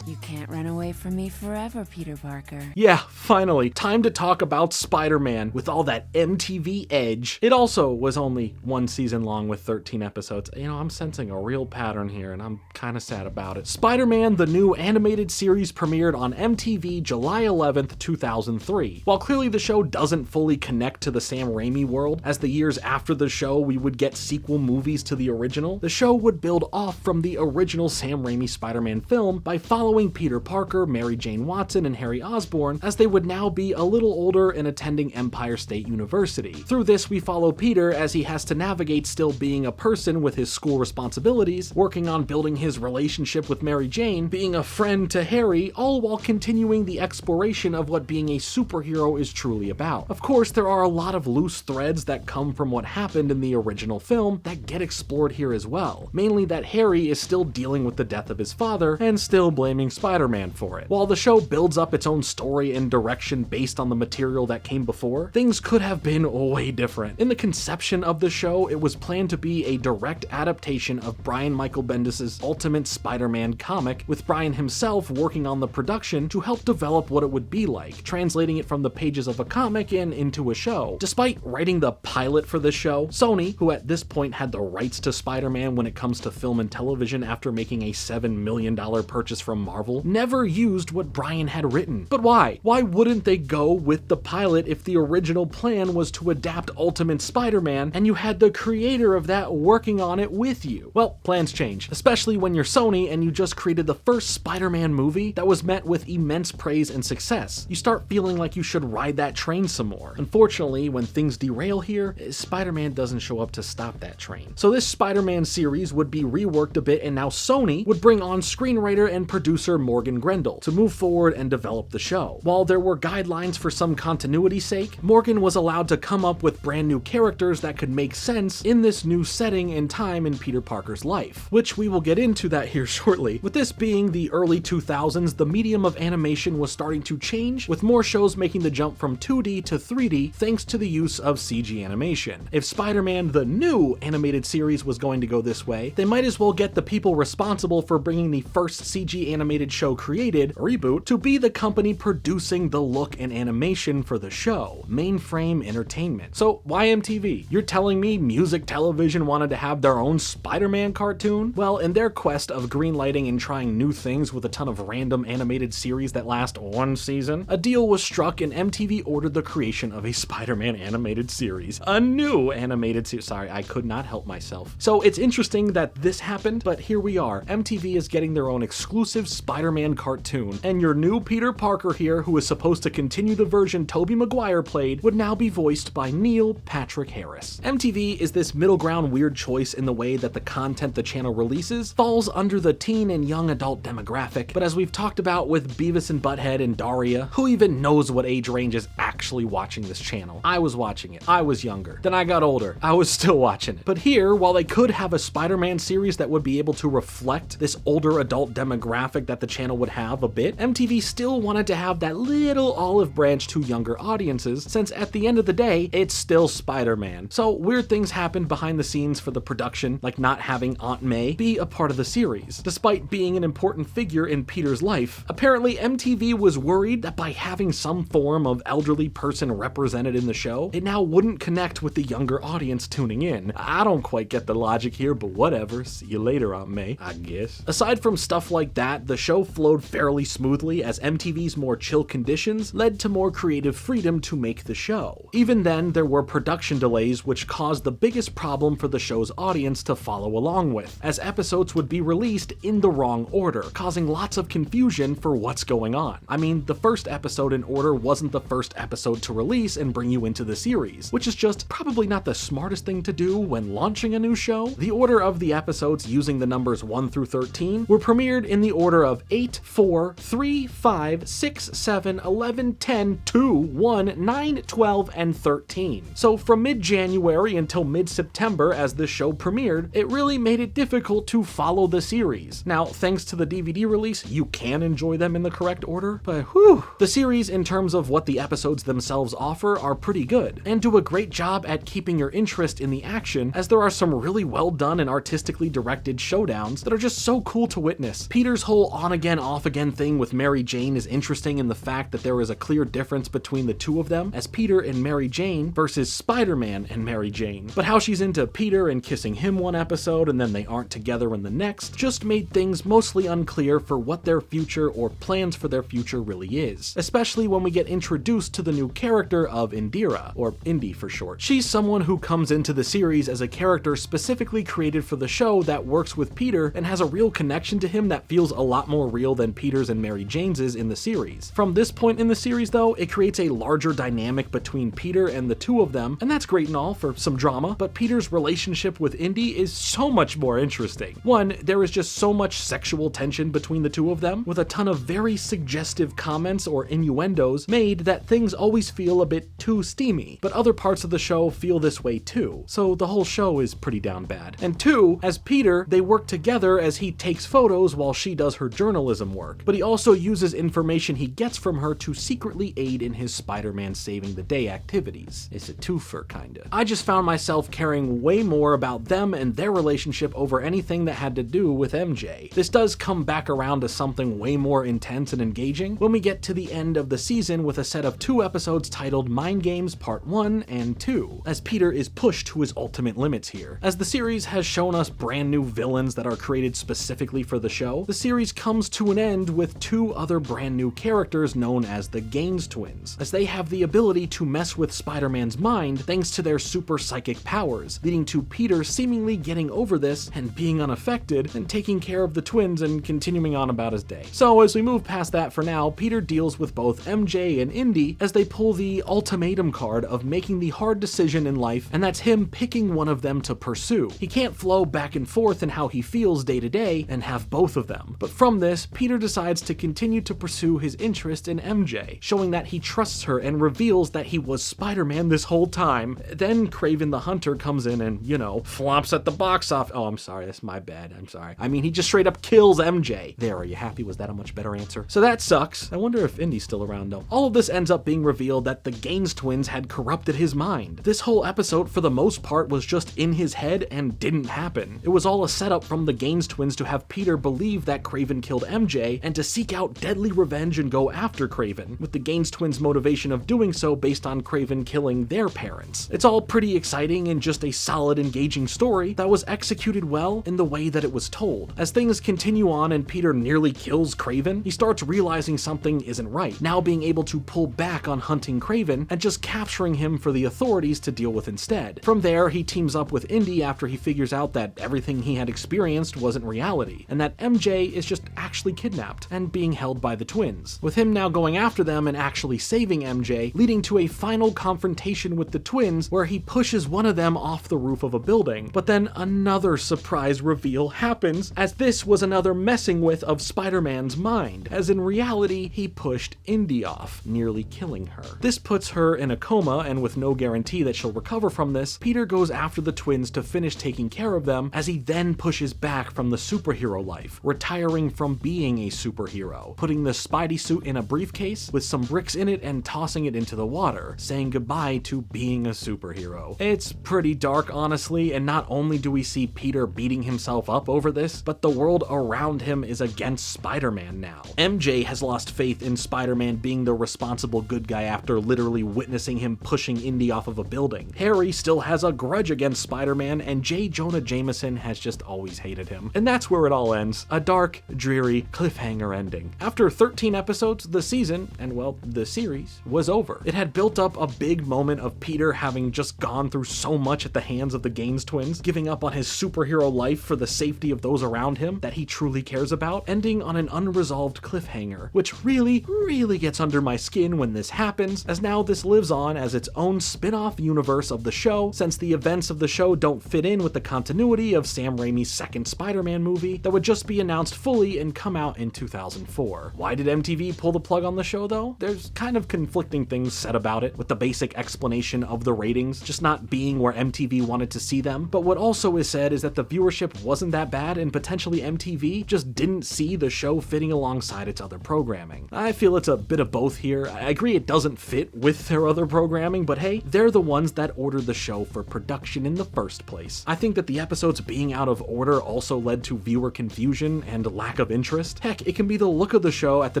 You can't run away from me forever, Peter Parker. Yeah, finally, time to talk about Spider-Man with all that MTV edge. It also was only 1 season long with 13 episodes. You know, I'm sensing a real pattern here, and I'm kind of sad about it. Spider-Man, the new animated series, premiered on MTV July 11th, 2003. While clearly the show doesn't fully connect to the Sam Raimi world, as the years after the show we would get sequel movies to the original, the show would build off from the original Sam Raimi Spider-Man film by following Peter Parker, Mary Jane Watson, and Harry Osborn as they would now be a little older and attending Empire State University. Through this, we follow Peter as he has to navigate still being a person with his school responsibilities, working on building his relationship with Mary Jane, being a friend to Harry, all while continuing the exploration of what being a superhero is truly about. Of course, there are a lot of loose threads that come from what happened in the original film that get explored here as well. Mainly that Harry is still dealing with the death of his father and still blaming Spider-Man for it. While the show builds up its own story and direction based on the material that came before, things could have been way different. In the conception of the show, it was planned to be a direct adaptation of Brian Michael Bendis' Ultimate Spider-Man comic, with Brian himself working on the production to help develop what it would be like, translating it from the pages of a comic and into a show. Despite writing the pilot for this show, Sony, who at this point had the rights to Spider-Man when it comes to film and television after making a $7 million purchase from Marvel, never used what Brian had written. But why? Why wouldn't they go with the pilot if the original plan was to adapt Ultimate Spider-Man and you had the creator of that working on it with you? Well, plans change, especially when you're Sony and you just created the first Spider-Man movie that was met with immense praise and success. You start feeling like you should ride that train some more. Unfortunately, when things derail here, Spider-Man doesn't show up to stop that train. So this Spider-Man series would be reworked a bit, and now Sony would bring on screenwriter and producer Morgan Grendel to move forward and develop the show. While there were guidelines for some continuity's sake, Morgan was allowed to come up with brand new characters that could make sense in this new setting and time in Peter Parker's life, which we will get into that here shortly. With this being the early 2000s, the medium of animation was starting to change, with more shows making the jump from 2D to 3D thanks to the use of CG animation. If Spider-Man the New animated series was going to go this way, they might as well get the people responsible for bringing the first CG animated show created, Reboot, to be the company producing the look and animation for the show, Mainframe Entertainment. So why MTV? You're telling me music television wanted to have their own Spider-Man cartoon? Well, in their quest of greenlighting and trying new things with a ton of random animated series that last one season, a deal was struck and MTV ordered the creation of a Spider-Man animated series. A new animated series. Sorry, I could not help myself. So it's interesting that this happened, but here we are. MTV is getting their own exclusive Spider-Man cartoon, and your new Peter Parker here, who is supposed to continue the version Tobey Maguire played, would now be voiced by Neil Patrick Harris. MTV is this middle ground weird choice in the way that the content the channel releases falls under the teen and young adult demographic, but as we've talked about with Beavis and Butt-Head and Daria, who even knows what age range is actually watching this channel? I was watching it. I was younger. Then I got older. I was still watching it. But here, while they could have a Spider-Man series that would be able to reflect this older adult demographic that the channel would have a bit, MTV still wanted to have that little olive branch to younger audiences, since at the end of the day, it's still Spider-Man. So weird things happened behind the scenes for the production, like not having Aunt May be a part of the series. Despite being an important figure in Peter's life, apparently MTV was worried that by having some form of elderly person represented in the show, it now wouldn't connect with the younger audience tuning in. I don't quite get the logic here, but whatever. See you later, Aunt May, I guess. Aside from stuff like that, the show flowed fairly smoothly as MTV's more chill conditions led to more creative freedom to make the show. Even then, there were production delays which caused the biggest problem for the show's audience to follow along with, as episodes would be released in the wrong order, causing lots of confusion for what's going on. I mean, the first episode in order wasn't the first episode to release and bring you into the series, which is just probably not the smartest thing to do when launching a new show. The order of the episodes using the numbers 1 through 13 were premiered in the order of 8, 4, 3, 5, 6, 7, 11, 10, 2, 1, 9, 12, and 13. So from mid-January until mid-September as the show premiered, it really made it difficult to follow the series. Now, thanks to the DVD release, you can enjoy them in the correct order, but whew. The series, in terms of what the episodes themselves offer, are pretty good, and do a great job at keeping your interest in the action, as there are some really well done and artistically directed showdowns that are just so cool to witness. Peter's whole on-again, off-again thing with Mary Jane is interesting in the fact that there is a clear difference between the two of them, as Peter and Mary Jane versus Spider-Man and Mary Jane. But how she's into Peter and kissing him one episode and then they aren't together in the next just made things mostly unclear for what their future or plans for their future really is, especially when we get introduced to the new character of Indira, or Indy for short. She's someone who comes into the series as a character specifically created for the show that works with Peter and has a real connection to him that feels a lot more real than Peter's and Mary Jane's is in the series. From this point in the series though, it creates a larger dynamic between Peter and the two of them, and that's great and all for some drama, but Peter's relationship with Indy is so much more interesting. One, there is just so much sexual tension between the two of them, with a ton of very suggestive comments or innuendos made that things always feel a bit too steamy, but other parts of the show feel this way too, so the whole show is pretty down bad. And two, as Peter, they work together as he takes photos while she does her journal journalism work, but he also uses information he gets from her to secretly aid in his Spider-Man saving the day activities. It's a twofer, kinda. I just found myself caring way more about them and their relationship over anything that had to do with MJ. This does come back around to something way more intense and engaging when we get to the end of the season with a set of 2 episodes titled Mind Games Part 1 and 2, as Peter is pushed to his ultimate limits here. As the series has shown us brand new villains that are created specifically for the show, the series comes to an end with 2 other brand new characters known as the Gaines twins, as they have the ability to mess with Spider-Man's mind thanks to their super psychic powers, leading to Peter seemingly getting over this and being unaffected and taking care of the twins and continuing on about his day. So as we move past that for now, Peter deals with both MJ and Indy as they pull the ultimatum card of making the hard decision in life, and that's him picking one of them to pursue. He can't flow back and forth in how he feels day to day and have both of them. But from this, Peter decides to continue to pursue his interest in MJ, showing that he trusts her and reveals that he was Spider-Man this whole time. Then Kraven the Hunter comes in and, flops at the box office. Oh, I'm sorry, that's my bad. I'm sorry. I mean, he just straight up kills MJ. There, are you happy? Was that a much better answer? So that sucks. I wonder if Indy's still around though. All of this ends up being revealed that the Gaines twins had corrupted his mind. This whole episode, for the most part, was just in his head and didn't happen. It was all a setup from the Gaines twins to have Peter believe that Kraven killed MJ and to seek out deadly revenge and go after Kraven, with the Gaines twins' motivation of doing so based on Kraven killing their parents. It's all pretty exciting and just a solid, engaging story that was executed well in the way that it was told. As things continue on and Peter nearly kills Kraven, he starts realizing something isn't right, now being able to pull back on hunting Kraven and just capturing him for the authorities to deal with instead. From there, he teams up with Indy after he figures out that everything he had experienced wasn't reality, and that MJ is just actually kidnapped and being held by the twins, with him now going after them and actually saving MJ, leading to a final confrontation with the twins where he pushes one of them off the roof of a building. But then another surprise reveal happens, as this was another messing with of Spider-Man's mind, as in reality he pushed Indy off, nearly killing her. This puts her in a coma, and with no guarantee that she'll recover from this, Peter goes after the twins to finish taking care of them, as he then pushes back from the superhero life, retiring from being a superhero, putting the Spidey suit in a briefcase with some bricks in it and tossing it into the water, saying goodbye to being a superhero. It's pretty dark, honestly, and not only do we see Peter beating himself up over this, but the world around him is against Spider-Man now. MJ has lost faith in Spider-Man being the responsible good guy after literally witnessing him pushing Indy off of a building. Harry still has a grudge against Spider-Man, and J. Jonah Jameson has just always hated him. And that's where it all ends. A dark, dreary cliffhanger ending. After 13 episodes, the season, and well, the series, was over. It had built up a big moment of Peter having just gone through so much at the hands of the Gaines twins, giving up on his superhero life for the safety of those around him that he truly cares about, ending on an unresolved cliffhanger, which really gets under my skin when this happens, as now this lives on as its own spin-off universe of the show, since the events of the show don't fit in with the continuity of Sam Raimi's second Spider-Man movie that would just be announced fully and come out in 2004. Why did MTV pull the plug on the show though? There's kind of conflicting things said about it, with the basic explanation of the ratings just not being where MTV wanted to see them, but what also is said is that the viewership wasn't that bad and potentially MTV just didn't see the show fitting alongside its other programming. I feel it's a bit of both here. I agree it doesn't fit with their other programming, but hey, they're the ones that ordered the show for production in the first place. I think that the episodes being out of order also led to viewer confusion and lack of interest. Heck, it can be the look of the show at the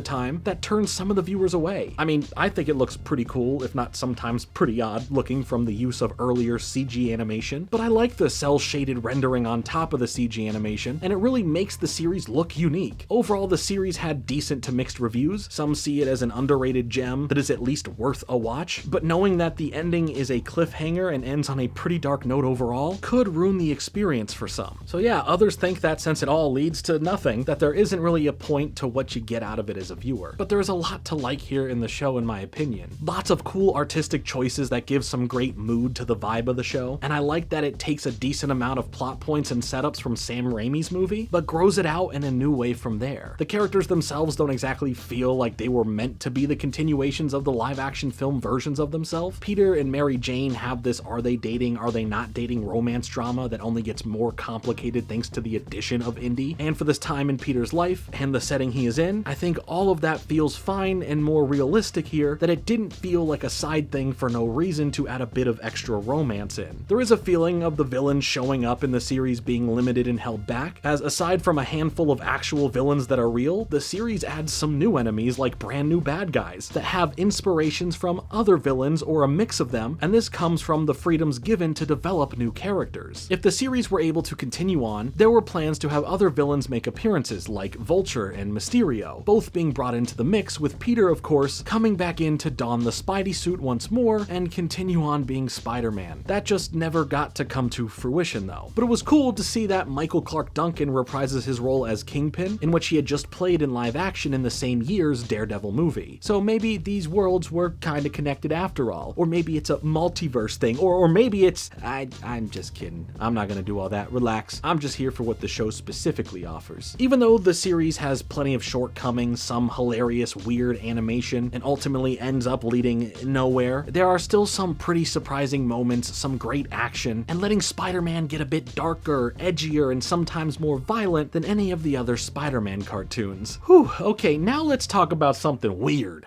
time that turns some of the viewers away. I mean, I think it looks pretty cool, if not sometimes pretty odd, looking from the use of earlier CG animation, but I like the cel-shaded rendering on top of the CG animation, and it really makes the series look unique. Overall, the series had decent to mixed reviews. Some see it as an underrated gem that is at least worth a watch, but knowing that the ending is a cliffhanger and ends on a pretty dark note overall could ruin the experience for some. So yeah, others think that since it all leads to nothing, that there isn't really a point to what you get out of it as a viewer. But there is a lot to like here in the show in my opinion. Lots of cool artistic choices that give some great mood to the vibe of the show, and I like that it takes a decent amount of plot points and setups from Sam Raimi's movie, but grows it out in a new way from there. The characters themselves don't exactly feel like they were meant to be the continuations of the live-action film versions of themselves. Peter and Mary Jane have this are they dating, are they not dating romance drama that only gets more complicated thanks to the addition of Indy, and for this time in Peter's life, life and the setting he is in, I think all of that feels fine and more realistic here, that it didn't feel like a side thing for no reason to add a bit of extra romance in. There is a feeling of the villains showing up in the series being limited and held back, as aside from a handful of actual villains that are real, the series adds some new enemies like brand new bad guys that have inspirations from other villains or a mix of them, and this comes from the freedoms given to develop new characters. If the series were able to continue on, there were plans to have other villains make appearances like Vulture and Mysterio, both being brought into the mix, with Peter, of course, coming back in to don the Spidey suit once more and continue on being Spider-Man. That just never got to come to fruition though. But it was cool to see that Michael Clark Duncan reprises his role as Kingpin, in which he had just played in live action in the same year's Daredevil movie. So maybe these worlds were kinda connected after all, or maybe it's a multiverse thing, or maybe it's... I'm just kidding. I'm not gonna do all that. Relax. I'm just here for what the show specifically offers. Even though the series has plenty of shortcomings, some hilarious weird animation, and ultimately ends up leading nowhere, there are still some pretty surprising moments, some great action, and letting Spider-Man get a bit darker, edgier, and sometimes more violent than any of the other Spider-Man cartoons. Whew, okay, now let's talk about something weird.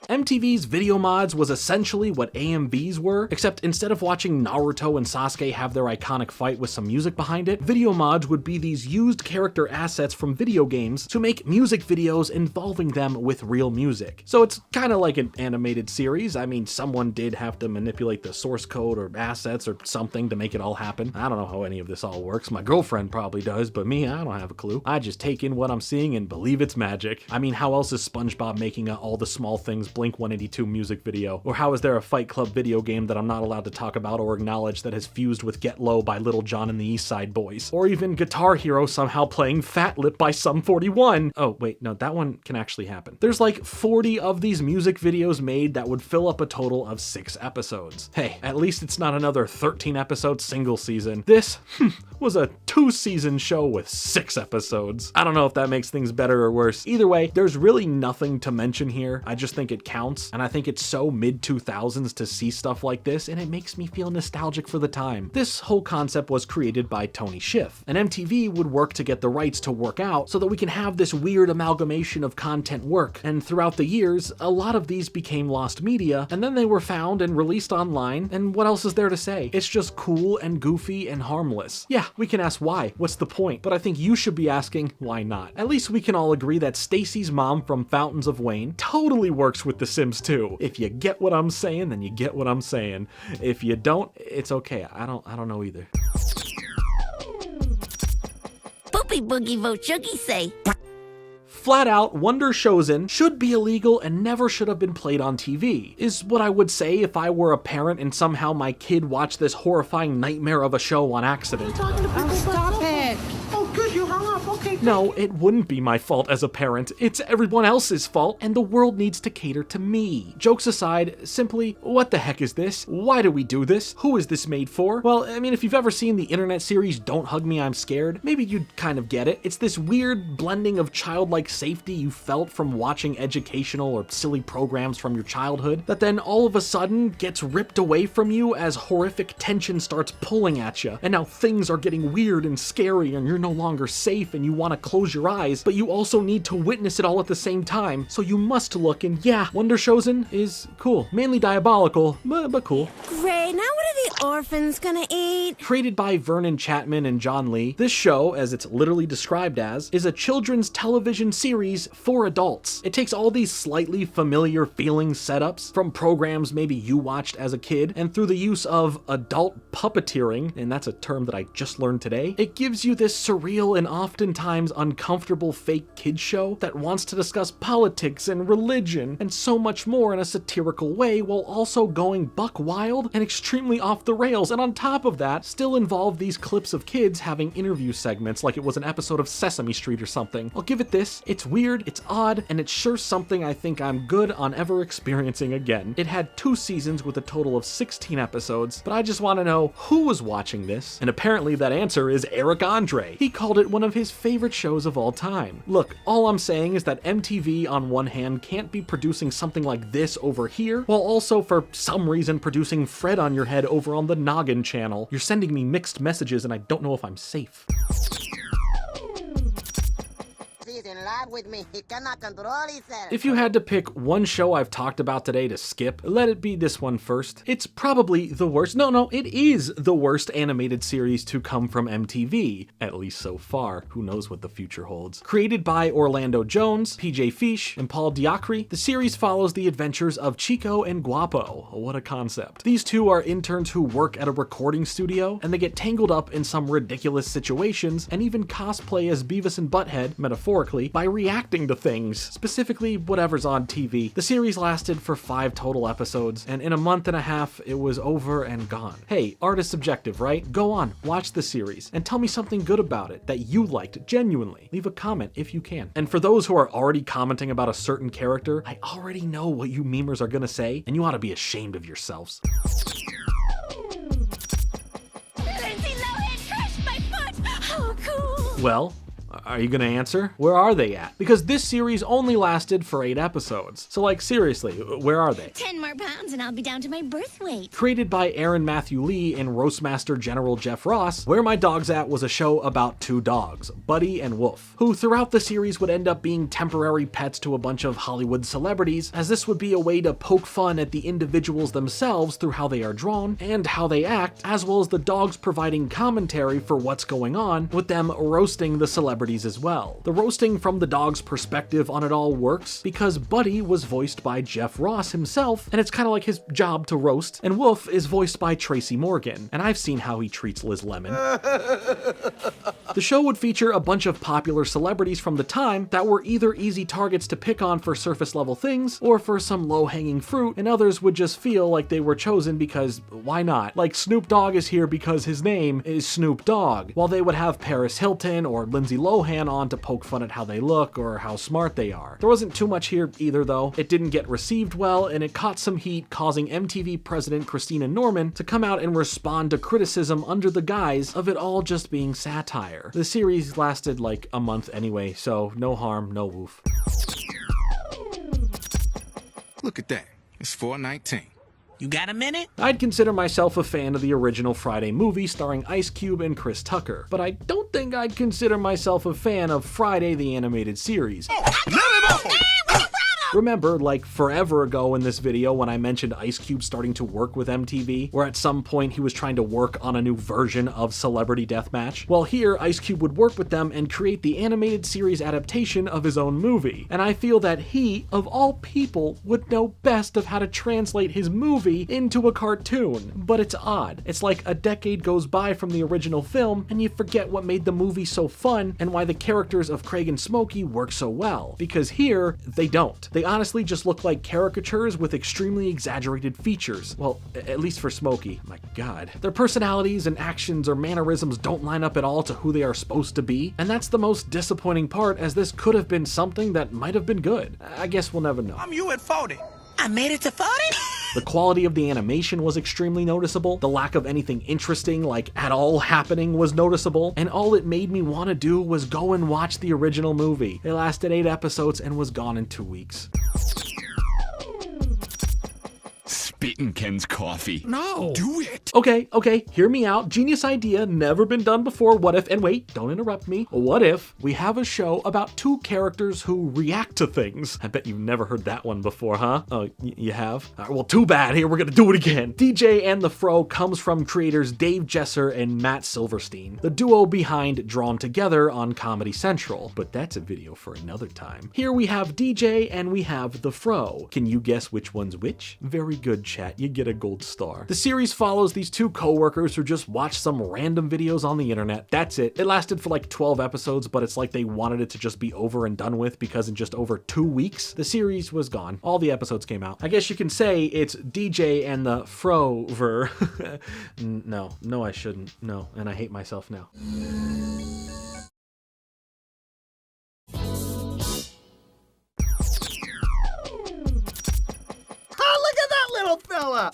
MTV's Video Mods was essentially what AMVs were, except instead of watching Naruto and Sasuke have their iconic fight with some music behind it, Video Mods would be these used character assets from video games to make music videos involving them with real music. So it's kind of like an animated series. I mean, someone did have to manipulate the source code or assets or something to make it all happen. I don't know how any of this all works. My girlfriend probably does, but me, I don't have a clue. I just take in what I'm seeing and believe it's magic. I mean, how else is SpongeBob making a All the Small Things Blink-182 music video? Or how is there a Fight Club video game that I'm not allowed to talk about or acknowledge that has fused with Get Low by Little John and the East Side Boys? Or even Guitar Hero somehow playing Fat Lip by Sum 41. Oh, wait, no, that one can actually happen. There's like 40 of these music videos made that would fill up a total of 6 episodes. Hey, at least it's not another 13-episode single season. This was a 2-season show with 6 episodes. I don't know if that makes things better or worse. Either way, there's really nothing to mention here. I just think it counts, and I think it's so mid-2000s to see stuff like this, and it makes me feel nostalgic for the time. This whole concept was created by Tony Schiff, and MTV would work to get the rights to work out so that we can have this weird amalgamation of content work, and throughout the years, a lot of these became lost media, and then they were found and released online, and what else is there to say? It's just cool and goofy and harmless. Yeah, we can ask why, what's the point? But I think you should be asking, why not? At least we can all agree that Stacy's mom from Fountains of Wayne totally works with The Sims 2. If you get what I'm saying, then you get what I'm saying. If you don't, it's okay. I don't know either. Poopy boogie vote Chuggy say. Flat out, Wonder Showzen should be illegal and never should have been played on TV, is what I would say if I were a parent and somehow my kid watched this horrifying nightmare of a show on accident. Stop it. Oh, good, you hung up. Okay. No, it wouldn't be my fault as a parent. It's everyone else's fault, and the world needs to cater to me. Jokes aside, simply, what the heck is this? Why do we do this? Who is this made for? Well, I mean, if you've ever seen the internet series Don't Hug Me, I'm Scared, maybe you'd kind of get it. It's this weird blending of childlike safety you felt from watching educational or silly programs from your childhood that then all of a sudden gets ripped away from you as horrific tension starts pulling at you, and now things are getting weird and scary and you're no longer safe and you want to close your eyes, but you also need to witness it all at the same time, so you must look, and yeah, Wonder Showzen is cool. Mainly diabolical, but cool. Great, now what are the orphans gonna eat? Created by Vernon Chatman and John Lee, this show, as it's literally described as, is a children's television series for adults. It takes all these slightly familiar feeling setups from programs maybe you watched as a kid, and through the use of adult puppeteering, and that's a term that I just learned today, it gives you this surreal and oftentimes uncomfortable fake kid show that wants to discuss politics and religion and so much more in a satirical way, while also going buck wild and extremely off the rails, and on top of that, still involve these clips of kids having interview segments like it was an episode of Sesame Street or something. I'll give it this, it's weird, it's odd, and it's sure something I think I'm good on ever experiencing again. It had 2 seasons with a total of 16 episodes, but I just want to know who was watching this, and apparently that answer is Eric Andre. He called it one of his favorite favorite shows of all time. Look, all I'm saying is that MTV on one hand can't be producing something like this over here, while also for some reason producing Fred on Your Head over on the Noggin channel. You're sending me mixed messages and I don't know if I'm safe. If you had to pick one show I've talked about today to skip, let it be this one first. It's probably the worst, it is the worst animated series to come from MTV, at least so far. Who knows what the future holds. Created by Orlando Jones, PJ Fish, and Paul Diacri, the series follows the adventures of Chico and Guapo. What a concept. These two are interns who work at a recording studio, and they get tangled up in some ridiculous situations and even cosplay as Beavis and Butt-Head, metaphorically, by reacting to things, specifically whatever's on TV. The series lasted for 5 total episodes, and in a month and a half, it was over and gone. Hey, art is subjective, right? Go on, watch the series, and tell me something good about it that you liked genuinely. Leave a comment if you can. And for those who are already commenting about a certain character, I already know what you memers are gonna say, and you ought to be ashamed of yourselves. Well, are you gonna answer? Where are they at? Because this series only lasted for 8 episodes. So like, seriously, where are they? 10 more pounds and I'll be down to my birth weight. Created by Aaron Matthew Lee and Roastmaster General Jeff Ross, Where My Dog's At was a show about 2 dogs, Buddy and Wolf, who throughout the series would end up being temporary pets to a bunch of Hollywood celebrities, as this would be a way to poke fun at the individuals themselves through how they are drawn and how they act, as well as the dogs providing commentary for what's going on, with them roasting the celebrities as well. The roasting from the dog's perspective on it all works because Buddy was voiced by Jeff Ross himself, and it's kind of like his job to roast, and Wolf is voiced by Tracy Morgan, and I've seen how he treats Liz Lemon. The show would feature a bunch of popular celebrities from the time that were either easy targets to pick on for surface level things or for some low-hanging fruit, and others would just feel like they were chosen because why not? Like Snoop Dogg is here because his name is Snoop Dogg, while they would have Paris Hilton or Lindsay Lohan on to poke fun at how they look or how smart they are. There wasn't too much here either though. It didn't get received well, and it caught some heat, causing MTV president Christina Norman to come out and respond to criticism under the guise of it all just being satire. The series lasted like a month anyway, so no harm, no woof. Look at that. It's 4:19. You got a minute? I'd consider myself a fan of the original Friday movie starring Ice Cube and Chris Tucker, but I don't think I'd consider myself a fan of Friday the Animated Series. Remember, like forever ago in this video when I mentioned Ice Cube starting to work with MTV, where at some point he was trying to work on a new version of Celebrity Deathmatch? Well, here, Ice Cube would work with them and create the animated series adaptation of his own movie. And I feel that he, of all people, would know best of how to translate his movie into a cartoon. But it's odd. It's like a decade goes by from the original film, and you forget what made the movie so fun and why the characters of Craig and Smokey work so well. Because here, they don't. They honestly just look like caricatures with extremely exaggerated features. Well, at least for Smokey. My God. Their personalities and actions or mannerisms don't line up at all to who they are supposed to be, and that's the most disappointing part, as this could have been something that might have been good. I guess we'll never know. I'm you at 40. I made it to 40? The quality of the animation was extremely noticeable, the lack of anything interesting, like at all happening, was noticeable, and all it made me want to do was go and watch the original movie. It lasted 8 episodes and was gone in 2 weeks. Spit in Ken's coffee. No. Do it. Okay, hear me out. Genius idea, never been done before. What if, and wait, don't interrupt me. What if we have a show about 2 characters who react to things? I bet you've never heard that one before, huh? Oh, you have? All right, well, too bad. Here, we're gonna do it again. DJ and the Fro comes from creators Dave Jesser and Matt Silverstein, the duo behind Drawn Together on Comedy Central. But that's a video for another time. Here we have DJ and we have the Fro. Can you guess which one's which? Very good, chat. You get a gold star. The series follows these 2 co-workers who just watch some random videos on the internet. That's it. It lasted for like 12 episodes, but it's like they wanted it to just be over and done with because in just over 2 weeks, the series was gone. All the episodes came out. I guess you can say it's DJ and the Frover. No, I shouldn't. No, and I hate myself now. Fella.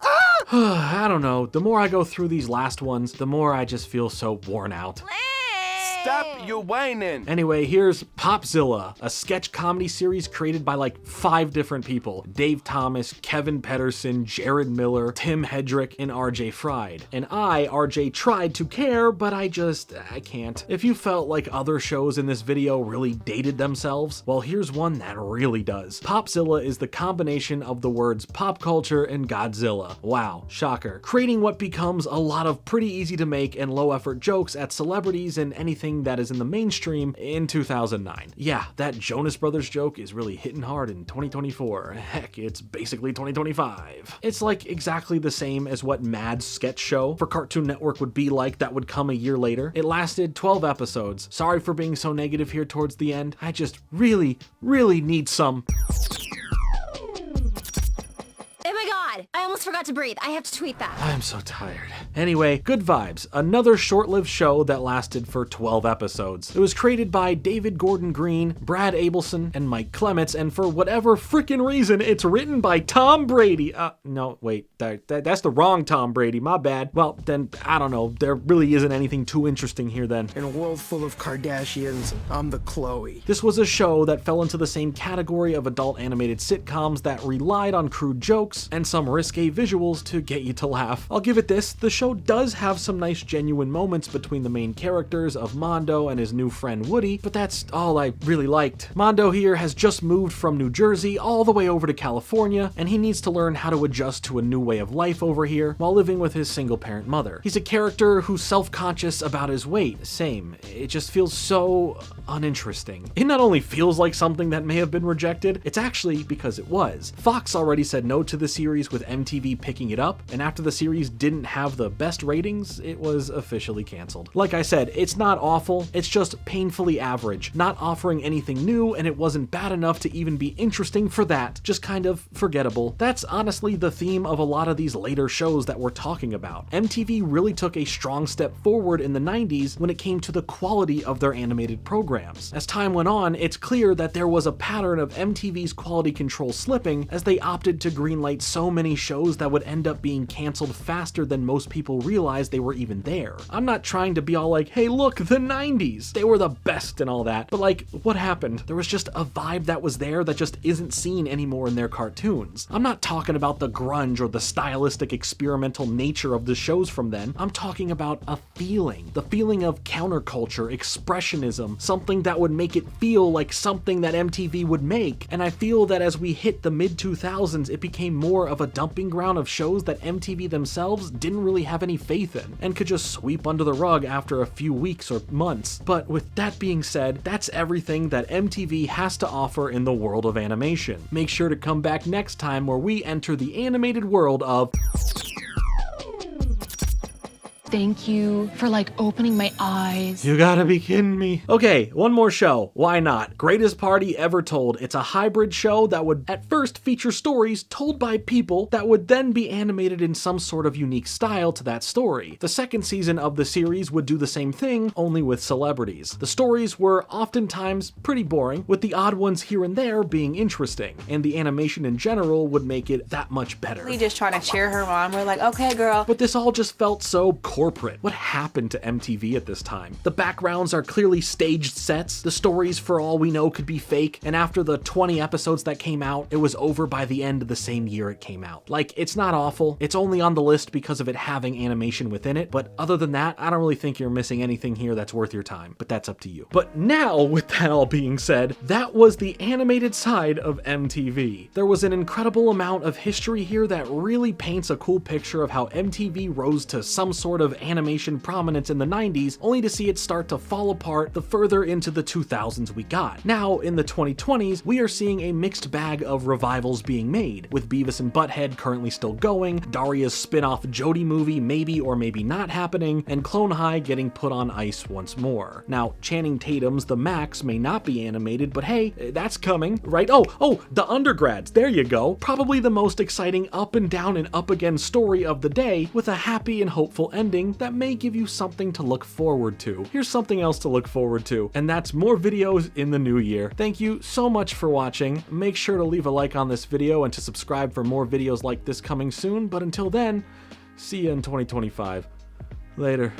I don't know. The more I go through these last ones, the more I just feel so worn out. Stop your whining. Anyway, here's Popzilla, a sketch comedy series created by like 5 different people. Dave Thomas, Kevin Pedersen, Jared Miller, Tim Hedrick, and RJ Fried. And I, RJ, tried to care, but I can't. If you felt like other shows in this video really dated themselves, well, here's one that really does. Popzilla is the combination of the words pop culture and Godzilla. Wow, shocker. Creating what becomes a lot of pretty easy to make and low effort jokes at celebrities and anything that is in the mainstream in 2009. Yeah, that Jonas Brothers joke is really hitting hard in 2024. Heck, it's basically 2025. It's like exactly the same as what Mad's sketch show for Cartoon Network would be like that would come a year later. It lasted 12 episodes. Sorry for being so negative here towards the end. I just really need some. Oh my god, I almost forgot to breathe. I have to tweet that. I'm so tired. Anyway, Good Vibes, another short-lived show that lasted for 12 episodes. It was created by David Gordon Green, Brad Abelson, and Mike Clements, and for whatever freaking reason, it's written by Tom Brady. No, wait, that's the wrong Tom Brady, my bad. Well, then, I don't know, there really isn't anything too interesting here then. In a world full of Kardashians, I'm the Chloe. This was a show that fell into the same category of adult animated sitcoms that relied on crude jokes and some risque visuals to get you to laugh. I'll give it this, the show does have some nice genuine moments between the main characters of Mondo and his new friend Woody, but that's all I really liked. Mondo here has just moved from New Jersey all the way over to California, and he needs to learn how to adjust to a new way of life over here while living with his single-parent mother. He's a character who's self-conscious about his weight. Same. It just feels so uninteresting. It not only feels like something that may have been rejected, it's actually because it was. Fox already said no to the series with MTV picking it up, and after the series didn't have the best ratings, it was officially canceled. Like I said, it's not awful, it's just painfully average, not offering anything new, and it wasn't bad enough to even be interesting for that, just kind of forgettable. That's honestly the theme of a lot of these later shows that we're talking about. MTV really took a strong step forward in the 90s when it came to the quality of their animated programs. As time went on, it's clear that there was a pattern of MTV's quality control slipping as they opted to greenlight so many shows that would end up being canceled faster than most people realized they were even there. I'm not trying to be all like, hey look, the 90s, they were the best and all that, but like, what happened? There was just a vibe that was there that just isn't seen anymore in their cartoons. I'm not talking about the grunge or the stylistic experimental nature of the shows from then. I'm talking about a feeling. The feeling of counterculture, expressionism, something that would make it feel like something that MTV would make. And I feel that as we hit the mid-2000s, it became more of a dumping ground of shows that MTV themselves didn't really have any faith in and could just sweep under the rug after a few weeks or months. But with that being said, that's everything that MTV has to offer in the world of animation. Make sure to come back next time where we enter the animated world of... Thank you for like opening my eyes. You gotta be kidding me. Okay, one more show. Why not? Greatest Party Ever Told. It's a hybrid show that would at first feature stories told by people that would then be animated in some sort of unique style to that story. The second season of the series would do the same thing, only with celebrities. The stories were oftentimes pretty boring, with the odd ones here and there being interesting, and the animation in general would make it that much better. We just trying to cheer her on. We're like, okay, girl. But this all just felt so corporate. What happened to MTV at this time? The backgrounds are clearly staged sets. The stories, for all we know, could be fake. And after the 20 episodes that came out, it was over by the end of the same year it came out. Like, it's not awful. It's only on the list because of it having animation within it. But other than that, I don't really think you're missing anything here that's worth your time. But that's up to you. But now, with that all being said, that was the animated side of MTV. There was an incredible amount of history here that really paints a cool picture of how MTV rose to some sort of animation prominence in the 90s, only to see it start to fall apart the further into the 2000s we got. Now, in the 2020s, we are seeing a mixed bag of revivals being made, with Beavis and Butt-Head currently still going, Daria's spin-off Jody movie maybe or maybe not happening, and Clone High getting put on ice once more. Now, Channing Tatum's The Maxx may not be animated, but hey, that's coming, right? Oh, The Undergrads, there you go. Probably the most exciting up and down and up again story of the day, with a happy and hopeful ending that may give you something to look forward to. Here's something else to look forward to, and that's more videos in the new year. Thank you so much for watching. Make sure to leave a like on this video and to subscribe for more videos like this coming soon, but until then, see you in 2025. Later.